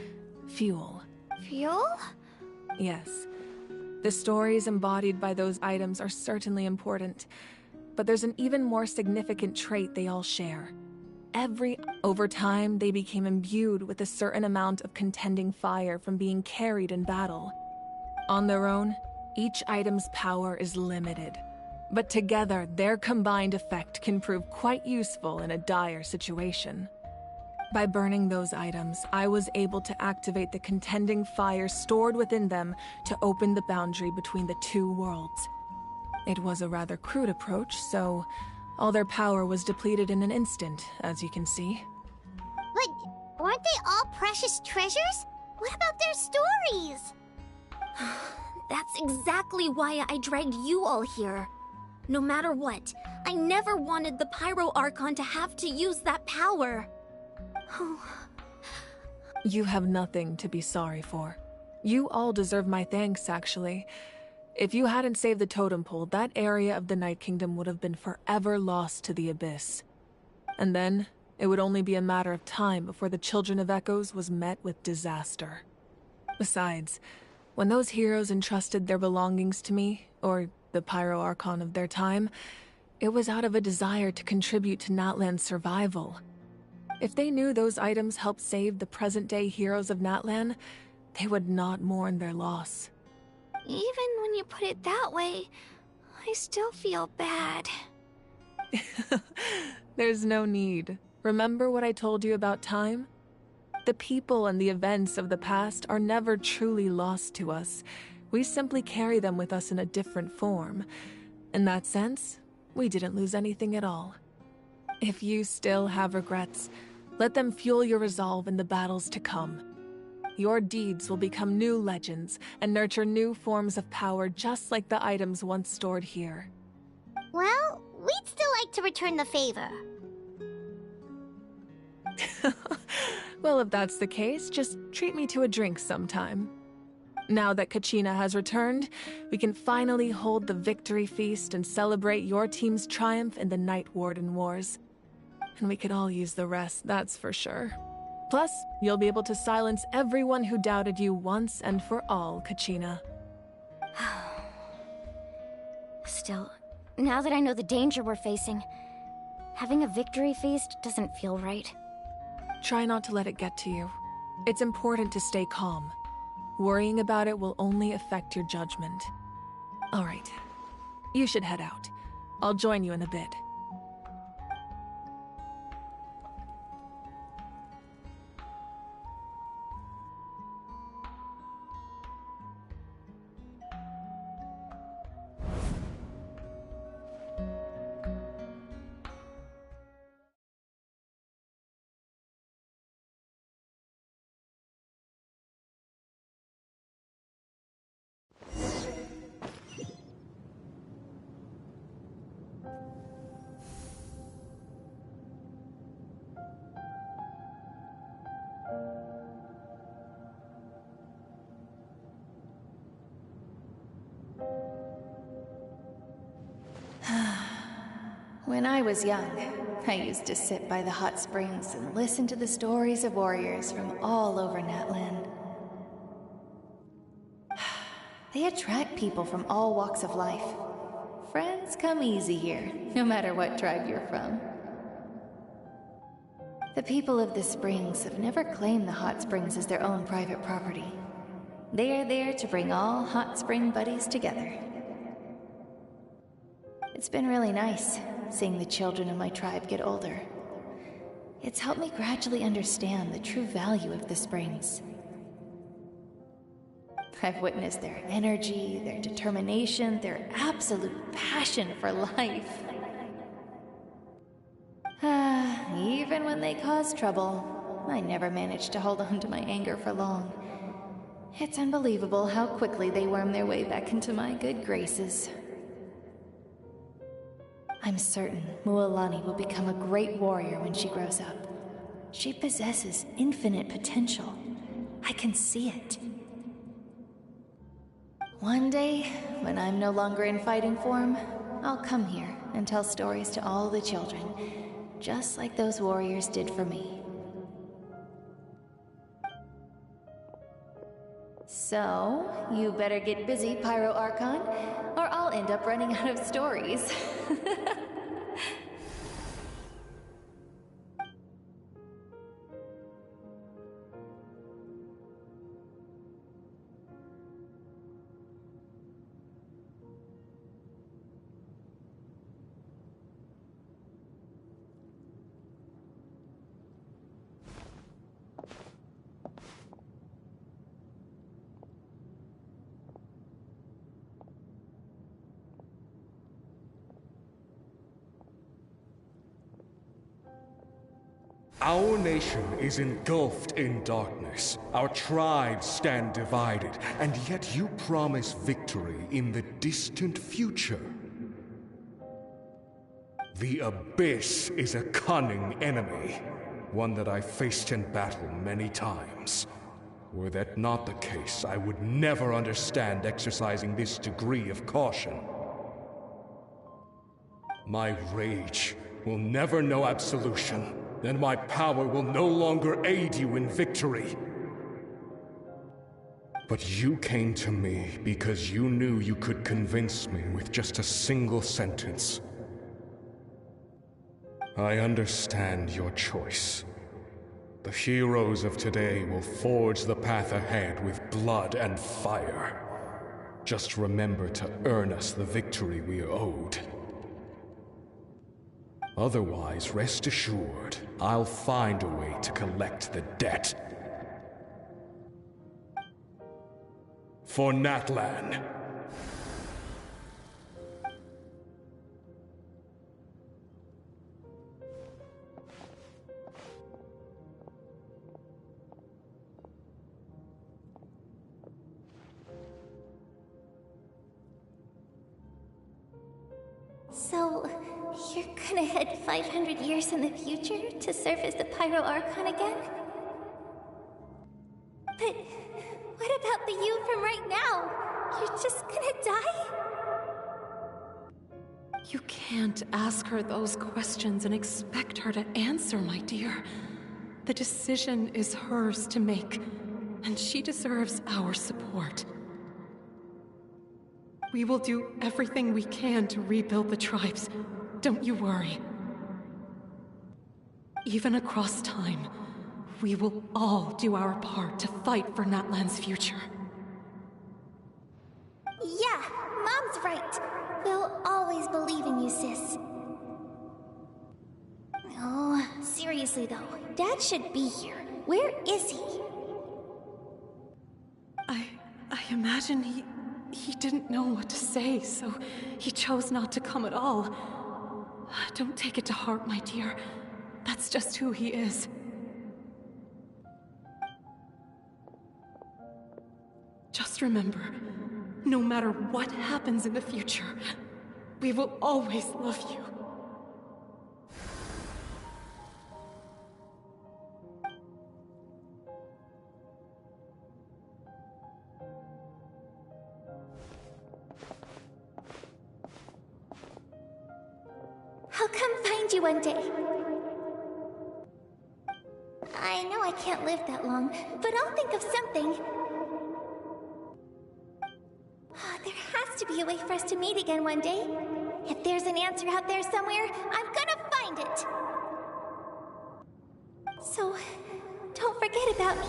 Fuel. Fuel? Yes. The stories embodied by those items are certainly important, but there's an even more significant trait they all share. Over time, they became imbued with a certain amount of contending fire from being carried in battle. On their own, each item's power is limited, but together, their combined effect can prove quite useful in a dire situation. By burning those items, I was able to activate the contending fire stored within them to open the boundary between the two worlds. It was a rather crude approach, so all their power was depleted in an instant, as you can see. But weren't they all precious treasures? What about their stories? That's exactly why I dragged you all here. No matter what, I never wanted the Pyro Archon to have to use that power. You have nothing to be sorry for. You all deserve my thanks, actually. If you hadn't saved the totem pole, that area of the Night Kingdom would have been forever lost to the Abyss. And then, it would only be a matter of time before the Children of Echoes was met with disaster. Besides, when those heroes entrusted their belongings to me, or the Pyro Archon of their time, it was out of a desire to contribute to Natlan's survival. If they knew those items helped save the present-day heroes of Natlan, they would not mourn their loss. Even when you put it that way, I still feel bad. There's no need. Remember what I told you about time? The people and the events of the past are never truly lost to us. We simply carry them with us in a different form. In that sense, we didn't lose anything at all. If you still have regrets, let them fuel your resolve in the battles to come. Your deeds will become new legends and nurture new forms of power just like the items once stored here. Well, we'd still like to return the favor. Well, if that's the case, just treat me to a drink sometime. Now that Kachina has returned, we can finally hold the victory feast and celebrate your team's triumph in the Night Warden Wars. And we could all use the rest, that's for sure. Plus, you'll be able to silence everyone who doubted you once and for all, Kachina. Still, now that I know the danger we're facing, having a victory feast doesn't feel right. Try not to let it get to you. It's important to stay calm. Worrying about it will only affect your judgment. All right. You should head out. I'll join you in a bit. When I was young, I used to sit by the hot springs and listen to the stories of warriors from all over Natlan. They attract people from all walks of life. Friends come easy here, no matter what tribe you're from. The people of the springs have never claimed the hot springs as their own private property. They are there to bring all hot spring buddies together. It's been really nice, seeing the children of my tribe get older. It's helped me gradually understand the true value of the springs. I've witnessed their energy, their determination, their absolute passion for life. Even when they cause trouble, I never managed to hold on to my anger for long. It's unbelievable how quickly they worm their way back into my good graces. I'm certain Mualani will become a great warrior when she grows up. She possesses infinite potential. I can see it. One day, when I'm no longer in fighting form, I'll come here and tell stories to all the children, just like those warriors did for me. So, you better get busy, Pyro Archon, or I'll end up running out of stories. Our nation is engulfed in darkness. Our tribes stand divided, and yet you promise victory in the distant future. The Abyss is a cunning enemy, one that I faced in battle many times. Were that not the case, I would never understand exercising this degree of caution. My rage will never know absolution. Then my power will no longer aid you in victory. But you came to me because you knew you could convince me with just a single sentence. I understand your choice. The heroes of today will forge the path ahead with blood and fire. Just remember to earn us the victory we are owed. Otherwise, rest assured, I'll find a way to collect the debt. For Natlan. So, you're gonna head 500 years in the future to serve as the Pyro Archon again? But what about the you from right now? You're just gonna die? You can't ask her those questions and expect her to answer, my dear. The decision is hers to make, and she deserves our support. We will do everything we can to rebuild the tribes. Don't you worry. Even across time, we will all do our part to fight for Natlan's future. Yeah, Mom's right. We'll always believe in you, sis. Oh, seriously though, Dad should be here. Where is he? I imagine he didn't know what to say, so he chose not to come at all. Don't take it to heart, my dear. That's just who he is. Just remember, no matter what happens in the future, we will always love you. I'll come find you one day. I know I can't live that long, but I'll think of something. There has to be a way for us to meet again one day. If there's an answer out there somewhere, I'm gonna find it. So, don't forget about me.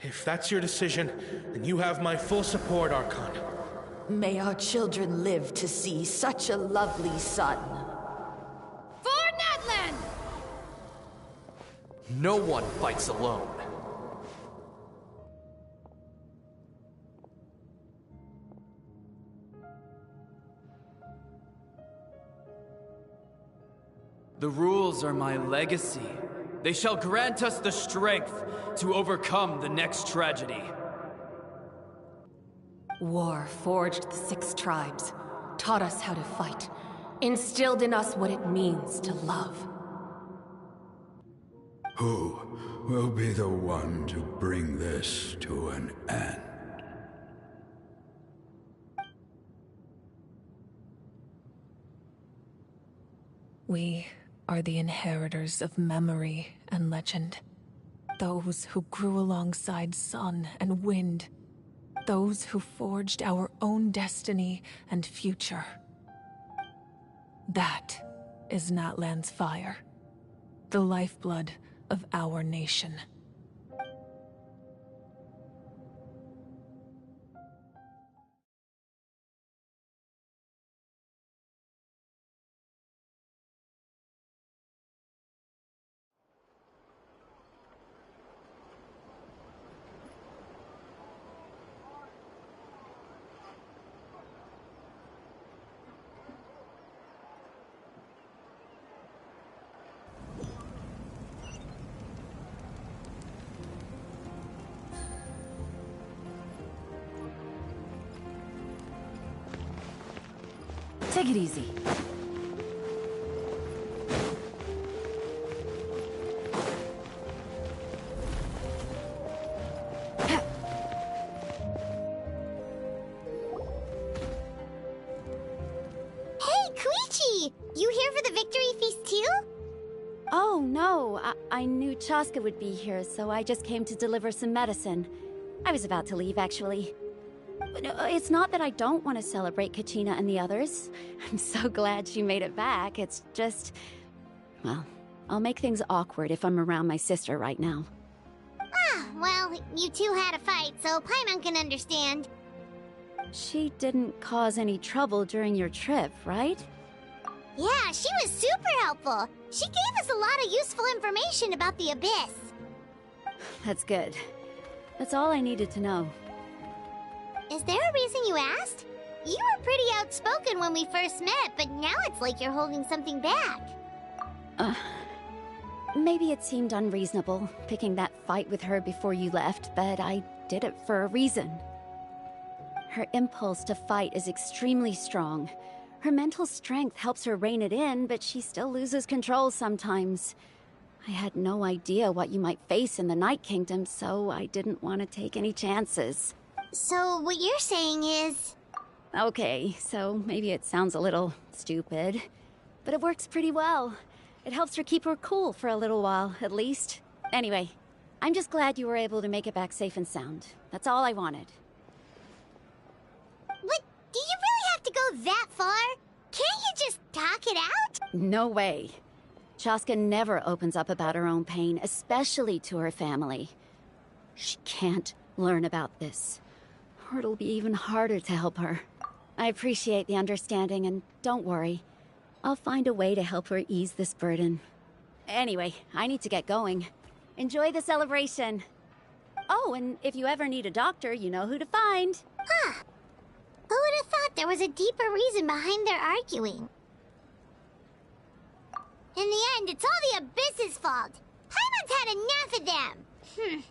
If that's your decision, then you have my full support, Archon. May our children live to see such a lovely son. For Natlan! No one fights alone. The rules are my legacy. They shall grant us the strength to overcome the next tragedy. War forged the 6 tribes, taught us how to fight, instilled in us what it means to love. Who will be the one to bring this to an end? We are the inheritors of memory and legend. Those who grew alongside sun and wind. Those who forged our own destiny and future. That is Natlan's fire. The lifeblood of our nation. Take it easy. You here for the victory feast too? Oh, no. I knew Chaska would be here, so I just came to deliver some medicine. I was about to leave, actually. But it's not that I don't want to celebrate Kachina and the others. I'm so glad she made it back. It's just... well, I'll make things awkward if I'm around my sister right now. Ah, well, you two had a fight, so Paimon can understand. She didn't cause any trouble during your trip, right? Yeah, she was super helpful. She gave us a lot of useful information about the Abyss. That's good. That's all I needed to know. Is there a reason you asked? You were pretty outspoken when we first met, but now it's like you're holding something back. Maybe it seemed unreasonable, picking that fight with her before you left, but I did it for a reason. Her impulse to fight is extremely strong. Her mental strength helps her rein it in, but she still loses control sometimes. I had no idea what you might face in the Night Kingdom, so I didn't want to take any chances. So what you're saying is... Okay, so maybe it sounds a little stupid, but it works pretty well. It helps her keep her cool for a little while, at least. Anyway, I'm just glad you were able to make it back safe and sound. That's all I wanted. But do you really have to go that far? Can't you just talk it out? No way. Chaska never opens up about her own pain, especially to her family. She can't learn about this, or it'll be even harder to help her. I appreciate the understanding, and don't worry. I'll find a way to help her ease this burden. Anyway, I need to get going. Enjoy the celebration. Oh, and if you ever need a doctor, you know who to find. Huh. Who would have thought there was a deeper reason behind their arguing? In the end, it's all the Abyss's fault. Paimon's had enough of them.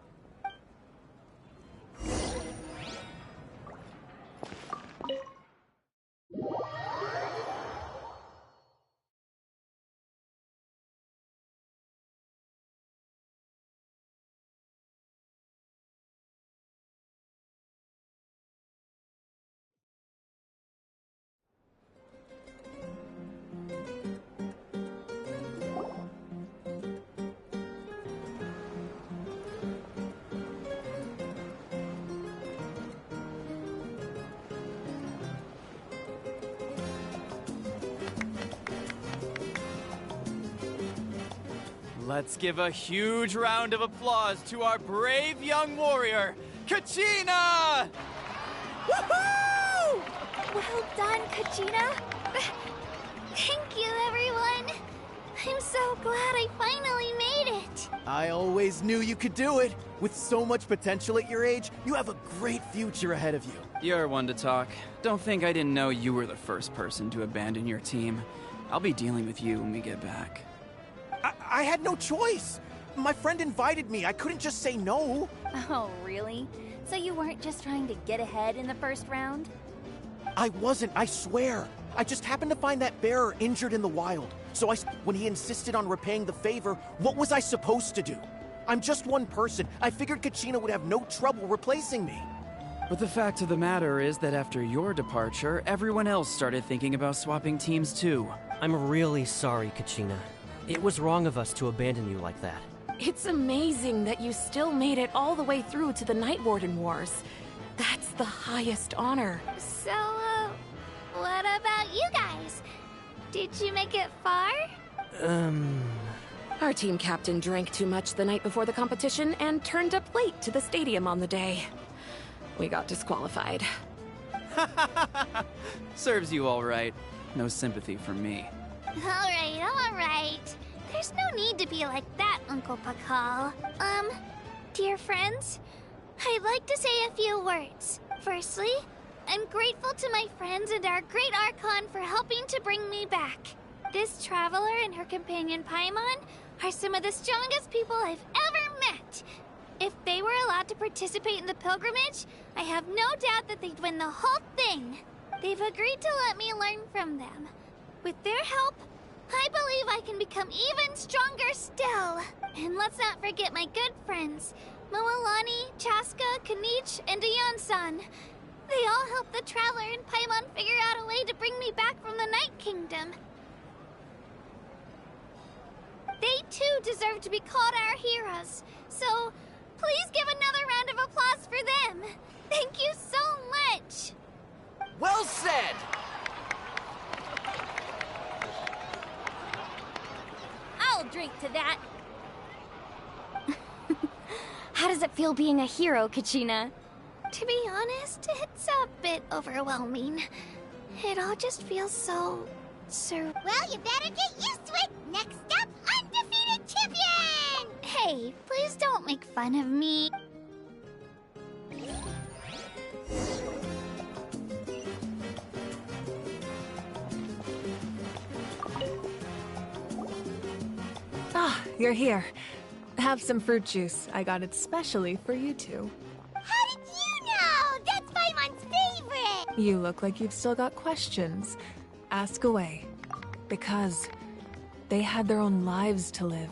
Let's give a huge round of applause to our brave young warrior, Kachina! Woohoo! Well done, Kachina. Thank you, everyone. I'm so glad I finally made it. I always knew you could do it. With so much potential at your age, you have a great future ahead of you. You're one to talk. Don't think I didn't know you were the first person to abandon your team. I'll be dealing with you when we get back. I had no choice. My friend invited me. I couldn't just say no. Oh, really? So you weren't just trying to get ahead in the first round? I wasn't, I swear. I just happened to find that bearer injured in the wild. So when he insisted on repaying the favor, what was I supposed to do? I'm just one person. I figured Kachina would have no trouble replacing me. But the fact of the matter is that after your departure, everyone else started thinking about swapping teams too. I'm really sorry, Kachina. It was wrong of us to abandon you like that. It's amazing that you still made it all the way through to the Night Warden Wars. That's the highest honor. So, what about you guys? Did you make it far? Our team captain drank too much the night before the competition and turned up late to the stadium on the day. We got disqualified. Serves you all right. No sympathy from me. All right. There's no need to be like that, Uncle Pakal. Dear friends, I'd like to say a few words. Firstly, I'm grateful to my friends and our great Archon for helping to bring me back. This traveler and her companion Paimon are some of the strongest people I've ever met. If they were allowed to participate in the pilgrimage, I have no doubt that they'd win the whole thing. They've agreed to let me learn from them. With their help, I believe I can become even stronger still. And let's not forget my good friends, Moalani, Chaska, Kanich, and Dayon-san. They all helped the Traveler and Paimon figure out a way to bring me back from the Night Kingdom. They too deserve to be called our heroes, so please give another round of applause for them. Thank you so much. Well said! I'll drink to that. How does it feel being a hero, Kachina? To be honest, it's a bit overwhelming. It all just feels so... Well, you better get used to it! Next up, undefeated champion! Hey, please don't make fun of me. Ah, you're here. Have some fruit juice. I got it specially for you two. How did you know? That's Paimon's favorite! You look like you've still got questions. Ask away. Because they had their own lives to live.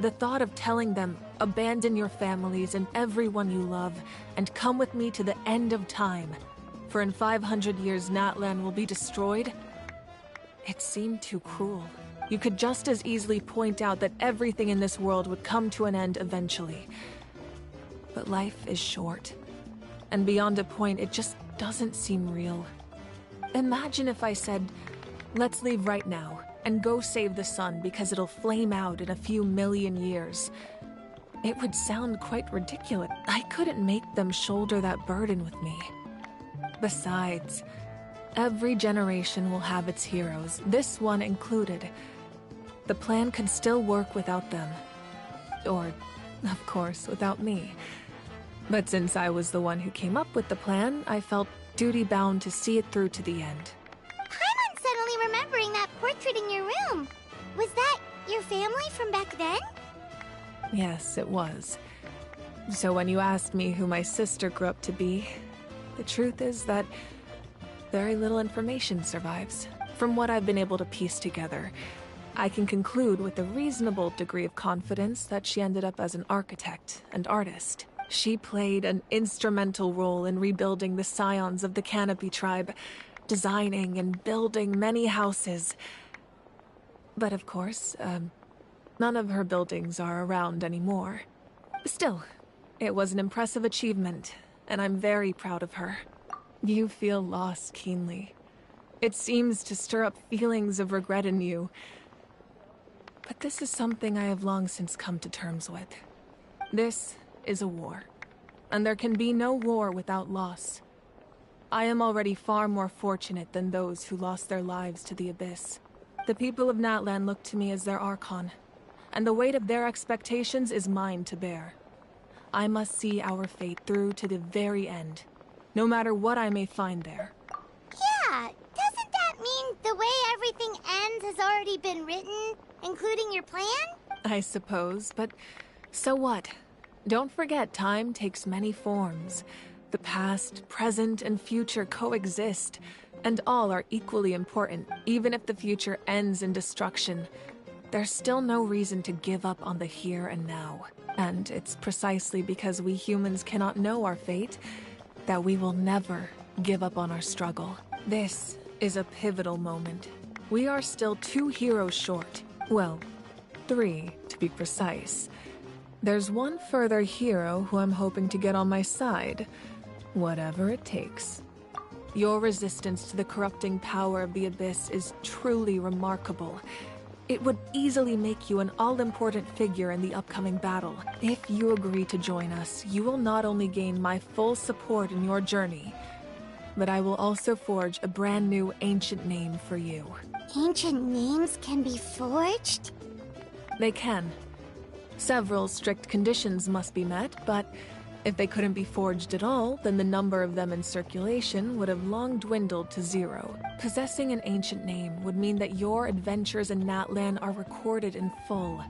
The thought of telling them, abandon your families and everyone you love, and come with me to the end of time, for in 500 years Natlan will be destroyed, it seemed too cruel. You could just as easily point out that everything in this world would come to an end eventually. But life is short. And beyond a point, it just doesn't seem real. Imagine if I said, let's leave right now, and go save the sun because it'll flame out in a few million years. It would sound quite ridiculous. I couldn't make them shoulder that burden with me. Besides, every generation will have its heroes, this one included. The plan could still work without them. Or, of course, without me. But since I was the one who came up with the plan, I felt duty-bound to see it through to the end. Paimon's suddenly remembering that portrait in your room. Was that your family from back then? Yes, it was. So when you asked me who my sister grew up to be, the truth is that very little information survives. From what I've been able to piece together, I can conclude with a reasonable degree of confidence that she ended up as an architect and artist. She played an instrumental role in rebuilding the scions of the Canopy tribe, designing and building many houses. But of course, none of her buildings are around anymore. Still, it was an impressive achievement, and I'm very proud of her. You feel loss keenly. It seems to stir up feelings of regret in you. But this is something I have long since come to terms with. This is a war, and there can be no war without loss. I am already far more fortunate than those who lost their lives to the Abyss. The people of Natlan look to me as their Archon, and the weight of their expectations is mine to bear. I must see our fate through to the very end, no matter what I may find there. Yeah, doesn't that mean the way everything ends has already been written, including your plan? I suppose, but so what? Don't forget, time takes many forms. The past, present, and future coexist, and all are equally important. Even if the future ends in destruction, there's still no reason to give up on the here and now. And it's precisely because we humans cannot know our fate that we will never give up on our struggle. This is a pivotal moment. We are still 2 heroes short. Well, 3 to be precise. There's one further hero who I'm hoping to get on my side, whatever it takes. Your resistance to the corrupting power of the Abyss is truly remarkable. It would easily make you an all-important figure in the upcoming battle. If you agree to join us, you will not only gain my full support in your journey, but I will also forge a brand new ancient name for you. Ancient names can be forged? They can. Several strict conditions must be met, but if they couldn't be forged at all, then the number of them in circulation would have long dwindled to 0. Possessing an ancient name would mean that your adventures in Natlan are recorded in full.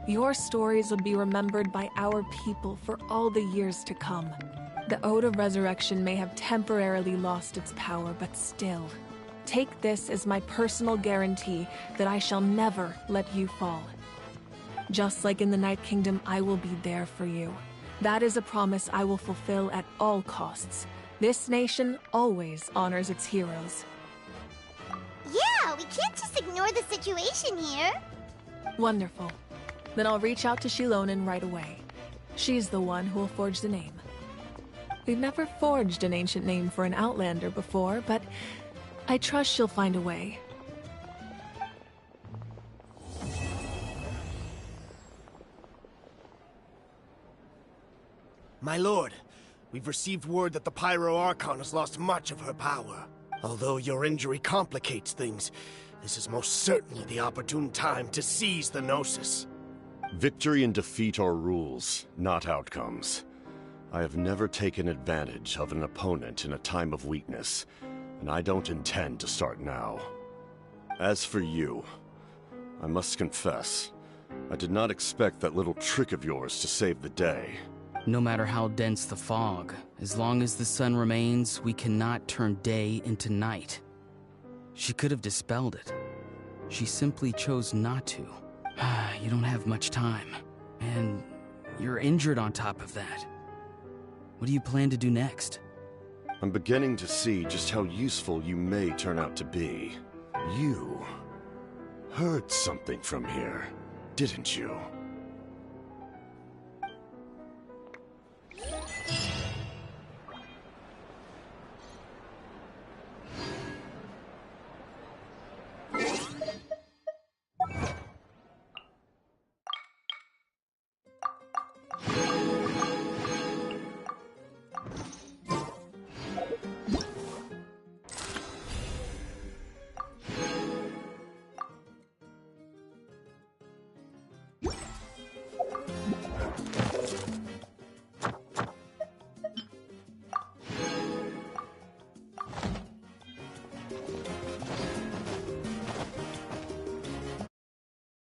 Your stories would be remembered by our people for all the years to come. The Ode of Resurrection may have temporarily lost its power, but still, take this as my personal guarantee that I shall never let you fall. Just like in the Night Kingdom, I will be there for you. That is a promise I will fulfill at all costs. This nation always honors its heroes. Yeah, we can't just ignore the situation here. Wonderful. Then I'll reach out to Shilonen right away. She's the one who will forge the name. We've never forged an ancient name for an Outlander before, but I trust she'll find a way. My lord, we've received word that the Pyro Archon has lost much of her power. Although your injury complicates things, this is most certainly the opportune time to seize the Gnosis. Victory and defeat are rules, not outcomes. I have never taken advantage of an opponent in a time of weakness, and I don't intend to start now. As for you, I must confess, I did not expect that little trick of yours to save the day. No matter how dense the fog, as long as the sun remains, we cannot turn day into night. She could have dispelled it. She simply chose not to. You don't have much time, and you're injured on top of that. What do you plan to do next? I'm beginning to see just how useful you may turn out to be. You heard something from here, didn't you?